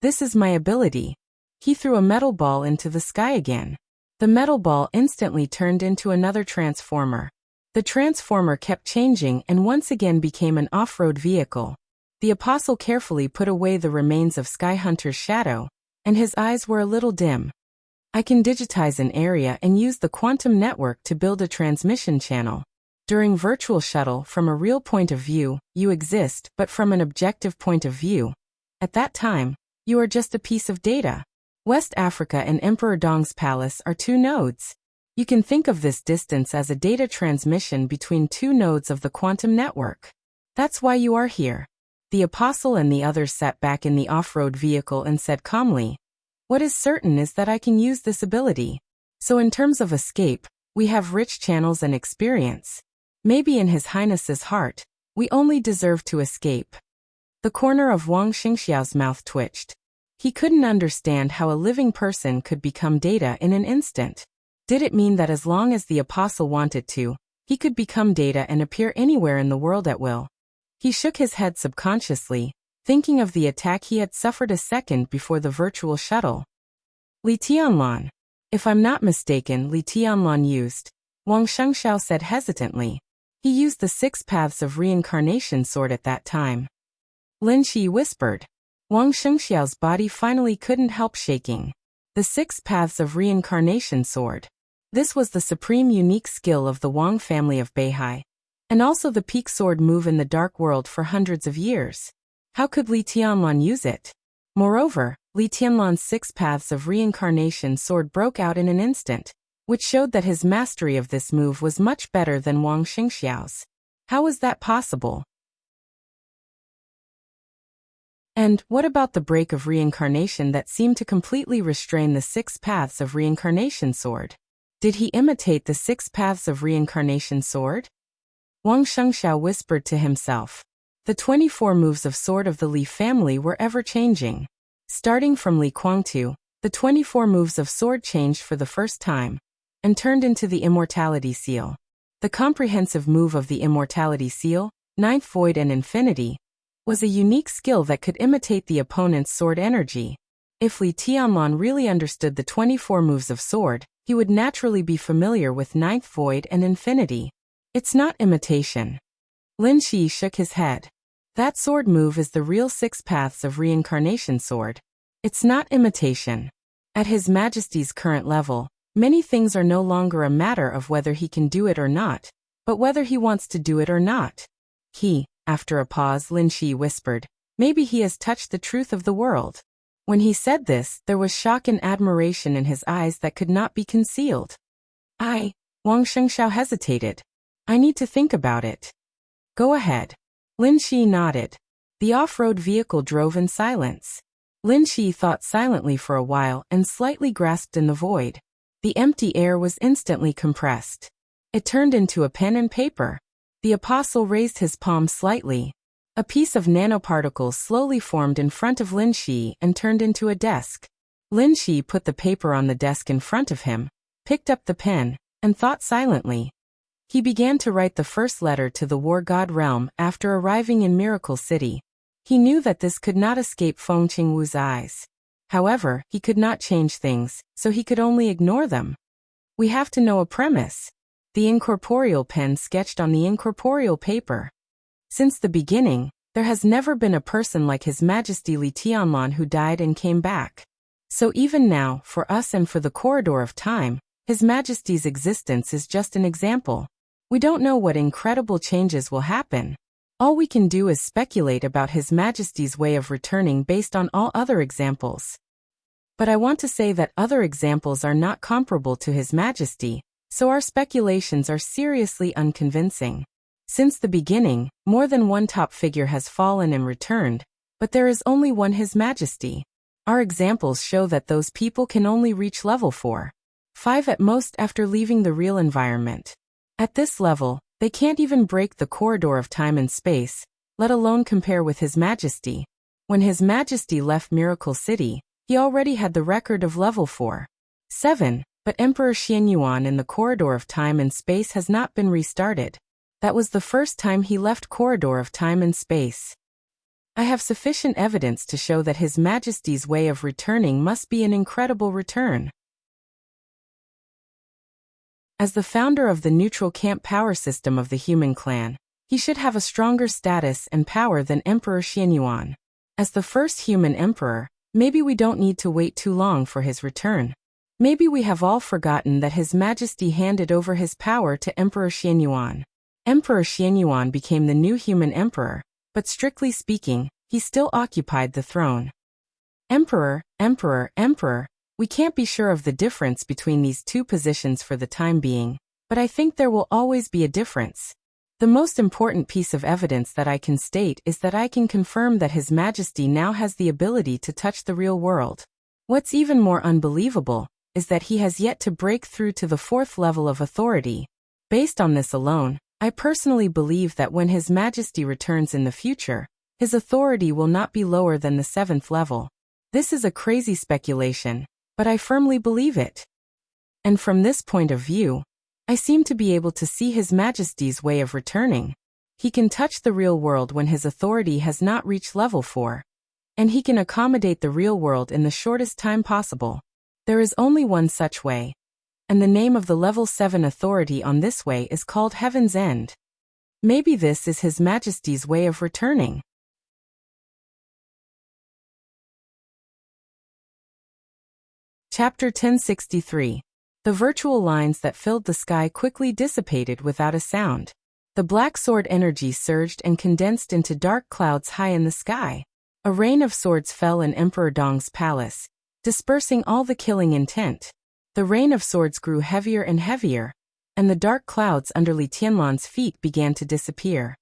Speaker 1: "This is my ability." He threw a metal ball into the sky again. The metal ball instantly turned into another transformer. The transformer kept changing and once again became an off-road vehicle. The apostle carefully put away the remains of Sky Hunter's shadow, and his eyes were a little dim. "I can digitize an area and use the quantum network to build a transmission channel. During virtual shuttle, from a real point of view, you exist, but from an objective point of view, at that time, you are just a piece of data. West Africa and Emperor Dong's palace are two nodes. You can think of this distance as a data transmission between two nodes of the quantum network. That's why you are here." The apostle and the others sat back in the off-road vehicle and said calmly, "What is certain is that I can use this ability. So in terms of escape, We have rich channels and experience. Maybe in His Highness's heart, we only deserve to escape. The corner of Wang Xingxiao's mouth twitched. He couldn't understand how a living person could become data in an instant. Did it mean that as long as the apostle wanted to, he could become data and appear anywhere in the world at will? He shook his head subconsciously, thinking of the attack he had suffered a second before the virtual shuttle. Li Tianlan. If I'm not mistaken, Li Tianlan used, Wang Shengxiao said hesitantly. He used the 6 paths of reincarnation sword at that time. Lin Shi whispered. Wang Shengxiao's body finally couldn't help shaking. The 6 paths of reincarnation sword. This was the supreme unique skill of the Wang family of Beihai, and also the peak sword move in the dark world for hundreds of years. How could Li Tianlan use it? Moreover, Li Tianlan's 6 paths of reincarnation sword broke out in an instant, which showed that his mastery of this move was much better than Wang Xingxiao's. How was that possible? And what about the break of reincarnation that seemed to completely restrain the 6 paths of reincarnation sword? Did he imitate the 6 paths of reincarnation sword? Wang Shengxiao whispered to himself. The 24 moves of sword of the Li family were ever-changing. Starting from Li Kuangtu, the 24 moves of sword changed for the first time, and turned into the Immortality Seal. The comprehensive move of the Immortality Seal, 9th Void and Infinity, was a unique skill that could imitate the opponent's sword energy. If Li Tianlan really understood the 24 moves of sword, he would naturally be familiar with 9th Void and Infinity. It's not imitation. Lin Shi shook his head. That sword move is the real 6 paths of reincarnation sword. It's not imitation. At His Majesty's current level, many things are no longer a matter of whether he can do it or not, but whether he wants to do it or not. After a pause, Lin Shi whispered, maybe he has touched the truth of the world. When he said this, there was shock and admiration in his eyes that could not be concealed. Wang Shengxiao hesitated. I need to think about it. Go ahead. Lin Shi nodded. The off-road vehicle drove in silence. Lin Shi thought silently for a while and slightly grasped in the void. The empty air was instantly compressed. It turned into a pen and paper. The apostle raised his palm slightly. A piece of nanoparticles slowly formed in front of Lin Shi and turned into a desk. Lin Shi put the paper on the desk in front of him, picked up the pen, and thought silently. He began to write the first letter to the War God realm after arriving in Miracle City. He knew that this could not escape Feng Qingwu's eyes. However, he could not change things, so he could only ignore them. We have to know a premise. The incorporeal pen sketched on the incorporeal paper. Since the beginning, there has never been a person like His Majesty Li Tianlan who died and came back. So even now, for us and for the corridor of time, His Majesty's existence is just an example. We don't know what incredible changes will happen. All we can do is speculate about His Majesty's way of returning based on all other examples. But I want to say that other examples are not comparable to His Majesty, so our speculations are seriously unconvincing. Since the beginning, more than one top figure has fallen and returned, but there is only one His Majesty. Our examples show that those people can only reach level 4, 5 at most after leaving the real environment. At this level, they can't even break the corridor of time and space, let alone compare with His Majesty. When His Majesty left Miracle City, he already had the record of level 4, 7, but Emperor Xianyuan in the corridor of time and space has not been restarted. That was the first time he left corridor of time and space. I have sufficient evidence to show that His Majesty's way of returning must be an incredible return. As the founder of the neutral camp power system of the human clan, he should have a stronger status and power than Emperor Xianyuan. As the first human emperor, maybe we don't need to wait too long for his return. Maybe we have all forgotten that His Majesty handed over his power to Emperor Xianyuan. Emperor Xianyuan became the new human emperor, but strictly speaking, he still occupied the throne. Emperor, we can't be sure of the difference between these two positions for the time being, but I think there will always be a difference. The most important piece of evidence that I can state is that I can confirm that His Majesty now has the ability to touch the real world. What's even more unbelievable is that he has yet to break through to the fourth level of authority. Based on this alone, I personally believe that when His Majesty returns in the future, his authority will not be lower than the seventh level. This is a crazy speculation, but I firmly believe it. And from this point of view, I seem to be able to see His Majesty's way of returning. He can touch the real world when his authority has not reached level 4. And he can accommodate the real world in the shortest time possible. There is only one such way. And the name of the level 7 authority on this way is called Heaven's End. Maybe this is His Majesty's way of returning. Chapter 1063. The virtual lines that filled the sky quickly dissipated without a sound. The black sword energy surged and condensed into dark clouds high in the sky. A rain of swords fell in Emperor Dong's palace, dispersing all the killing intent. The rain of swords grew heavier and heavier, and the dark clouds under Li Tianlan's feet began to disappear.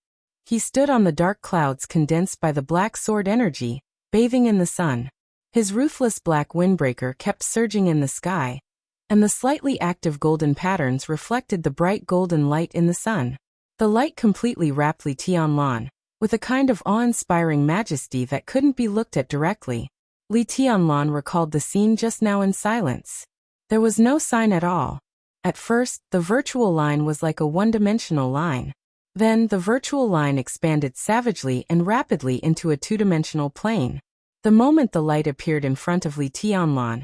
Speaker 1: He stood on the dark clouds condensed by the black sword energy, bathing in the sun. His ruthless black windbreaker kept surging in the sky, and the slightly active golden patterns reflected the bright golden light in the sun. The light completely wrapped Li Tianlan, with a kind of awe-inspiring majesty that couldn't be looked at directly. Li Tianlan recalled the scene just now in silence. There was no sign at all. At first, the virtual line was like a one-dimensional line. Then, the virtual line expanded savagely and rapidly into a two-dimensional plane. The moment the light appeared in front of Li Tianlan,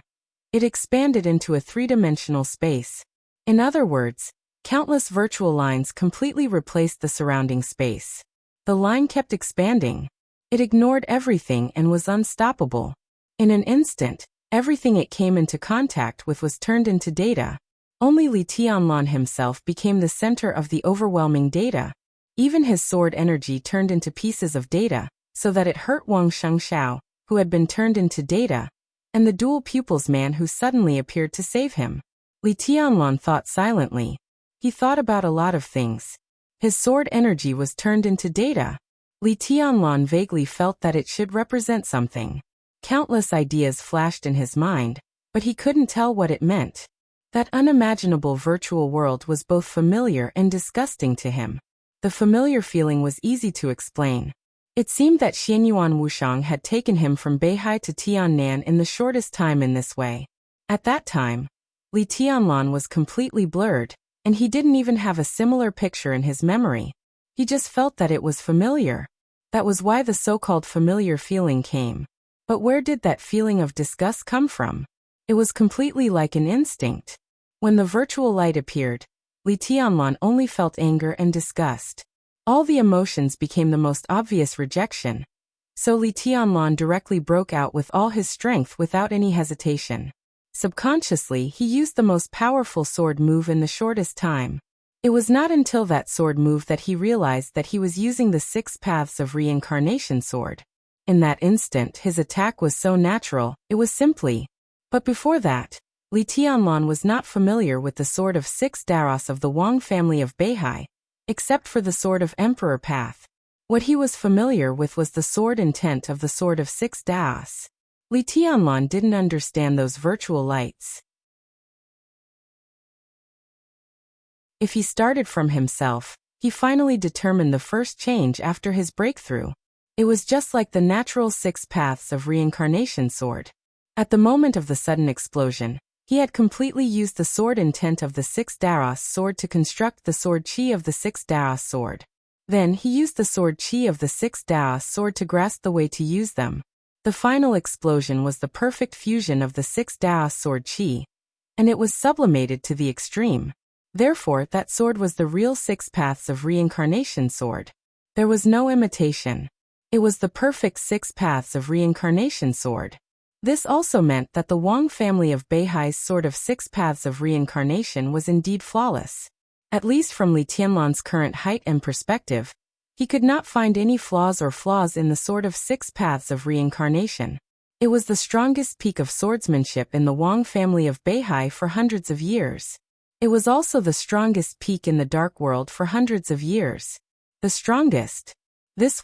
Speaker 1: it expanded into a three-dimensional space. In other words, countless virtual lines completely replaced the surrounding space. The line kept expanding. It ignored everything and was unstoppable. In an instant, everything it came into contact with was turned into data. Only Li Tianlan himself became the center of the overwhelming data. Even his sword energy turned into pieces of data, so that it hurt Wang Shengxiao, who had been turned into data, and the dual pupils man who suddenly appeared to save him. Li Tianlan thought silently. He thought about a lot of things. His sword energy was turned into data. Li Tianlan vaguely felt that it should represent something. Countless ideas flashed in his mind, but he couldn't tell what it meant. That unimaginable virtual world was both familiar and disgusting to him. The familiar feeling was easy to explain. It seemed that Xianyuan Wushang had taken him from Beihai to Tiannan in the shortest time in this way. At that time, Li Tianlan was completely blurred, and he didn't even have a similar picture in his memory. He just felt that it was familiar. That was why the so-called familiar feeling came. But where did that feeling of disgust come from? It was completely like an instinct. When the virtual light appeared, Li Tianlan only felt anger and disgust. All the emotions became the most obvious rejection. So Li Tianlan directly broke out with all his strength without any hesitation. Subconsciously, he used the most powerful sword move in the shortest time. It was not until that sword move that he realized that he was using the 6 paths of reincarnation sword. In that instant, his attack was so natural, it was simply. But before that, Li Tianlan was not familiar with the sword of 6 Daros of the Wang family of Beihai, except for the sword of Emperor Path. What he was familiar with was the sword intent of the sword of 6 Daos. Li Tianlan didn't understand those virtual lights. If he started from himself, he finally determined the first change after his breakthrough. It was just like the natural 6 paths of reincarnation sword. At the moment of the sudden explosion, he had completely used the sword intent of the 6 Daros sword to construct the sword chi of the 6 Daos sword. Then he used the sword chi of the 6 Daos sword to grasp the way to use them. The final explosion was the perfect fusion of the 6 Daos sword chi, and it was sublimated to the extreme. Therefore, that sword was the real 6 paths of reincarnation sword. There was no imitation. It was the perfect 6 paths of reincarnation sword. This also meant that the Wang family of Beihai's sword of 6 paths of reincarnation was indeed flawless. At least from Li Tianlan's current height and perspective, he could not find any flaws in the sword of 6 paths of reincarnation. It was the strongest peak of swordsmanship in the Wang family of Beihai for hundreds of years. It was also the strongest peak in the dark world for hundreds of years. The strongest. This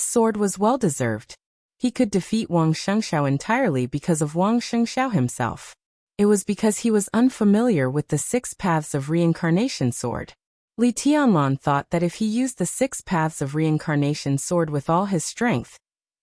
Speaker 1: sword was well-deserved. He could defeat Wang Shengxiao entirely because of Wang Shengxiao himself. It was because he was unfamiliar with the 6 paths of reincarnation sword. Li Tianlan thought that if he used the 6 paths of reincarnation sword with all his strength,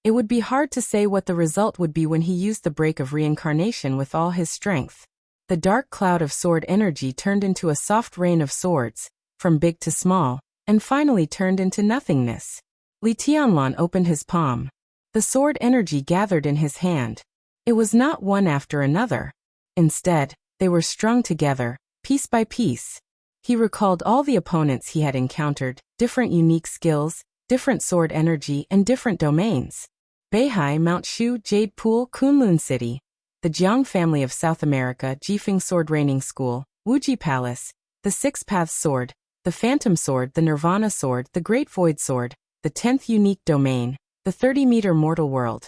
Speaker 1: it would be hard to say what the result would be when he used the break of reincarnation with all his strength. The dark cloud of sword energy turned into a soft rain of swords, from big to small, and finally turned into nothingness. Li Tianlan opened his palm. The sword energy gathered in his hand. It was not one after another. Instead, they were strung together, piece by piece. He recalled all the opponents he had encountered, different unique skills, different sword energy, and different domains. Beihai, Mount Shu, Jade Pool, Kunlun City. The Jiang family of South America, Jifeng Sword Training School, Wuji Palace, the 6 Paths Sword, the Phantom Sword, the Nirvana Sword, the Great Void Sword, the 10th Unique Domain, the 30-meter Mortal World.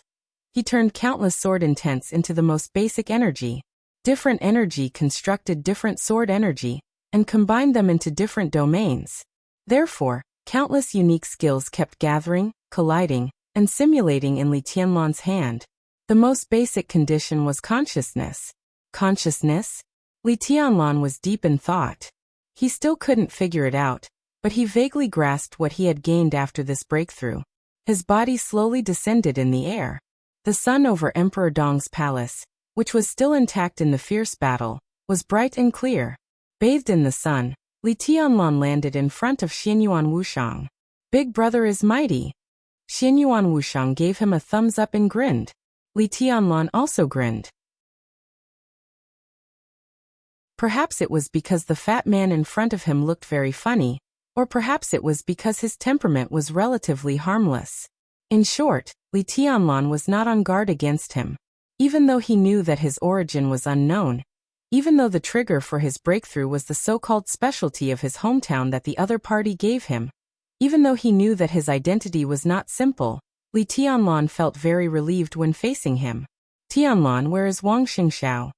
Speaker 1: He turned countless sword intents into the most basic energy. Different energy constructed different sword energy, and combined them into different domains. Therefore, countless unique skills kept gathering, colliding, and simulating in Li Tianlan's hand. The most basic condition was consciousness. Consciousness? Li Tianlan was deep in thought. He still couldn't figure it out, but he vaguely grasped what he had gained after this breakthrough. His body slowly descended in the air. The sun over Emperor Dong's palace, which was still intact in the fierce battle, was bright and clear. Bathed in the sun, Li Tianlan landed in front of Xianyuan Wushang. Big brother is mighty. Xianyuan Wushang gave him a thumbs up and grinned. Li Tianlan also grinned. Perhaps it was because the fat man in front of him looked very funny, or perhaps it was because his temperament was relatively harmless. In short, Li Tianlan was not on guard against him. Even though he knew that his origin was unknown, even though the trigger for his breakthrough was the so-called specialty of his hometown that the other party gave him, even though he knew that his identity was not simple, Li Tianlan felt very relieved when facing him. Tianlan, where is Wang Xingxiao?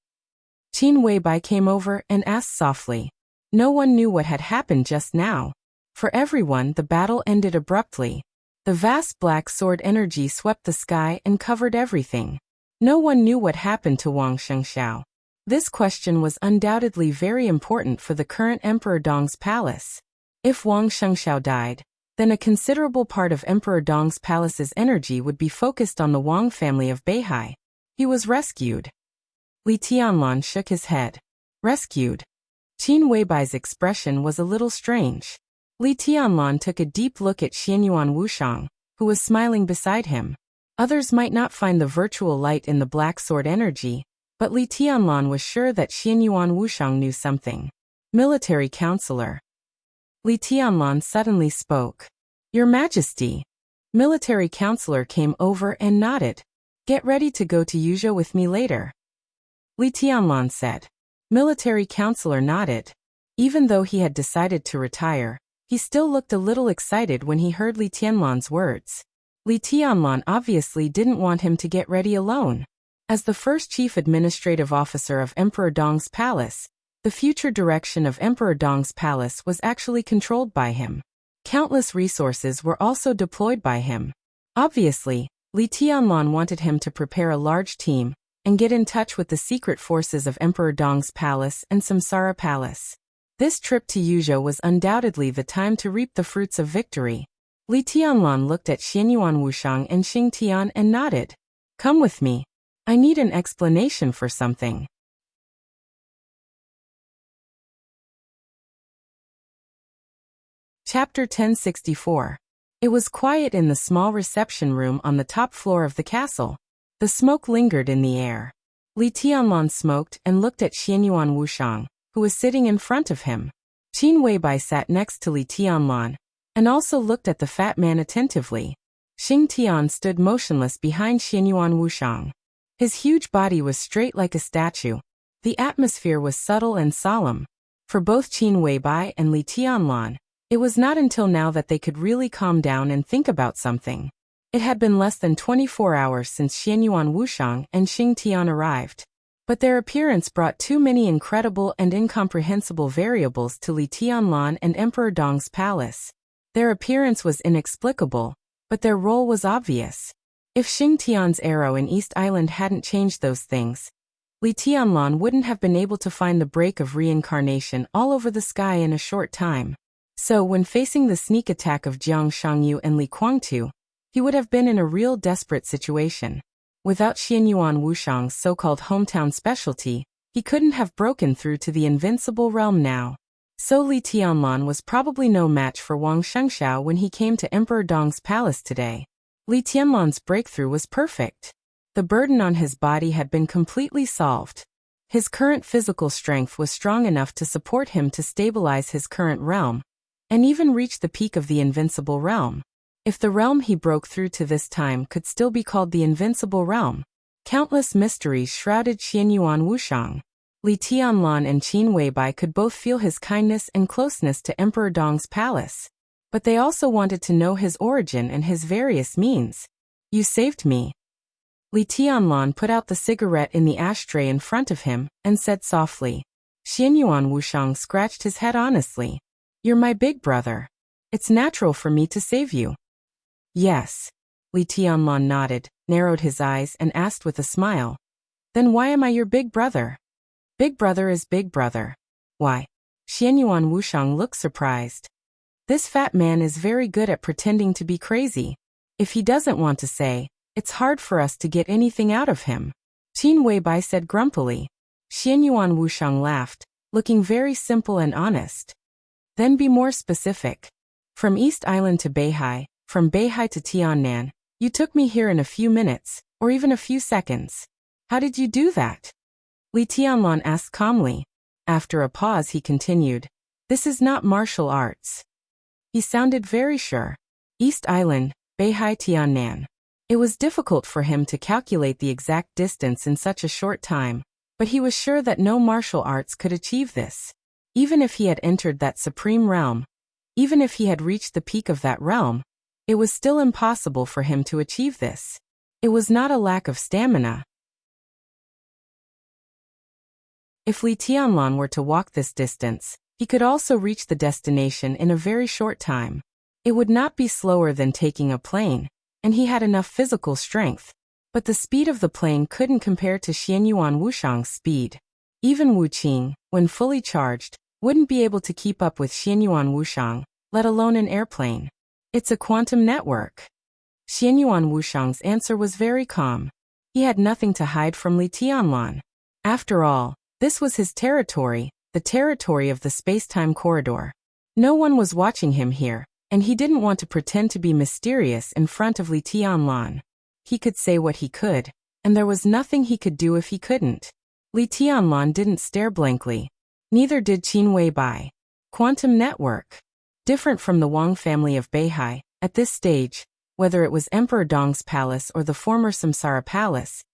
Speaker 1: Qin Weibai came over and asked softly. No one knew what had happened just now. For everyone, the battle ended abruptly. The vast black sword energy swept the sky and covered everything. No one knew what happened to Wang Xingxiao. This question was undoubtedly very important for the current Emperor Dong's palace. If Wang Xingxiao died, then a considerable part of Emperor Dong's palace's energy would be focused on the Wang family of Beihai. He was rescued. Li Tianlan shook his head. Rescued? Qin Weibai's expression was a little strange. Li Tianlan took a deep look at Xianyuan Wushang, who was smiling beside him. Others might not find the virtual light in the black sword energy, but Li Tianlan was sure that Xianyuan Wushang knew something. Military counselor. Li Tianlan suddenly spoke. Your Majesty. Military counselor came over and nodded. Get ready to go to Yuzhou with me later. Li Tianlan said. Military counselor nodded. Even though he had decided to retire, he still looked a little excited when he heard Li Tianlan's words. Li Tianlan obviously didn't want him to get ready alone. As the first chief administrative officer of Emperor Dong's palace, the future direction of Emperor Dong's palace was actually controlled by him. Countless resources were also deployed by him. Obviously, Li Tianlan wanted him to prepare a large team and get in touch with the secret forces of Emperor Dong's palace and Samsara Palace. This trip to Yuzhou was undoubtedly the time to reap the fruits of victory. Li Tianlan looked at Xianyuan Wushang and Xing Tian and nodded. Come with me. I need an explanation for something. Chapter 1064. It was quiet in the small reception room on the top floor of the castle. The smoke lingered in the air. Li Tianlan smoked and looked at Xianyuan Wushang, who was sitting in front of him. Qin Weibai sat next to Li Tianlan, and also looked at the fat man attentively. Xing Tian stood motionless behind Xianyuan Wushang. His huge body was straight like a statue. The atmosphere was subtle and solemn. For both Qin Weibai and Li Tianlan, it was not until now that they could really calm down and think about something. It had been less than 24 hours since Xianyuan Wushang and Xing Tian arrived. But their appearance brought too many incredible and incomprehensible variables to Li Tianlan and Emperor Dong's palace. Their appearance was inexplicable, but their role was obvious. If Xing Tian's arrow in East Island hadn't changed those things, Li Tianlan wouldn't have been able to find the break of reincarnation all over the sky in a short time. So when facing the sneak attack of Jiang Shangyu and Li Guangtu, he would have been in a real desperate situation. Without Xianyuan Wushang's so-called hometown specialty, he couldn't have broken through to the invincible realm now. So Li Tianlan was probably no match for Wang Shengxiao when he came to Emperor Dong's palace today. Li Tianlan's breakthrough was perfect. The burden on his body had been completely solved. His current physical strength was strong enough to support him to stabilize his current realm, and even reach the peak of the invincible realm. If the realm he broke through to this time could still be called the invincible realm, countless mysteries shrouded Xianyuan Wushang. Li Tianlan and Qin Weibai could both feel his kindness and closeness to Emperor Dong's palace, but they also wanted to know his origin and his various means. You saved me. Li Tianlan put out the cigarette in the ashtray in front of him and said softly. Xianyuan Wushang scratched his head honestly. You're my big brother. It's natural for me to save you. Yes. Li Tianlan nodded, narrowed his eyes and asked with a smile. Then why am I your big brother? Big brother is big brother. Why? Xianyuan Wushang looked surprised. This fat man is very good at pretending to be crazy. If he doesn't want to say, it's hard for us to get anything out of him. Qin Weibai said grumpily. Xianyuan Wushang laughed, looking very simple and honest. Then be more specific. From East Island to Beihai, from Beihai to Tiannan, you took me here in a few minutes, or even a few seconds. How did you do that? Li Tianlan asked calmly. After a pause he continued. This is not martial arts. He sounded very sure. East Island, Beihai, Tiannan. It was difficult for him to calculate the exact distance in such a short time, but he was sure that no martial arts could achieve this. Even if he had entered that supreme realm, even if he had reached the peak of that realm, it was still impossible for him to achieve this. It was not a lack of stamina. If Li Tianlan were to walk this distance, he could also reach the destination in a very short time. It would not be slower than taking a plane, and he had enough physical strength, but the speed of the plane couldn't compare to Xianyuan Wushang's speed. Even Wu Qing, when fully charged, wouldn't be able to keep up with Xianyuan Wushang, let alone an airplane. It's a quantum network. Xianyuan Wushang's answer was very calm. He had nothing to hide from Li Tianlan. After all, this was his territory, the territory of the space-time corridor. No one was watching him here, and he didn't want to pretend to be mysterious in front of Li Tianlan. He could say what he could, and there was nothing he could do if he couldn't. Li Tianlan didn't stare blankly. Neither did Qin Weibai. Quantum network. Different from the Wang family of Beihai, at this stage, whether it was Emperor Dong's palace or the former Samsara palace,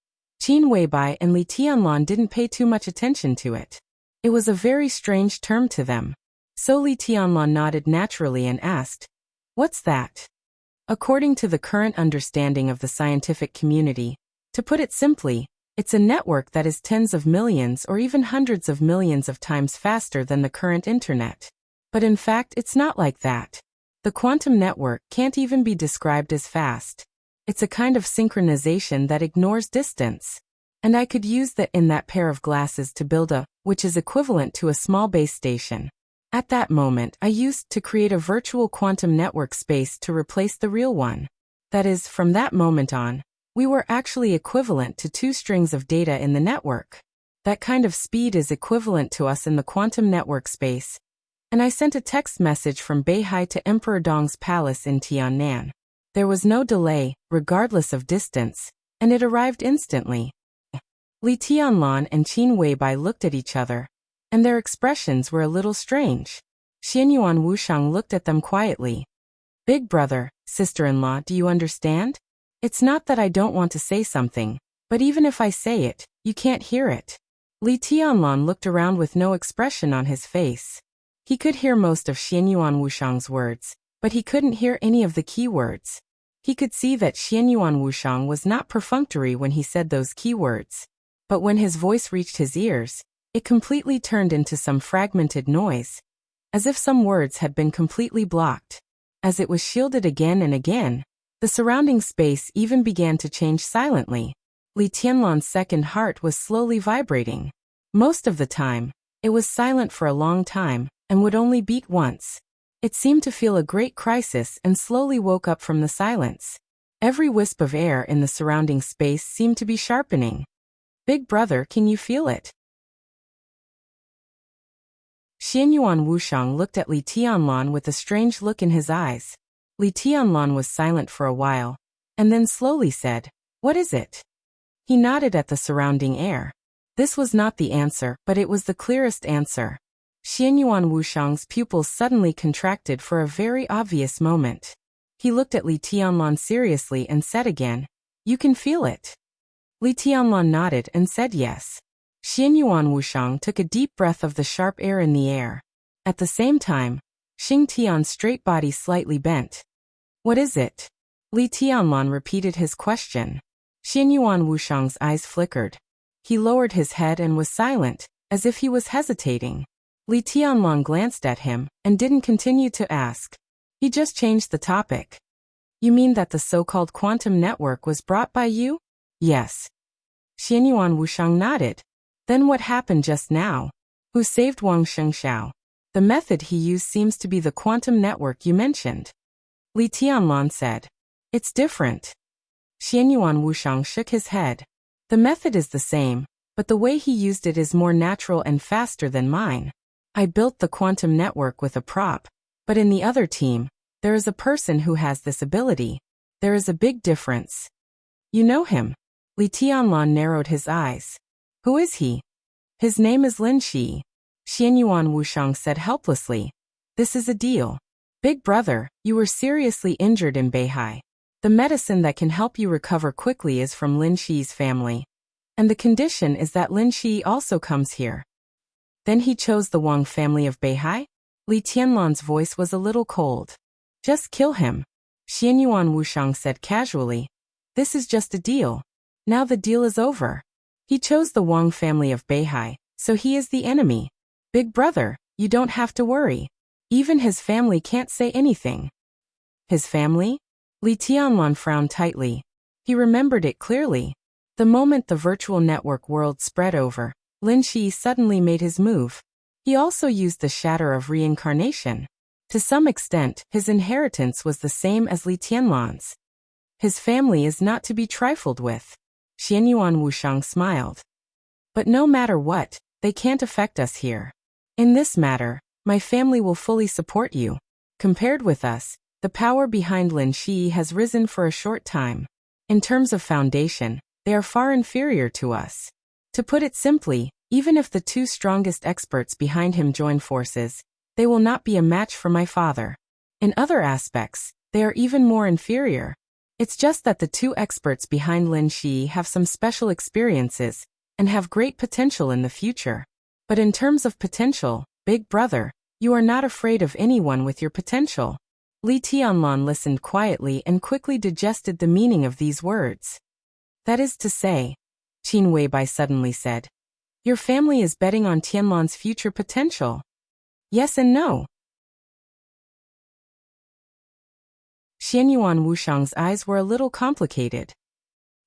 Speaker 1: Qin Weibai and Li Tianlan didn't pay too much attention to it. It was a very strange term to them. So Li Tianlan nodded naturally and asked, "What's that?" According to the current understanding of the scientific community, to put it simply, it's a network that is tens of millions or even hundreds of millions of times faster than the current internet. But in fact, it's not like that. The quantum network can't even be described as fast. It's a kind of synchronization that ignores distance. And I could use that in that pair of glasses to build a, which is equivalent to a small base station. At that moment, I used to create a virtual quantum network space to replace the real one. That is, from that moment on, we were actually equivalent to two strings of data in the network. That kind of speed is equivalent to us in the quantum network space. And I sent a text message from Beihai to Emperor Dong's palace in Tiannan. There was no delay, regardless of distance, and it arrived instantly. Li Tianlan and Qin Weibai looked at each other, and their expressions were a little strange. Xianyuan Wushang looked at them quietly. Big brother, sister-in-law, do you understand? It's not that I don't want to say something, but even if I say it, you can't hear it. Li Tianlan looked around with no expression on his face. He could hear most of Xianyuan Wushang's words, but he couldn't hear any of the key words. He could see that Xianyuan Wushang was not perfunctory when he said those key words. But when his voice reached his ears, it completely turned into some fragmented noise, as if some words had been completely blocked. As it was shielded again and again, the surrounding space even began to change silently. Li Tianlan's second heart was slowly vibrating. Most of the time, it was silent for a long time, and would only beat once. It seemed to feel a great crisis and slowly woke up from the silence. Every wisp of air in the surrounding space seemed to be sharpening. Big brother, can you feel it? Xianyuan Wushang looked at Li Tianlan with a strange look in his eyes. Li Tianlan was silent for a while, and then slowly said, "What is it?" He nodded at the surrounding air. This was not the answer, but it was the clearest answer. Xianyuan Wushang's pupils suddenly contracted for a very obvious moment. He looked at Li Tianlan seriously and said again, "You can feel it." Li Tianlan nodded and said yes. Xianyuan Wushang took a deep breath of the sharp air in the air. At the same time, Xing Tian's straight body slightly bent. "What is it?" Li Tianlan repeated his question. Xianyuan Wushang's eyes flickered. He lowered his head and was silent, as if he was hesitating. Li Tianlan glanced at him and didn't continue to ask. He just changed the topic. "You mean that the so-called quantum network was brought by you?" "Yes." Xianyuan Wushang nodded. "Then what happened just now? Who saved Wang Shengxiao? The method he used seems to be the quantum network you mentioned." Li Tianlan said. "It's different." Xianyuan Wushang shook his head. "The method is the same, but the way he used it is more natural and faster than mine. I built the quantum network with a prop, but in the other team, there is a person who has this ability. There is a big difference." "You know him?" Li Tianlan narrowed his eyes. "Who is he?" "His name is Lin Shi." Xianyuan Wushang said helplessly. "This is a deal. Big brother, you were seriously injured in Beihai. The medicine that can help you recover quickly is from Lin Shi's family. And the condition is that Lin Shi also comes here." "Then he chose the Wang family of Beihai?" Li Tianlan's voice was a little cold. "Just kill him." Xianyuan Wushang said casually. "This is just a deal. Now the deal is over. He chose the Wang family of Beihai, so he is the enemy. Big brother, you don't have to worry. Even his family can't say anything." "His family?" Li Tianlan frowned tightly. He remembered it clearly. The moment the virtual network world spread over, Lin Shi suddenly made his move. He also used the shatter of reincarnation. To some extent, his inheritance was the same as Li Tianlan's. His family is not to be trifled with. Xianyuan Wushang smiled. "But no matter what, they can't affect us here. In this matter, my family will fully support you. Compared with us, the power behind Lin Shi has risen for a short time. In terms of foundation, they are far inferior to us. To put it simply, even if the two strongest experts behind him join forces, they will not be a match for my father. In other aspects, they are even more inferior. It's just that the two experts behind Lin Shi have some special experiences and have great potential in the future. But in terms of potential, big brother, you are not afraid of anyone with your potential." Li Tianlan listened quietly and quickly digested the meaning of these words. "That is to say," Qin Weibai suddenly said, "your family is betting on Tianlan's future potential." "Yes and no." Xianyuan Wushang's eyes were a little complicated.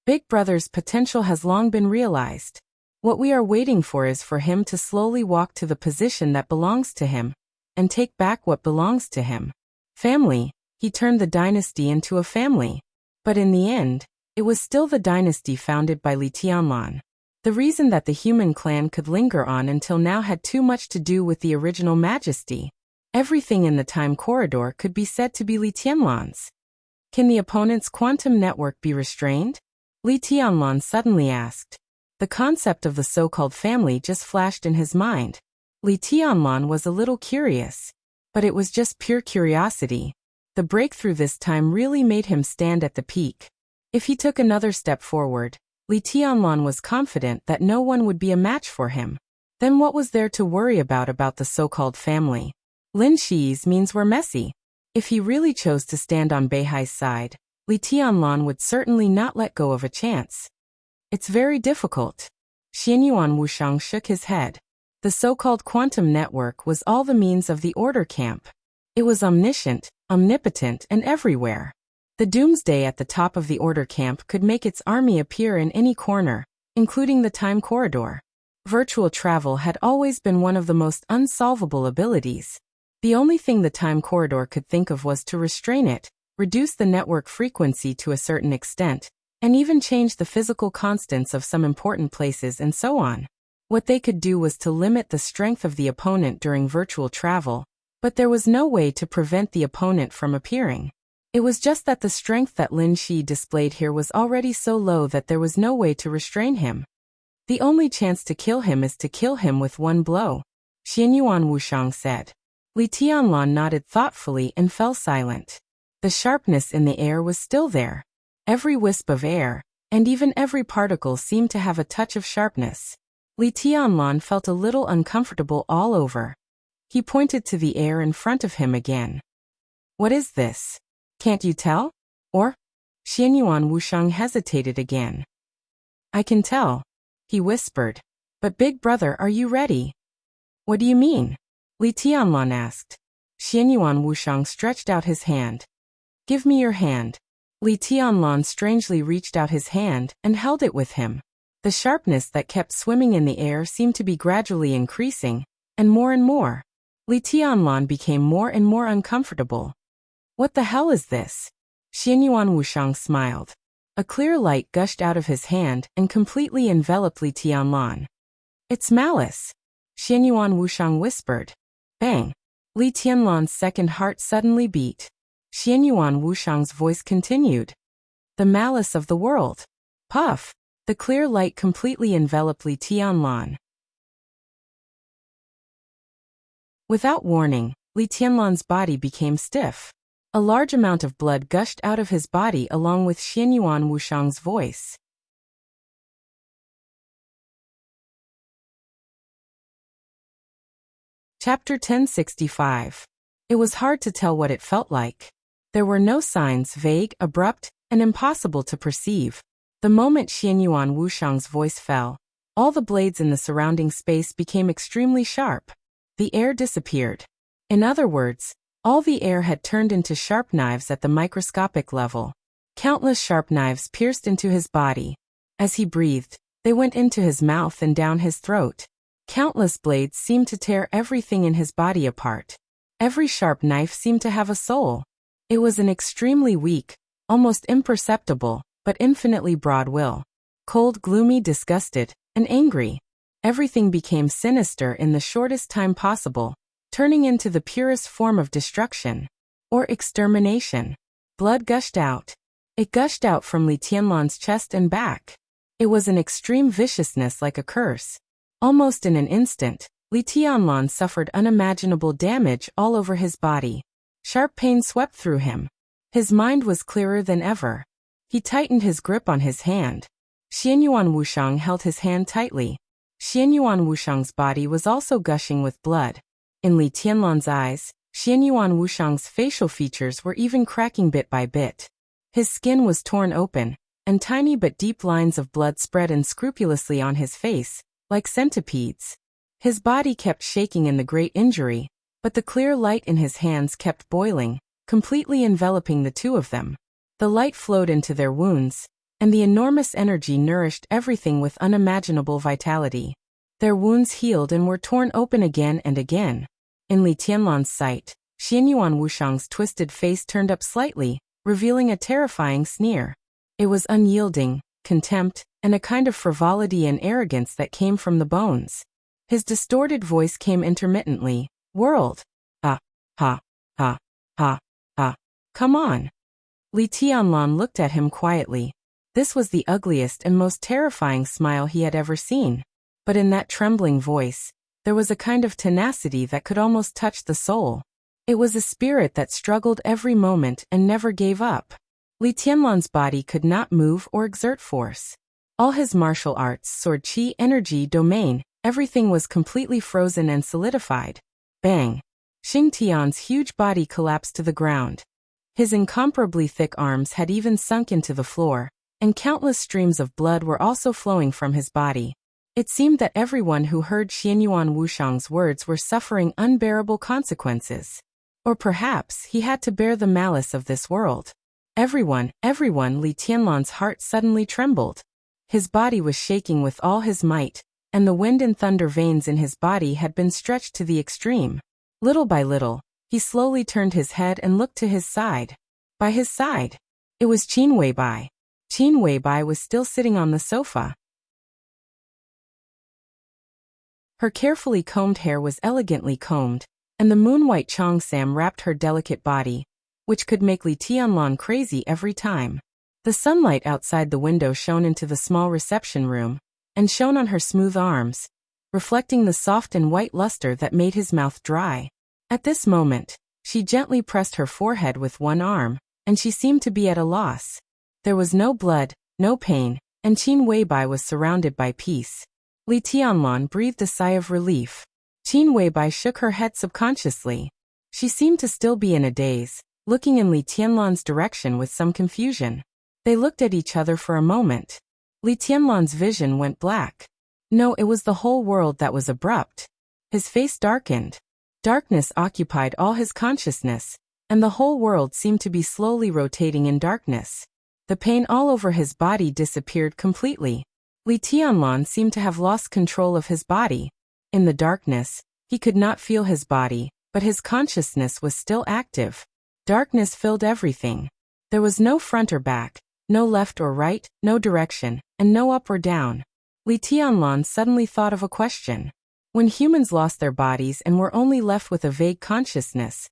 Speaker 1: "Big brother's potential has long been realized. What we are waiting for is for him to slowly walk to the position that belongs to him, and take back what belongs to him. Family, he turned the dynasty into a family. But in the end, it was still the dynasty founded by Li Tianlan. The reason that the human clan could linger on until now had too much to do with the original majesty. Everything in the time corridor could be said to be Li Tianlan's. Can the opponent's quantum network be restrained? Li Tianlan suddenly asked. The concept of the so-called family just flashed in his mind. Li Tianlan was a little curious. But it was just pure curiosity. The breakthrough this time really made him stand at the peak. If he took another step forward, Li Tianlan was confident that no one would be a match for him. Then what was there to worry about the so-called family? Lin Shi's means were messy. If he really chose to stand on Beihai's side, Li Tianlan would certainly not let go of a chance. It's very difficult. Xianyuan Wushang shook his head. The so-called quantum network was all the means of the order camp. It was omniscient, omnipotent, and everywhere. The doomsday at the top of the order camp could make its army appear in any corner, including the time corridor. Virtual travel had always been one of the most unsolvable abilities. The only thing the time corridor could think of was to restrain it, reduce the network frequency to a certain extent, and even change the physical constants of some important places and so on. What they could do was to limit the strength of the opponent during virtual travel, but there was no way to prevent the opponent from appearing. It was just that the strength that Lin Shi displayed here was already so low that there was no way to restrain him. The only chance to kill him is to kill him with one blow, Xianyuan Wushang said. Li Tianlan nodded thoughtfully and fell silent. The sharpness in the air was still there. Every wisp of air, and even every particle seemed to have a touch of sharpness. Li Tianlan felt a little uncomfortable all over. He pointed to the air in front of him again. What is this? Can't you tell? Or? Xianyuan Wushang hesitated again. I can tell, he whispered. But big brother, are you ready? What do you mean? Li Tianlan asked. Xianyuan Wushang stretched out his hand. Give me your hand. Li Tianlan strangely reached out his hand and held it with him. The sharpness that kept swimming in the air seemed to be gradually increasing, and more. Li Tianlan became more and more uncomfortable. What the hell is this? Xianyuan Wushang smiled. A clear light gushed out of his hand and completely enveloped Li Tianlan. It's malice, Xianyuan Wushang whispered. Bang! Li Tianlan's second heart suddenly beat. Xianyuan Wushang's voice continued. The malice of the world. Puff! The clear light completely enveloped Li Tianlan. Without warning, Li Tianlan's body became stiff. A large amount of blood gushed out of his body along with Xianyuan Wushang's voice. Chapter 1065. It was hard to tell what it felt like. There were no signs, vague, abrupt, and impossible to perceive. The moment Xianyuan Wushang's voice fell, all the blades in the surrounding space became extremely sharp. The air disappeared. In other words, all the air had turned into sharp knives at the microscopic level. Countless sharp knives pierced into his body. As he breathed, they went into his mouth and down his throat. Countless blades seemed to tear everything in his body apart. Every sharp knife seemed to have a soul. It was an extremely weak, almost imperceptible, but infinitely broad will. Cold, gloomy, disgusted, and angry. Everything became sinister in the shortest time possible, turning into the purest form of destruction, or extermination. Blood gushed out. It gushed out from Li Tianlan's chest and back. It was an extreme viciousness like a curse. Almost in an instant, Li Tianlan suffered unimaginable damage all over his body. Sharp pain swept through him. His mind was clearer than ever. He tightened his grip on his hand. Xianyuan Wushang held his hand tightly. Xianyuan Wushang's body was also gushing with blood. In Li Tianlan's eyes, Xianyuan Wushang's facial features were even cracking bit by bit. His skin was torn open, and tiny but deep lines of blood spread unscrupulously on his face, like centipedes. His body kept shaking in the great injury, but the clear light in his hands kept boiling, completely enveloping the two of them. The light flowed into their wounds, and the enormous energy nourished everything with unimaginable vitality. Their wounds healed and were torn open again and again. In Li Tianlan's sight, Xianyuan Wushang's twisted face turned up slightly, revealing a terrifying sneer. It was unyielding, contempt, and a kind of frivolity and arrogance that came from the bones. His distorted voice came intermittently. World. Ha, ha, ha. Come on. Li Tianlan looked at him quietly. This was the ugliest and most terrifying smile he had ever seen. But in that trembling voice, there was a kind of tenacity that could almost touch the soul. It was a spirit that struggled every moment and never gave up. Li Tianlan's body could not move or exert force. All his martial arts, sword chi, energy, domain, everything was completely frozen and solidified. Bang! Xing Tian's huge body collapsed to the ground. His incomparably thick arms had even sunk into the floor, and countless streams of blood were also flowing from his body. It seemed that everyone who heard Xianyuan Wushang's words were suffering unbearable consequences. Or perhaps he had to bear the malice of this world. Everyone, Li Tianlan's heart suddenly trembled. His body was shaking with all his might, and the wind and thunder veins in his body had been stretched to the extreme. Little by little, he slowly turned his head and looked to his side. By his side, it was Qin Weibai. Qin Weibai was still sitting on the sofa. Her carefully combed hair was elegantly combed, and the moon-white cheongsam wrapped her delicate body, which could make Li Tianlan crazy every time. The sunlight outside the window shone into the small reception room, and shone on her smooth arms, reflecting the soft and white luster that made his mouth dry. At this moment, she gently pressed her forehead with one arm, and she seemed to be at a loss. There was no blood, no pain, and Qin Weibai was surrounded by peace. Li Tianlan breathed a sigh of relief. Qin Weibai shook her head subconsciously. She seemed to still be in a daze, looking in Li Tianlan's direction with some confusion. They looked at each other for a moment. Li Tianlan's vision went black. No, it was the whole world that was abrupt. His face darkened. Darkness occupied all his consciousness, and the whole world seemed to be slowly rotating in darkness. The pain all over his body disappeared completely. Li Tianlan seemed to have lost control of his body. In the darkness, he could not feel his body, but his consciousness was still active. Darkness filled everything. There was no front or back, no left or right, no direction, and no up or down. Li Tianlan suddenly thought of a question. When humans lost their bodies and were only left with a vague consciousness,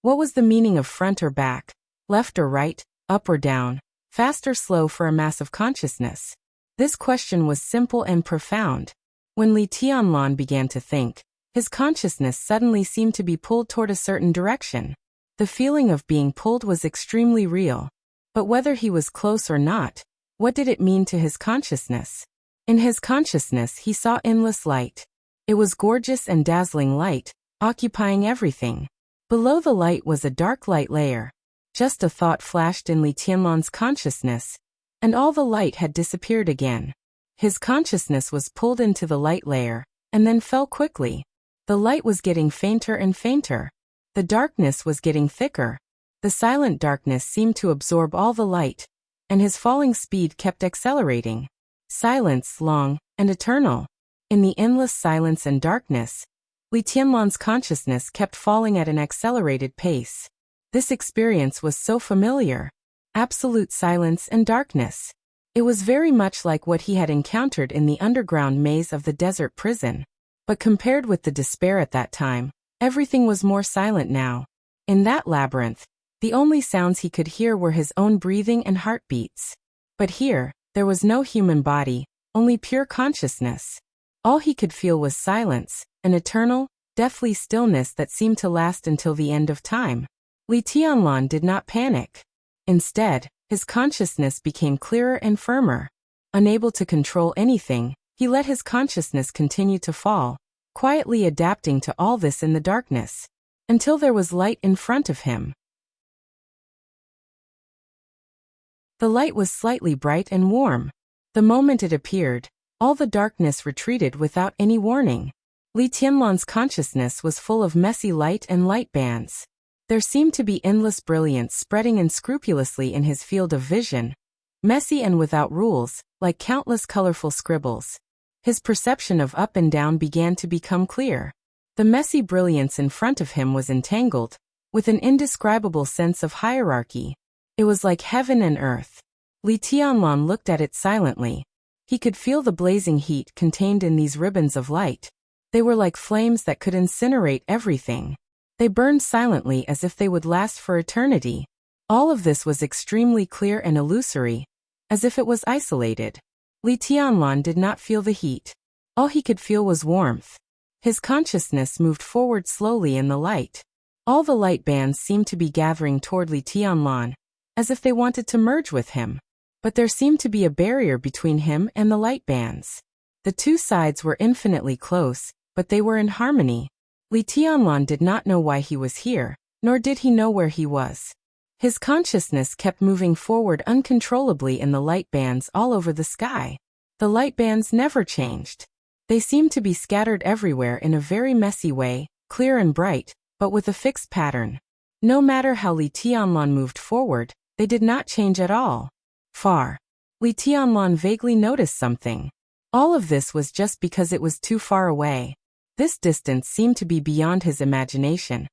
Speaker 1: what was the meaning of front or back, left or right, up or down, fast or slow for a mass of consciousness? This question was simple and profound. When Li Tianlan began to think, his consciousness suddenly seemed to be pulled toward a certain direction. The feeling of being pulled was extremely real. But whether he was close or not, what did it mean to his consciousness? In his consciousness he saw endless light. It was gorgeous and dazzling light, occupying everything. Below the light was a dark light layer. Just a thought flashed in Li Tianlan's consciousness, and all the light had disappeared again. His consciousness was pulled into the light layer, and then fell quickly. The light was getting fainter and fainter. The darkness was getting thicker. The silent darkness seemed to absorb all the light, and his falling speed kept accelerating. Silence, long and eternal. In the endless silence and darkness, Li Tianlan's consciousness kept falling at an accelerated pace. This experience was so familiar. Absolute silence and darkness. It was very much like what he had encountered in the underground maze of the desert prison. But compared with the despair at that time, everything was more silent now. In that labyrinth, the only sounds he could hear were his own breathing and heartbeats. But here, there was no human body, only pure consciousness. All he could feel was silence, an eternal, deathly stillness that seemed to last until the end of time. Li Tianlan did not panic. Instead, his consciousness became clearer and firmer. Unable to control anything, he let his consciousness continue to fall, quietly adapting to all this in the darkness, until there was light in front of him. The light was slightly bright and warm. The moment it appeared, all the darkness retreated without any warning. Li Tianlan's consciousness was full of messy light and light bands. There seemed to be endless brilliance spreading unscrupulously in his field of vision, messy and without rules, like countless colorful scribbles. His perception of up and down began to become clear. The messy brilliance in front of him was entangled, with an indescribable sense of hierarchy. It was like heaven and earth. Li Tianlan looked at it silently. He could feel the blazing heat contained in these ribbons of light. They were like flames that could incinerate everything. They burned silently as if they would last for eternity. All of this was extremely clear and illusory, as if it was isolated. Li Tianlan did not feel the heat. All he could feel was warmth. His consciousness moved forward slowly in the light. All the light bands seemed to be gathering toward Li Tianlan, as if they wanted to merge with him. But there seemed to be a barrier between him and the light bands. The two sides were infinitely close, but they were in harmony. Li Tianlan did not know why he was here, nor did he know where he was. His consciousness kept moving forward uncontrollably in the light bands all over the sky. The light bands never changed. They seemed to be scattered everywhere in a very messy way, clear and bright, but with a fixed pattern. No matter how Li Tianlan moved forward, They did not change at all. Far. Li Tianlan vaguely noticed something. All of this was just because it was too far away. This distance seemed to be beyond his imagination,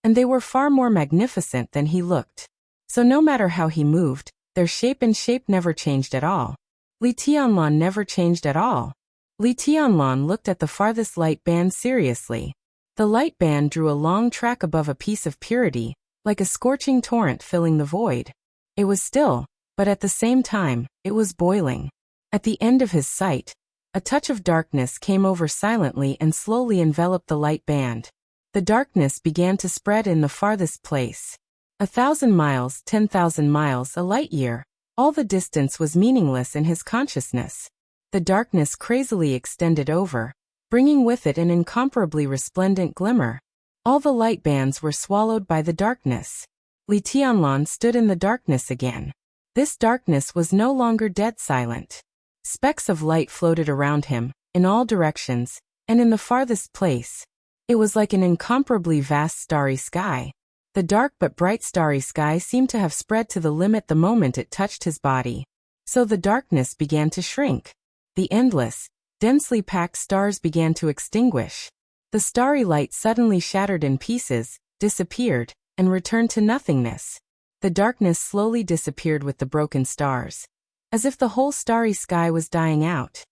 Speaker 1: and they were far more magnificent than he looked. So no matter how he moved, their shape never changed at all. Li Tianlan never changed at all. Li Tianlan looked at the farthest light band seriously. The light band drew a long track above a piece of purity, like a scorching torrent filling the void. It was still, but at the same time, it was boiling. At the end of his sight, a touch of darkness came over silently and slowly enveloped the light band. The darkness began to spread in the farthest place. 1,000 miles, 10,000 miles, a light year. All the distance was meaningless in his consciousness. The darkness crazily extended over, bringing with it an incomparably resplendent glimmer. All the light bands were swallowed by the darkness. Li Tianlan stood in the darkness again. This darkness was no longer dead silent. Specks of light floated around him, in all directions, and in the farthest place. It was like an incomparably vast starry sky. The dark but bright starry sky seemed to have spread to the limit the moment it touched his body. So the darkness began to shrink. The endless, densely packed stars began to extinguish. The starry light suddenly shattered in pieces, disappeared, and returned to nothingness. The darkness slowly disappeared with the broken stars, as if the whole starry sky was dying out.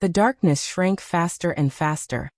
Speaker 1: The darkness shrank faster and faster,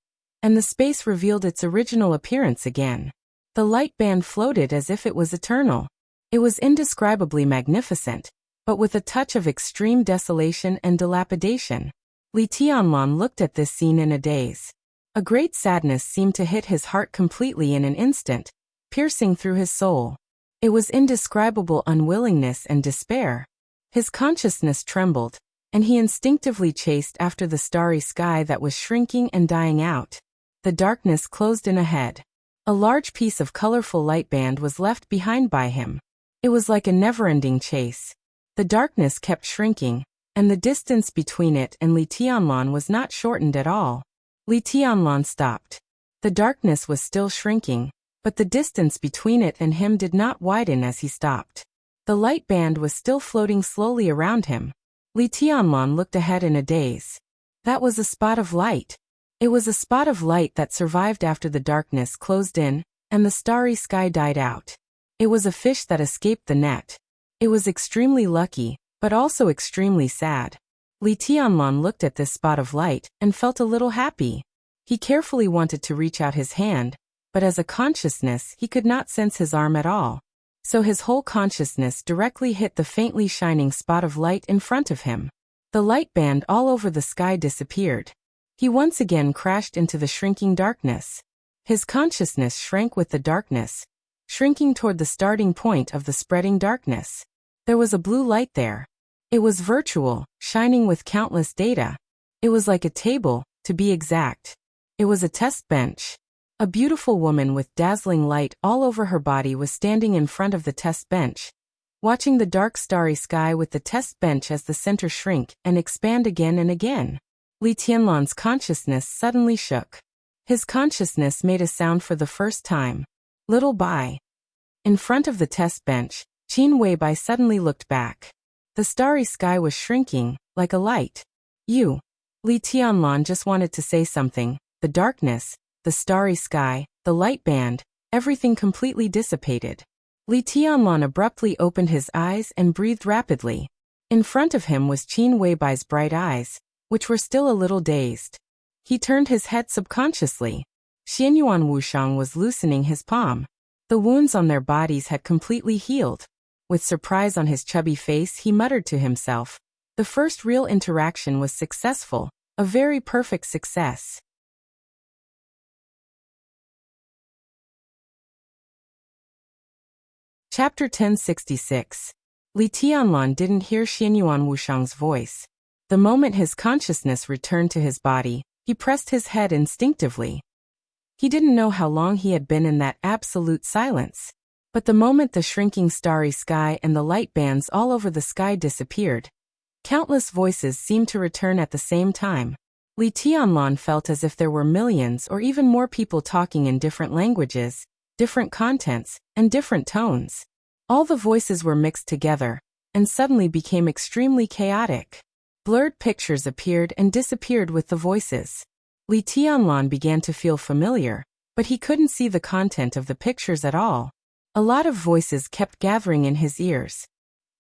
Speaker 1: and the space revealed its original appearance again. The light band floated as if it was eternal. It was indescribably magnificent, but with a touch of extreme desolation and dilapidation. Li Tianlan looked at this scene in a daze. A great sadness seemed to hit his heart completely in an instant, piercing through his soul. It was indescribable unwillingness and despair. His consciousness trembled, and he instinctively chased after the starry sky that was shrinking and dying out. The darkness closed in ahead. A large piece of colorful light band was left behind by him. It was like a never-ending chase. The darkness kept shrinking, and the distance between it and Li Tianlan was not shortened at all. Li Tianlan stopped. The darkness was still shrinking, but the distance between it and him did not widen as he stopped. The light band was still floating slowly around him. Li Tianlan looked ahead in a daze. That was a spot of light. It was a spot of light that survived after the darkness closed in, and the starry sky died out. It was a fish that escaped the net. It was extremely lucky, but also extremely sad. Li Tianlan looked at this spot of light and felt a little happy. He carefully wanted to reach out his hand, but as a consciousness he could not sense his arm at all. So his whole consciousness directly hit the faintly shining spot of light in front of him. The light band all over the sky disappeared. He once again crashed into the shrinking darkness. His consciousness shrank with the darkness, shrinking toward the starting point of the spreading darkness. There was a blue light there. It was virtual, shining with countless data. It was like a table, to be exact. It was a test bench. A beautiful woman with dazzling light all over her body was standing in front of the test bench, watching the dark starry sky with the test bench as the center shrink and expand again and again. Li Tianlan's consciousness suddenly shook. His consciousness made a sound for the first time. Little Bai. In front of the test bench, Qin Weibai suddenly looked back. The starry sky was shrinking, like a light. Li Tianlan just wanted to say something. The darkness, the starry sky, the light band, everything completely dissipated. Li Tianlan abruptly opened his eyes and breathed rapidly. In front of him was Qin Weibai's bright eyes, which were still a little dazed. He turned his head subconsciously. Xianyuan Wushang was loosening his palm. The wounds on their bodies had completely healed. With surprise on his chubby face, he muttered to himself. The first real interaction was successful, a very perfect success. Chapter 1066. Li Tianlan didn't hear Xianyuan Wushang's voice. The moment his consciousness returned to his body, he pressed his head instinctively. He didn't know how long he had been in that absolute silence. But the moment the shrinking starry sky and the light bands all over the sky disappeared, countless voices seemed to return at the same time. Li Tianlan felt as if there were millions or even more people talking in different languages, different contents, and different tones. All the voices were mixed together, and suddenly became extremely chaotic. Blurred pictures appeared and disappeared with the voices. Li Tianlan began to feel familiar, but he couldn't see the content of the pictures at all. A lot of voices kept gathering in his ears.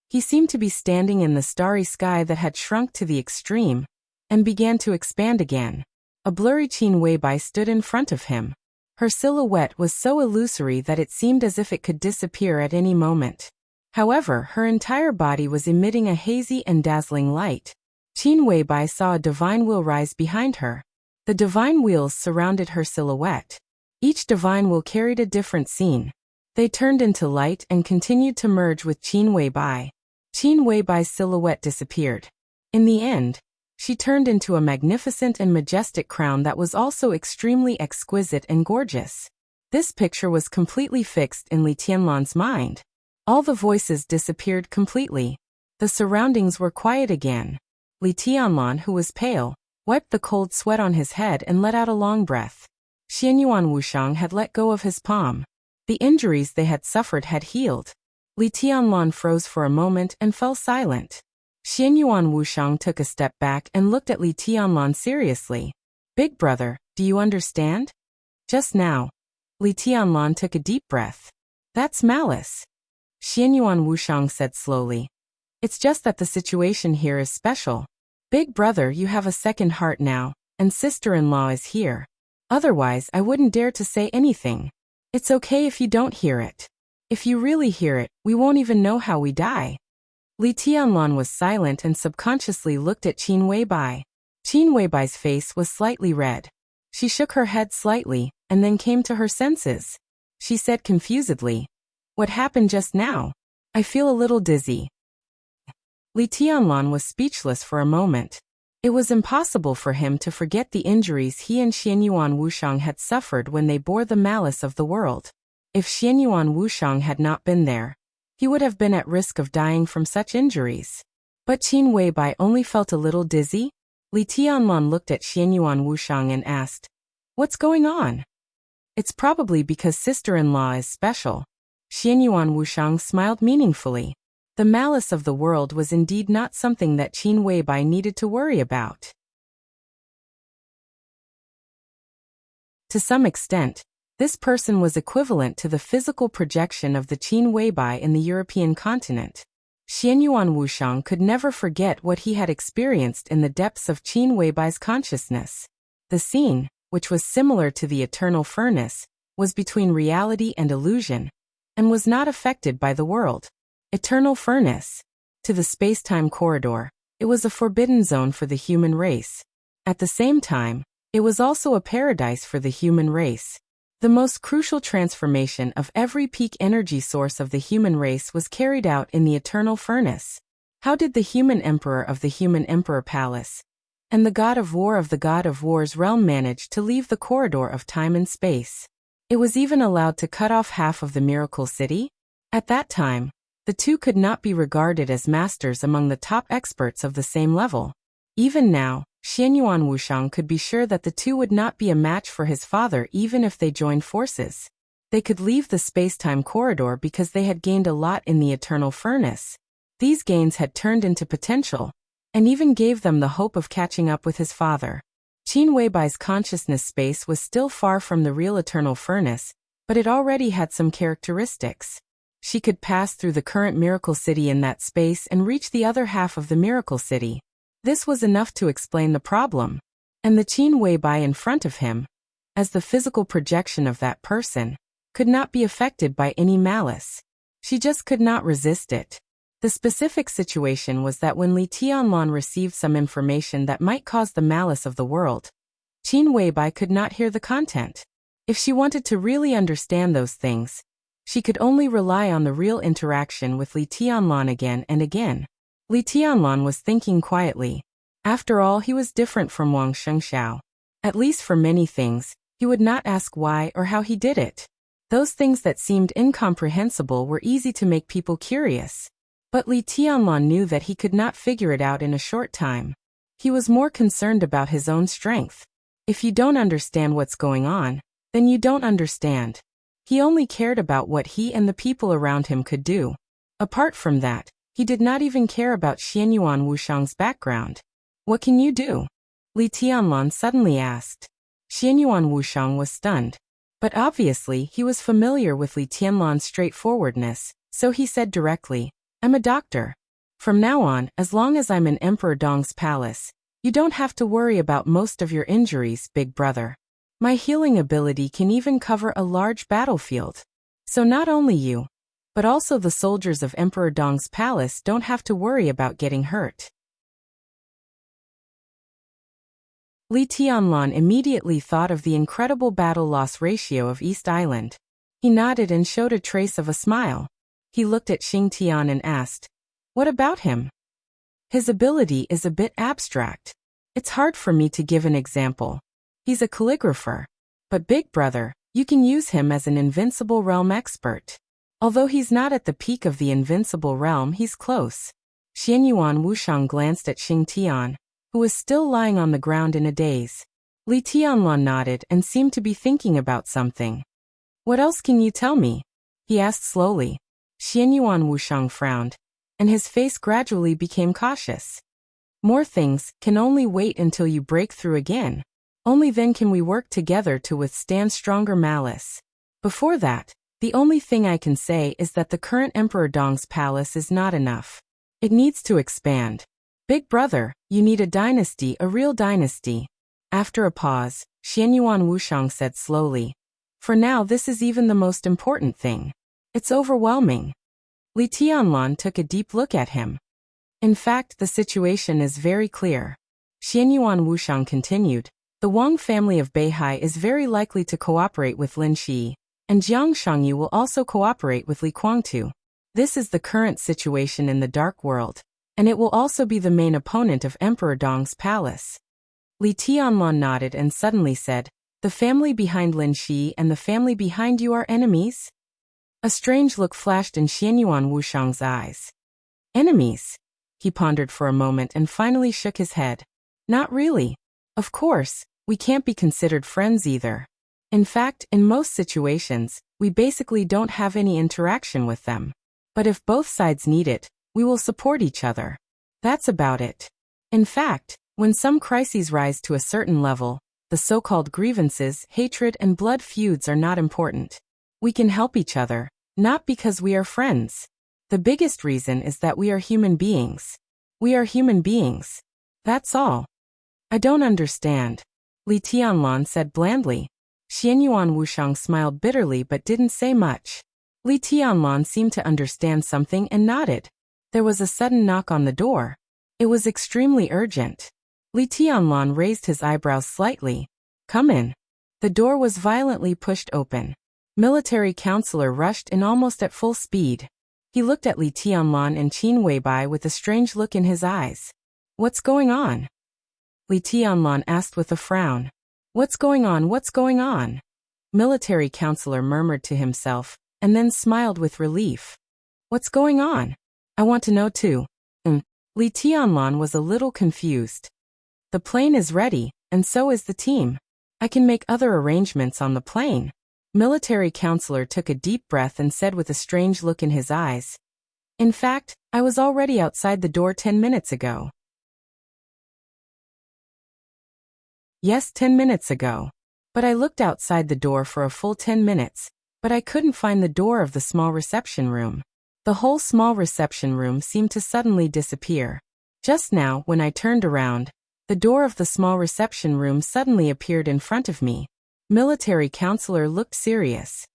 Speaker 1: He seemed to be standing in the starry sky that had shrunk to the extreme, and began to expand again. A blurry Qin Weibai stood in front of him. Her silhouette was so illusory that it seemed as if it could disappear at any moment. However, her entire body was emitting a hazy and dazzling light. Qin Weibai saw a divine wheel rise behind her. The divine wheels surrounded her silhouette. Each divine wheel carried a different scene. They turned into light and continued to merge with Qin Weibai. Qin Weibai's silhouette disappeared. In the end, she turned into a magnificent and majestic crown that was also extremely exquisite and gorgeous. This picture was completely fixed in Li Tianlan's mind. All the voices disappeared completely. The surroundings were quiet again. Li Tianlan, who was pale, wiped the cold sweat on his head and let out a long breath. Xianyuan Wushang had let go of his palm. The injuries they had suffered had healed. Li Tianlan froze for a moment and fell silent. Xianyuan Wushang took a step back and looked at Li Tianlan seriously. "Big brother, do you understand?" Just now. Li Tianlan took a deep breath. "That's malice," Xianyuan Wushang said slowly. "It's just that the situation here is special. Big brother, you have a second heart now, and sister-in-law is here. Otherwise, I wouldn't dare to say anything. It's okay if you don't hear it. If you really hear it, we won't even know how we die." Li Tianlan was silent and subconsciously looked at Qin Weibai. Qin Weibai's face was slightly red. She shook her head slightly, and then came to her senses. She said confusedly, "What happened just now? I feel a little dizzy." Li Tianlan was speechless for a moment. It was impossible for him to forget the injuries he and Xianyuan Wushang had suffered when they bore the malice of the world. If Xianyuan Wushang had not been there, he would have been at risk of dying from such injuries. But Qin Weibai only felt a little dizzy. Li Tianlan looked at Xianyuan Wushang and asked, "What's going on?" "It's probably because sister-in-law is special." Xianyuan Wushang smiled meaningfully. The malice of the world was indeed not something that Qin Weibai needed to worry about. To some extent, this person was equivalent to the physical projection of the Qin Weibai in the European continent. Xianyuan Wushang could never forget what he had experienced in the depths of Qin Weibai's consciousness. The scene, which was similar to the eternal furnace, was between reality and illusion, and was not affected by the world. Eternal furnace. To the space-time corridor, it was a forbidden zone for the human race. At the same time, it was also a paradise for the human race. The most crucial transformation of every peak energy source of the human race was carried out in the eternal furnace. How did the human emperor of the human emperor palace and the god of war of the god of war's realm manage to leave the corridor of time and space? It was even allowed to cut off half of the miracle city? At that time, the two could not be regarded as masters among the top experts of the same level. Even now, Xianyuan Wushang could be sure that the two would not be a match for his father even if they joined forces. They could leave the space-time corridor because they had gained a lot in the eternal furnace. These gains had turned into potential, and even gave them the hope of catching up with his father. Qin Weibai's consciousness space was still far from the real eternal furnace, but it already had some characteristics. She could pass through the current miracle city in that space and reach the other half of the miracle city. This was enough to explain the problem. And the Qin Weibai in front of him, as the physical projection of that person, could not be affected by any malice. She just could not resist it. The specific situation was that when Li Tianlan received some information that might cause the malice of the world, Qin Weibai could not hear the content. If she wanted to really understand those things, she could only rely on the real interaction with Li Tianlan again and again. Li Tianlan was thinking quietly. After all, he was different from Wang Shengxiao. At least for many things, he would not ask why or how he did it. Those things that seemed incomprehensible were easy to make people curious. But Li Tianlan knew that he could not figure it out in a short time. He was more concerned about his own strength. If you don't understand what's going on, then you don't understand. He only cared about what he and the people around him could do. Apart from that, he did not even care about Xianyuan Wushang's background. What can you do? Li Tianlan suddenly asked. Xianyuan Wushang was stunned. But obviously he was familiar with Li Tianlan's straightforwardness, so he said directly, I'm a doctor. From now on, as long as I'm in Emperor Dong's palace, you don't have to worry about most of your injuries, big brother. My healing ability can even cover a large battlefield. So not only you, but also the soldiers of Emperor Dong's palace don't have to worry about getting hurt. Li Tianlan immediately thought of the incredible battle-loss ratio of East Island. He nodded and showed a trace of a smile. He looked at Xing Tian and asked, what about him? His ability is a bit abstract. It's hard for me to give an example. He's a calligrapher. But big brother, you can use him as an invincible realm expert. Although he's not at the peak of the invincible realm, he's close. Xianyuan Wushang glanced at Xing Tian, who was still lying on the ground in a daze. Li Tianlan nodded and seemed to be thinking about something. What else can you tell me? He asked slowly. Xianyuan Wushang frowned, and his face gradually became cautious. More things can only wait until you break through again. Only then can we work together to withstand stronger malice. Before that, the only thing I can say is that the current Emperor Dong's palace is not enough. It needs to expand. Big brother, you need a dynasty, a real dynasty. After a pause, Xianyuan Wushang said slowly, for now this is even the most important thing. It's overwhelming. Li Tianlan took a deep look at him. In fact, the situation is very clear. Xianyuan Wushang continued, the Wang family of Beihai is very likely to cooperate with Lin Shi, and Jiang Shangyu will also cooperate with Li Guangtu. This is the current situation in the Dark World, and it will also be the main opponent of Emperor Dong's palace. Li Tianlan nodded and suddenly said, the family behind Lin Shi and the family behind you are enemies? A strange look flashed in Xianyuan Wushang's eyes. Enemies? He pondered for a moment and finally shook his head. Not really. Of course, we can't be considered friends either. In fact, in most situations, we basically don't have any interaction with them. But if both sides need it, we will support each other. That's about it. In fact, when some crises rise to a certain level, the so-called grievances, hatred, and blood feuds are not important. We can help each other, not because we are friends. The biggest reason is that we are human beings. We are human beings. That's all. I don't understand. Li Tianlan said blandly. Xianyuan Wushang smiled bitterly but didn't say much. Li Tianlan seemed to understand something and nodded. There was a sudden knock on the door. It was extremely urgent. Li Tianlan raised his eyebrows slightly. Come in. The door was violently pushed open. Military counselor rushed in almost at full speed. He looked at Li Tianlan and Qin Weibai with a strange look in his eyes. What's going on? Li Tianlan asked with a frown. What's going on? What's going on? Military counselor murmured to himself, and then smiled with relief. What's going on? I want to know too. Li Tianlan was a little confused. The plane is ready, and so is the team. I can make other arrangements on the plane. Military counselor took a deep breath and said with a strange look in his eyes. In fact, I was already outside the door 10 minutes ago. Yes, 10 minutes ago. But I looked outside the door for a full 10 minutes, but I couldn't find the door of the small reception room. The whole small reception room seemed to suddenly disappear. Just now, when I turned around, the door of the small reception room suddenly appeared in front of me. Military counselor looked serious.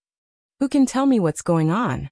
Speaker 1: Who can tell me what's going on?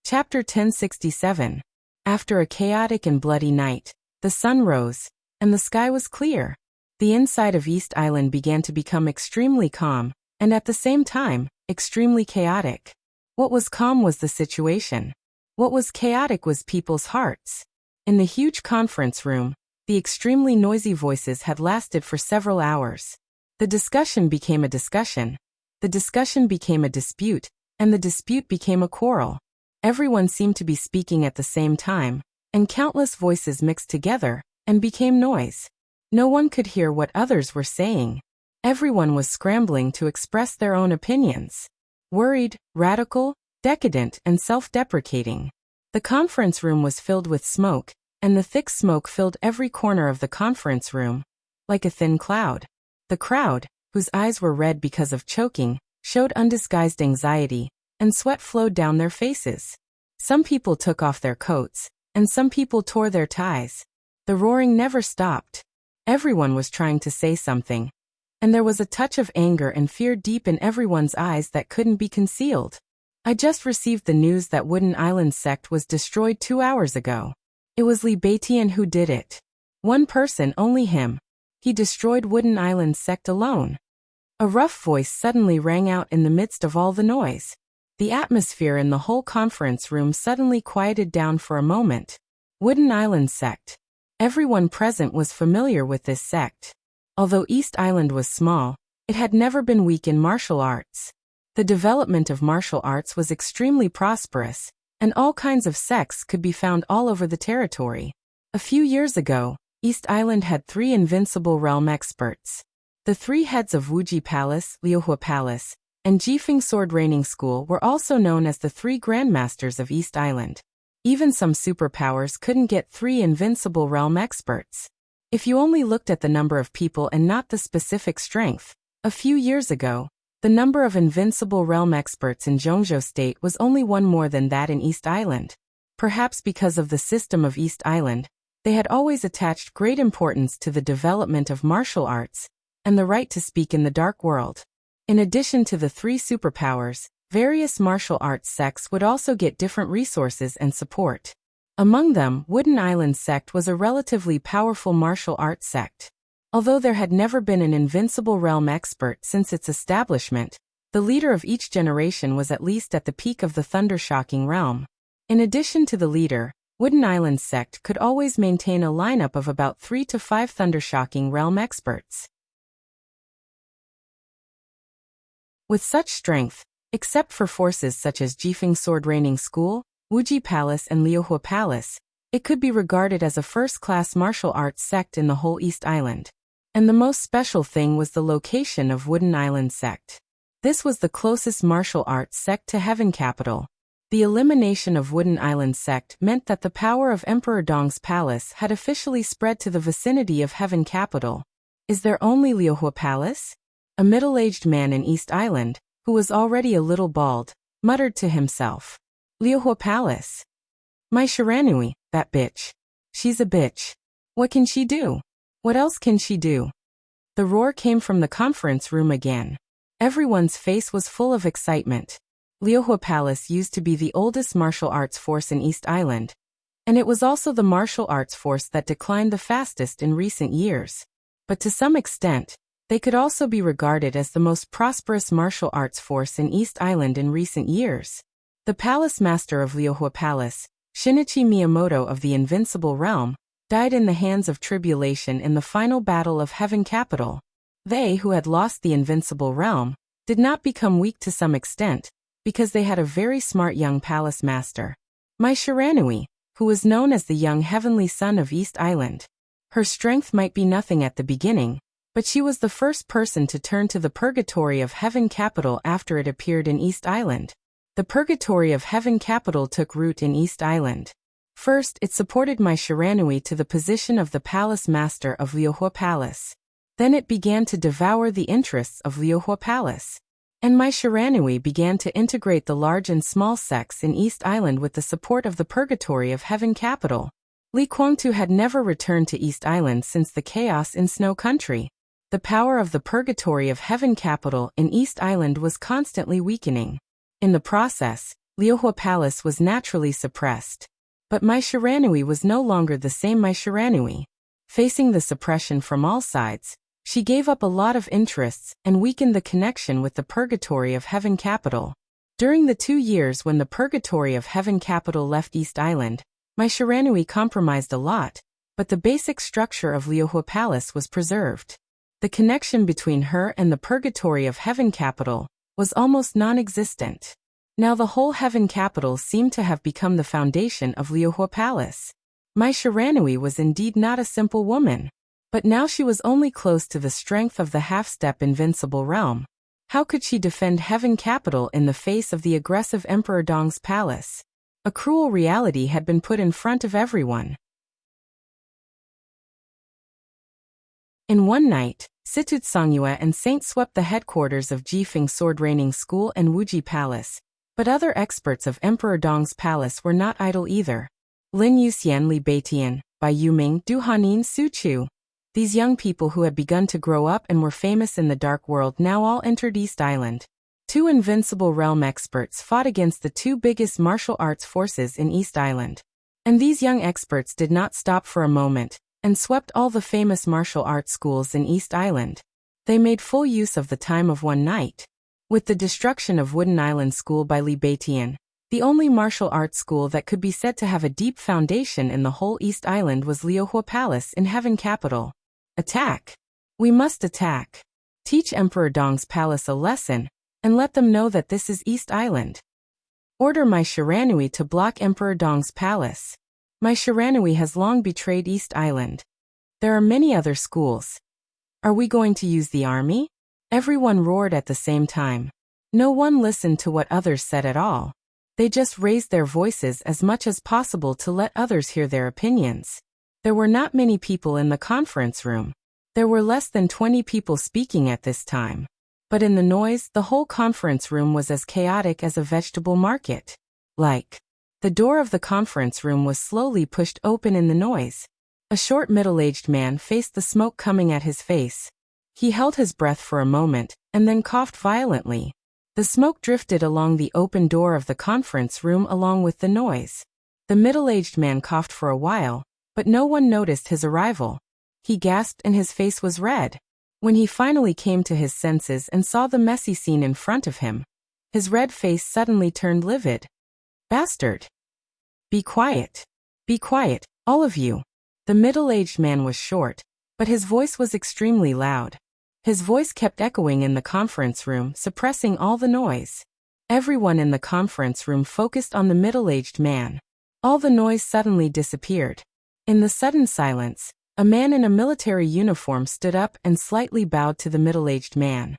Speaker 1: Chapter 1067. After a chaotic and bloody night, the sun rose, and the sky was clear. The inside of East Island began to become extremely calm, and at the same time, extremely chaotic. What was calm was the situation. What was chaotic was people's hearts. In the huge conference room, the extremely noisy voices had lasted for several hours. The discussion became a discussion. The discussion became a dispute, and the dispute became a quarrel. Everyone seemed to be speaking at the same time, and countless voices mixed together and became noise. No one could hear what others were saying. Everyone was scrambling to express their own opinions. Worried, radical, decadent, and self-deprecating. The conference room was filled with smoke, and the thick smoke filled every corner of the conference room, like a thin cloud. The crowd, whose eyes were red because of choking, showed undisguised anxiety, and sweat flowed down their faces. Some people took off their coats, and some people tore their ties. The roaring never stopped. Everyone was trying to say something, and there was a touch of anger and fear deep in everyone's eyes that couldn't be concealed. I just received the news that Wooden Island sect was destroyed 2 hours ago. It was Li Beitian who did it. One person, only him. He destroyed Wooden Island sect alone. A rough voice suddenly rang out in the midst of all the noise. The atmosphere in the whole conference room suddenly quieted down for a moment. Wooden Island sect. Everyone present was familiar with this sect. Although East Island was small, it had never been weak in martial arts. The development of martial arts was extremely prosperous, and all kinds of sects could be found all over the territory. A few years ago, East Island had 3 invincible realm experts. The 3 heads of Wuji Palace, Liuhua Palace, and Jifeng Sword Training School were also known as the 3 grandmasters of East Island. Even some superpowers couldn't get 3 invincible realm experts. If you only looked at the number of people and not the specific strength, a few years ago, the number of invincible realm experts in Zhongzhou State was only 1 more than that in East Island. Perhaps because of the system of East Island, they had always attached great importance to the development of martial arts and the right to speak in the dark world. In addition to the 3 superpowers, various martial arts sects would also get different resources and support. Among them, Wooden Island sect was a relatively powerful martial arts sect. Although there had never been an invincible realm expert since its establishment, the leader of each generation was at least at the peak of the thunder-shocking realm. In addition to the leader, Wooden Island sect could always maintain a lineup of about 3 to 5 thunder-shocking realm experts. With such strength, except for forces such as Jifeng Sword Training School, Wuji Palace and Liuhua Palace, it could be regarded as a first-class martial arts sect in the whole East Island. And the most special thing was the location of Wooden Island sect. This was the closest martial arts sect to Heaven Capital. The elimination of Wooden Island sect meant that the power of Emperor Dong's palace had officially spread to the vicinity of Heaven Capital. Is there only Liuhua Palace? A middle-aged man in East Island, who was already a little bald, muttered to himself. Liuhua Palace. My Shiranui, that bitch. She's a bitch. What can she do? What else can she do? The roar came from the conference room again. Everyone's face was full of excitement. Liuhua Palace used to be the oldest martial arts force in East Island, and it was also the martial arts force that declined the fastest in recent years. But to some extent, they could also be regarded as the most prosperous martial arts force in East Island in recent years. The palace master of Liuhua Palace, Shinichi Miyamoto of the Invincible Realm, died in the hands of tribulation in the final battle of Heaven Capital. They who had lost the Invincible Realm did not become weak to some extent, because they had a very smart young palace master, Mai Shiranui, who was known as the young heavenly son of East Island. Her strength might be nothing at the beginning, but she was the first person to turn to the purgatory of Heaven Capital after it appeared in East Island. The purgatory of Heaven Capital took root in East Island. First, it supported Mai Shiranui to the position of the palace master of Liuhua Palace. Then it began to devour the interests of Liuhua Palace. And Mai Shiranui began to integrate the large and small sects in East Island with the support of the purgatory of Heaven Capital. Li Kuangtu had never returned to East Island since the chaos in Snow Country. The power of the purgatory of Heaven Capital in East Island was constantly weakening. In the process, Liuhua Palace was naturally suppressed. But Mai Shiranui was no longer the same Mai Shiranui. Facing the suppression from all sides, she gave up a lot of interests and weakened the connection with the purgatory of Heaven Capital. During the 2 years when the purgatory of Heaven Capital left East Island, Mai Shiranui compromised a lot, but the basic structure of Liuhua Palace was preserved. The connection between her and the purgatory of Heaven Capital was almost non-existent. Now the whole Heaven Capital seemed to have become the foundation of Liuhua Palace. Mai Shiranui was indeed not a simple woman. But now she was only close to the strength of the half-step invincible realm. How could she defend Heaven Capital in the face of the aggressive Emperor Dong's palace? A cruel reality had been put in front of everyone. In one night, Situt Songyue and Saint swept the headquarters of Jifeng Sword Reigning School and Wuji Palace, but other experts of Emperor Dong's palace were not idle either. Lin Yuxian, Li Beitian, Bai Yuming, Du Hanin, Su Chu. These young people who had begun to grow up and were famous in the dark world now all entered East Island. Two invincible realm experts fought against the two biggest martial arts forces in East Island. And these young experts did not stop for a moment, and swept all the famous martial arts schools in East Island. They made full use of the time of one night. With the destruction of Wooden Island School by Li Beitian, the only martial arts school that could be said to have a deep foundation in the whole East Island was Liuhua Palace in Heaven Capital. Attack! We must attack. Teach Emperor Dong's palace a lesson, and let them know that this is East Island. Order my Shiranui to block Emperor Dong's palace. My Shiranui has long betrayed East Island. There are many other schools. Are we going to use the army? Everyone roared at the same time. No one listened to what others said at all. They just raised their voices as much as possible to let others hear their opinions. There were not many people in the conference room. There were less than 20 people speaking at this time. But in the noise, the whole conference room was as chaotic as a vegetable market. The door of the conference room was slowly pushed open in the noise. A short middle-aged man faced the smoke coming at his face. He held his breath for a moment, and then coughed violently. The smoke drifted along the open door of the conference room along with the noise. The middle-aged man coughed for a while, but no one noticed his arrival. He gasped and his face was red. When he finally came to his senses and saw the messy scene in front of him, his red face suddenly turned livid. Bastard! Be quiet. Be quiet, all of you. The middle-aged man was short, but his voice was extremely loud. His voice kept echoing in the conference room, suppressing all the noise. Everyone in the conference room focused on the middle-aged man. All the noise suddenly disappeared. In the sudden silence, a man in a military uniform stood up and slightly bowed to the middle-aged man.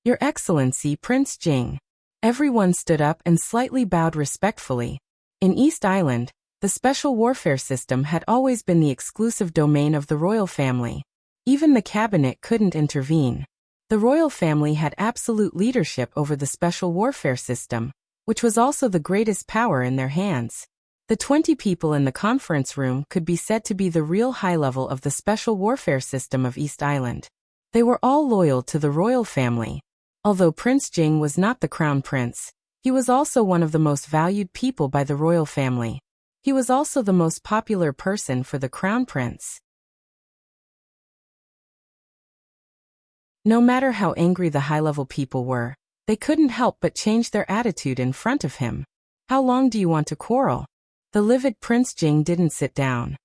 Speaker 1: Your Excellency, Prince Jing. Everyone stood up and slightly bowed respectfully. In East Island, the special warfare system had always been the exclusive domain of the royal family. Even the cabinet couldn't intervene. The royal family had absolute leadership over the special warfare system, which was also the greatest power in their hands. The 20 people in the conference room could be said to be the real high level of the special warfare system of East Island. They were all loyal to the royal family. Although Prince Jing was not the crown prince, he was also one of the most valued people by the royal family. He was also the most popular person for the crown prince. No matter how angry the high-level people were, they couldn't help but change their attitude in front of him. How long do you want to quarrel? The livid Prince Jing didn't sit down.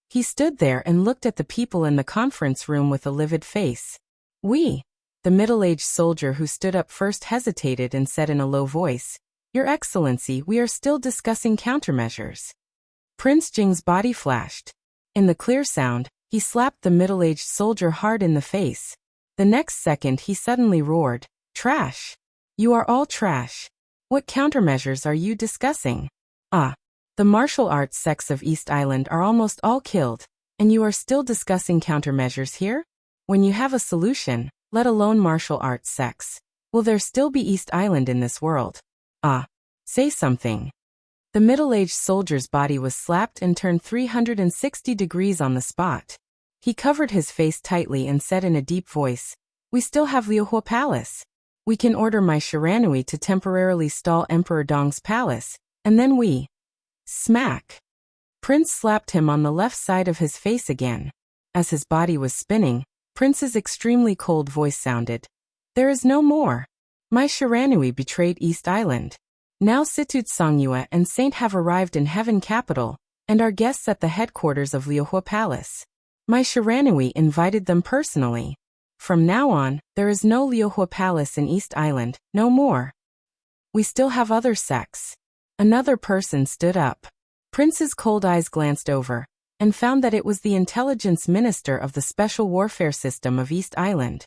Speaker 1: He stood there and looked at the people in the conference room with a livid face. We. The middle-aged soldier who stood up first hesitated and said in a low voice, Your Excellency, we are still discussing countermeasures. Prince Jing's body flashed. In the clear sound, he slapped the middle-aged soldier hard in the face. The next second he suddenly roared, Trash! You are all trash. What countermeasures are you discussing? The martial arts sects of East Island are almost all killed, and you are still discussing countermeasures here? When you have a solution, let alone martial arts sects, will there still be East Island in this world? Say something. The middle-aged soldier's body was slapped and turned 360 degrees on the spot. He covered his face tightly and said in a deep voice, We still have Liuhua Palace. We can order my Shiranui to temporarily stall Emperor Dong's palace, and then we... Smack! Prince slapped him on the left side of his face again. As his body was spinning, Prince's extremely cold voice sounded. There is no more. My Shiranui betrayed East Island. Now Situt Songyue and Saint have arrived in Heaven Capital, and are guests at the headquarters of Liuhua Palace. My Shiranui invited them personally. From now on, there is no Liuhua Palace in East Island, no more. We still have other sects. Another person stood up. Prince's cold eyes glanced over. and found that it was the intelligence minister of the Special Warfare System of East Island.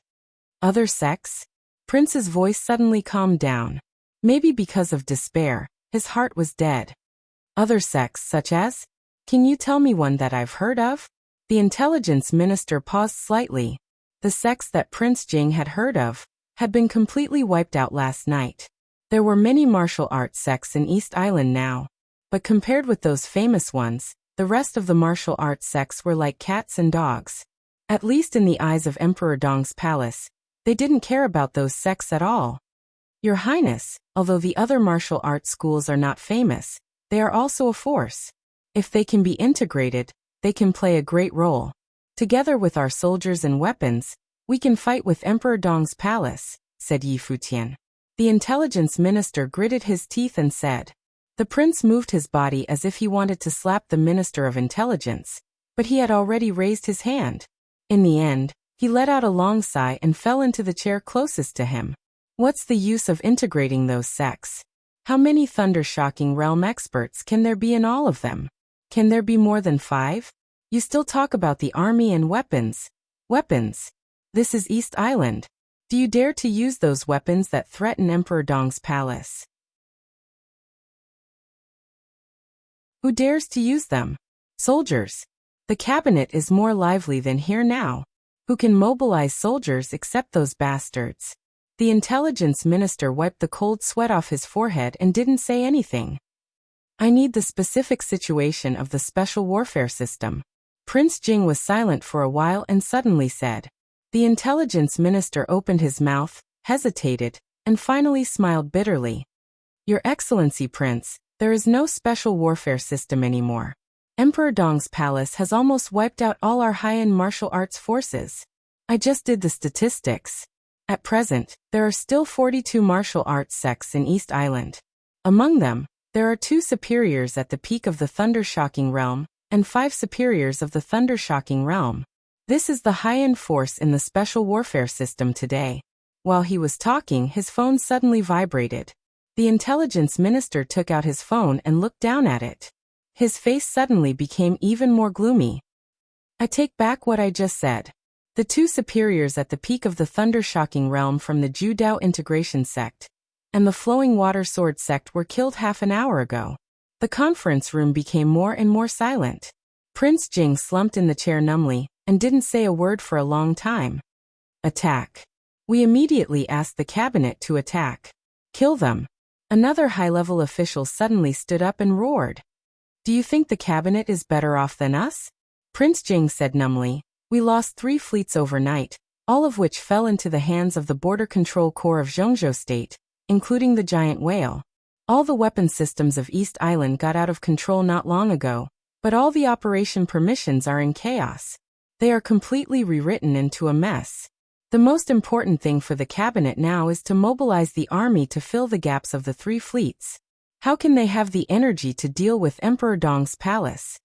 Speaker 1: Other sects? Prince's voice suddenly calmed down. Maybe because of despair, his heart was dead. Other sects such as? Can you tell me one that I've heard of? The intelligence minister paused slightly. The sects that Prince Jing had heard of had been completely wiped out last night. There were many martial arts sects in East Island now, but compared with those famous ones, the rest of the martial arts sects were like cats and dogs. At least in the eyes of Emperor Dong's palace, they didn't care about those sects at all. Your Highness, although the other martial arts schools are not famous, they are also a force. If they can be integrated, they can play a great role. Together with our soldiers and weapons, we can fight with Emperor Dong's palace, said Yi Futian. The intelligence minister gritted his teeth and said. The prince moved his body as if he wanted to slap the minister of intelligence, but he had already raised his hand. In the end, he let out a long sigh and fell into the chair closest to him. What's the use of integrating those sects? How many thunder-shocking realm experts can there be in all of them? Can there be more than 5? You still talk about the army and weapons. Weapons? This is East Island. Do you dare to use those weapons that threaten Emperor Dong's palace? Who dares to use them? Soldiers. The cabinet is more lively than here now. Who can mobilize soldiers except those bastards? The intelligence minister wiped the cold sweat off his forehead and didn't say anything. I need the specific situation of the special warfare system. Prince Jing was silent for a while and suddenly said. The intelligence minister opened his mouth, hesitated, and finally smiled bitterly. Your Excellency Prince, there is no special warfare system anymore. Emperor Dong's palace has almost wiped out all our high-end martial arts forces. I just did the statistics. At present, there are still 42 martial arts sects in East Island. Among them, there are 2 superiors at the peak of the thunder-shocking realm, and 5 superiors of the thunder-shocking realm. This is the high-end force in the special warfare system today. While he was talking, his phone suddenly vibrated. The intelligence minister took out his phone and looked down at it. His face suddenly became even more gloomy. I take back what I just said. The 2 superiors at the peak of the thunder-shocking realm from the Ju Dao integration sect and the flowing water sword sect were killed half an hour ago. The conference room became more and more silent. Prince Jing slumped in the chair numbly and didn't say a word for a long time. Attack. We immediately asked the cabinet to attack. Kill them. Another high-level official suddenly stood up and roared. Do you think the cabinet is better off than us? Prince Jing said numbly. We lost 3 fleets overnight, all of which fell into the hands of the Border Control Corps of Zhongzhou State, including the giant whale. All the weapon systems of East Island got out of control not long ago, but all the operation permissions are in chaos. They are completely rewritten into a mess. The most important thing for the cabinet now is to mobilize the army to fill the gaps of the 3 fleets. How can they have the energy to deal with Emperor Dong's palace?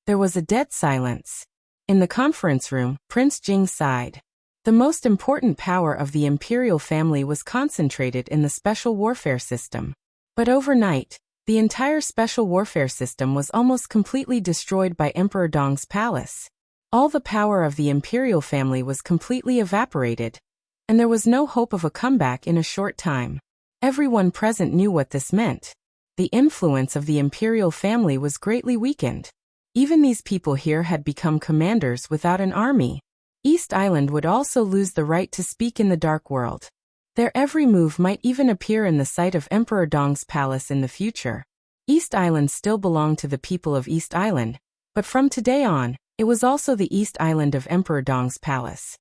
Speaker 1: There was a dead silence. In the conference room, Prince Jing sighed. The most important power of the imperial family was concentrated in the special warfare system. But overnight, the entire special warfare system was almost completely destroyed by Emperor Dong's palace. All the power of the imperial family was completely evaporated, and there was no hope of a comeback in a short time. Everyone present knew what this meant. The influence of the imperial family was greatly weakened. Even these people here had become commanders without an army. East Island would also lose the right to speak in the dark world. Their every move might even appear in the sight of Emperor Dong's palace in the future. East Island still belonged to the people of East Island, but from today on, it was also the East Island of Emperor Dong's palace.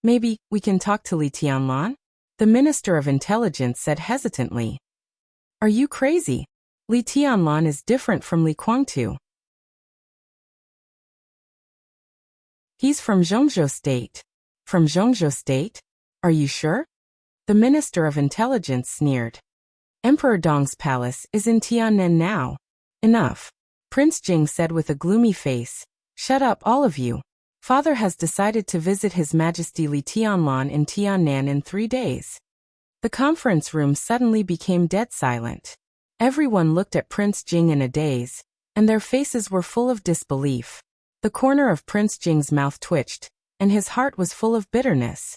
Speaker 1: Maybe we can talk to Li Tianlan? The Minister of Intelligence said hesitantly. Are you crazy? Li Tianlan is different from Li Guangtu. He's from Zhongzhou State. From Zhongzhou State? Are you sure? The Minister of Intelligence sneered. Emperor Dong's palace is in Tiannan now. Enough. Prince Jing said with a gloomy face. Shut up, all of you. Father has decided to visit His Majesty Li Tianlan in Tiannan in 3 days. The conference room suddenly became dead silent. Everyone looked at Prince Jing in a daze, and their faces were full of disbelief. The corner of Prince Jing's mouth twitched, and his heart was full of bitterness.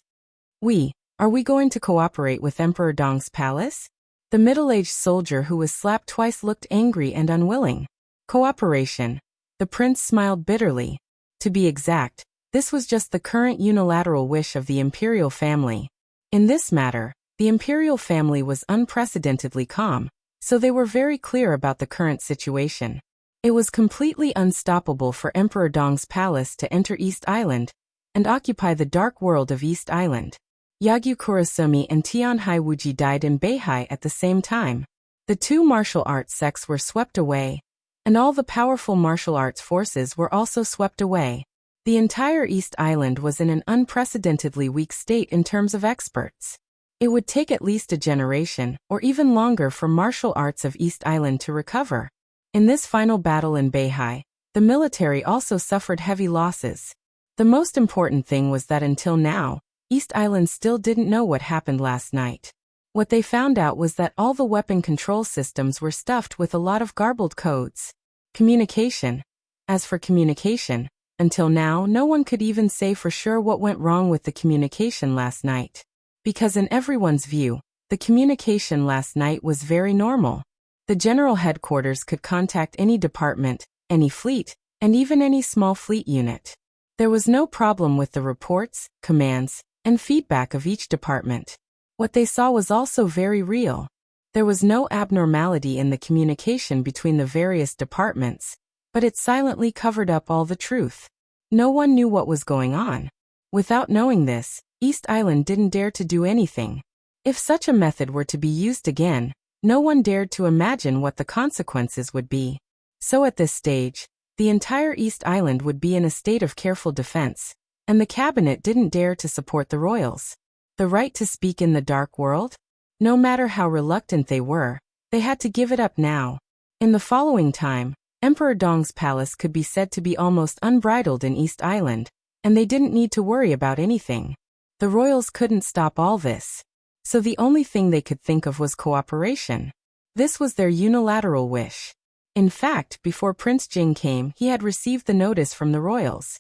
Speaker 1: Are we going to cooperate with Emperor Dong's palace? The middle-aged soldier who was slapped twice looked angry and unwilling. Cooperation. The prince smiled bitterly. To be exact, this was just the current unilateral wish of the imperial family. In this matter, the imperial family was unprecedentedly calm, so they were very clear about the current situation. It was completely unstoppable for Emperor Dong's palace to enter East Island and occupy the dark world of East Island. Yagyu Kurosumi and Tianhai Wuji died in Beihai at the same time. The two martial arts sects were swept away, and all the powerful martial arts forces were also swept away. The entire East Island was in an unprecedentedly weak state in terms of experts. It would take at least a generation, or even longer, for martial arts of East Island to recover. In this final battle in Beihai, the military also suffered heavy losses. The most important thing was that until now, East Island still didn't know what happened last night. What they found out was that all the weapon control systems were stuffed with a lot of garbled codes. Communication. As for communication, until now no one could even say for sure what went wrong with the communication last night. Because in everyone's view, the communication last night was very normal. The general headquarters could contact any department, any fleet, and even any small fleet unit. There was no problem with the reports, commands, and feedback of each department. What they saw was also very real. There was no abnormality in the communication between the various departments, but it silently covered up all the truth. No one knew what was going on. Without knowing this, East Island didn't dare to do anything. If such a method were to be used again, no one dared to imagine what the consequences would be. So at this stage, the entire East Island would be in a state of careful defense, and the cabinet didn't dare to support the royals. The right to speak in the dark world? No matter how reluctant they were, they had to give it up now. In the following time, Emperor Dong's palace could be said to be almost unbridled in East Island, and they didn't need to worry about anything. The royals couldn't stop all this. So the only thing they could think of was cooperation. This was their unilateral wish. In fact, before Prince Jing came, he had received the notice from the royals.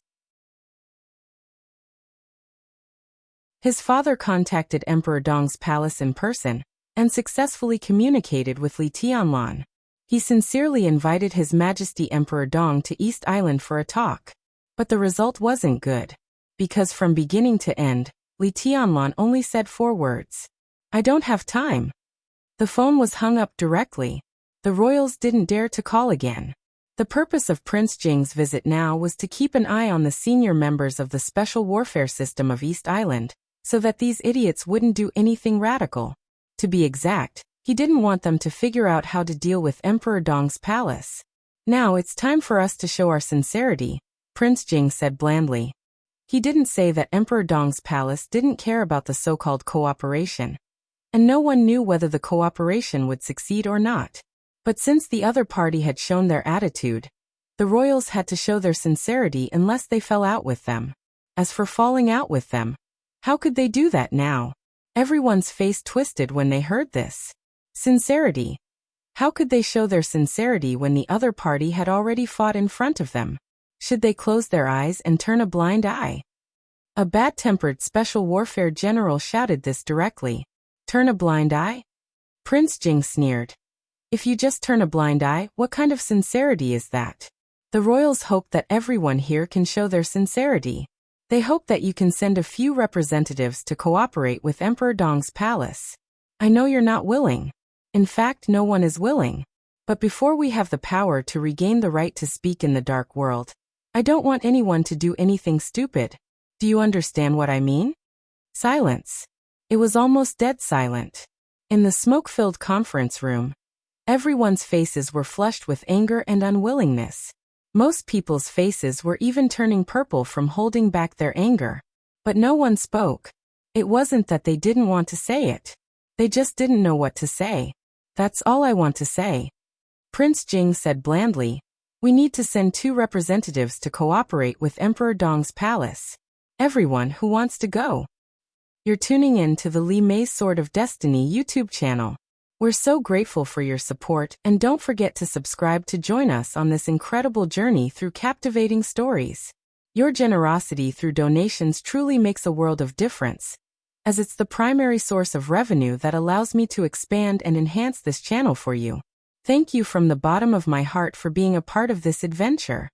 Speaker 1: His father contacted Emperor Dong's palace in person, and successfully communicated with Li Tianlan. He sincerely invited His Majesty Emperor Dong to East Island for a talk. But the result wasn't good. Because from beginning to end, Li Tianlan only said 4 words. "I don't have time." The phone was hung up directly. The royals didn't dare to call again. The purpose of Prince Jing's visit now was to keep an eye on the senior members of the special warfare system of East Island, so that these idiots wouldn't do anything radical. To be exact, he didn't want them to figure out how to deal with Emperor Dong's palace. "Now it's time for us to show our sincerity," Prince Jing said blandly. He didn't say that Emperor Dong's palace didn't care about the so-called cooperation, and no one knew whether the cooperation would succeed or not. But since the other party had shown their attitude, the royals had to show their sincerity unless they fell out with them. As for falling out with them, how could they do that now? Everyone's face twisted when they heard this. Sincerity. How could they show their sincerity when the other party had already fought in front of them? Should they close their eyes and turn a blind eye? A bad-tempered special warfare general shouted this directly. Turn a blind eye? Prince Jing sneered. If you just turn a blind eye, what kind of sincerity is that? The royals hope that everyone here can show their sincerity. They hope that you can send a few representatives to cooperate with Emperor Dong's palace. I know you're not willing. In fact, no one is willing. But before we have the power to regain the right to speak in the dark world, I don't want anyone to do anything stupid. Do you understand what I mean? Silence. It was almost dead silent. In the smoke-filled conference room, everyone's faces were flushed with anger and unwillingness. Most people's faces were even turning purple from holding back their anger. But no one spoke. It wasn't that they didn't want to say it. They just didn't know what to say. That's all I want to say. Prince Jing said blandly, we need to send 2 representatives to cooperate with Emperor Dong's palace. Everyone who wants to go. You're tuning in to the Li Mei's Sword of Destiny YouTube channel. We're so grateful for your support, and don't forget to subscribe to join us on this incredible journey through captivating stories. Your generosity through donations truly makes a world of difference, as it's the primary source of revenue that allows me to expand and enhance this channel for you. Thank you from the bottom of my heart for being a part of this adventure.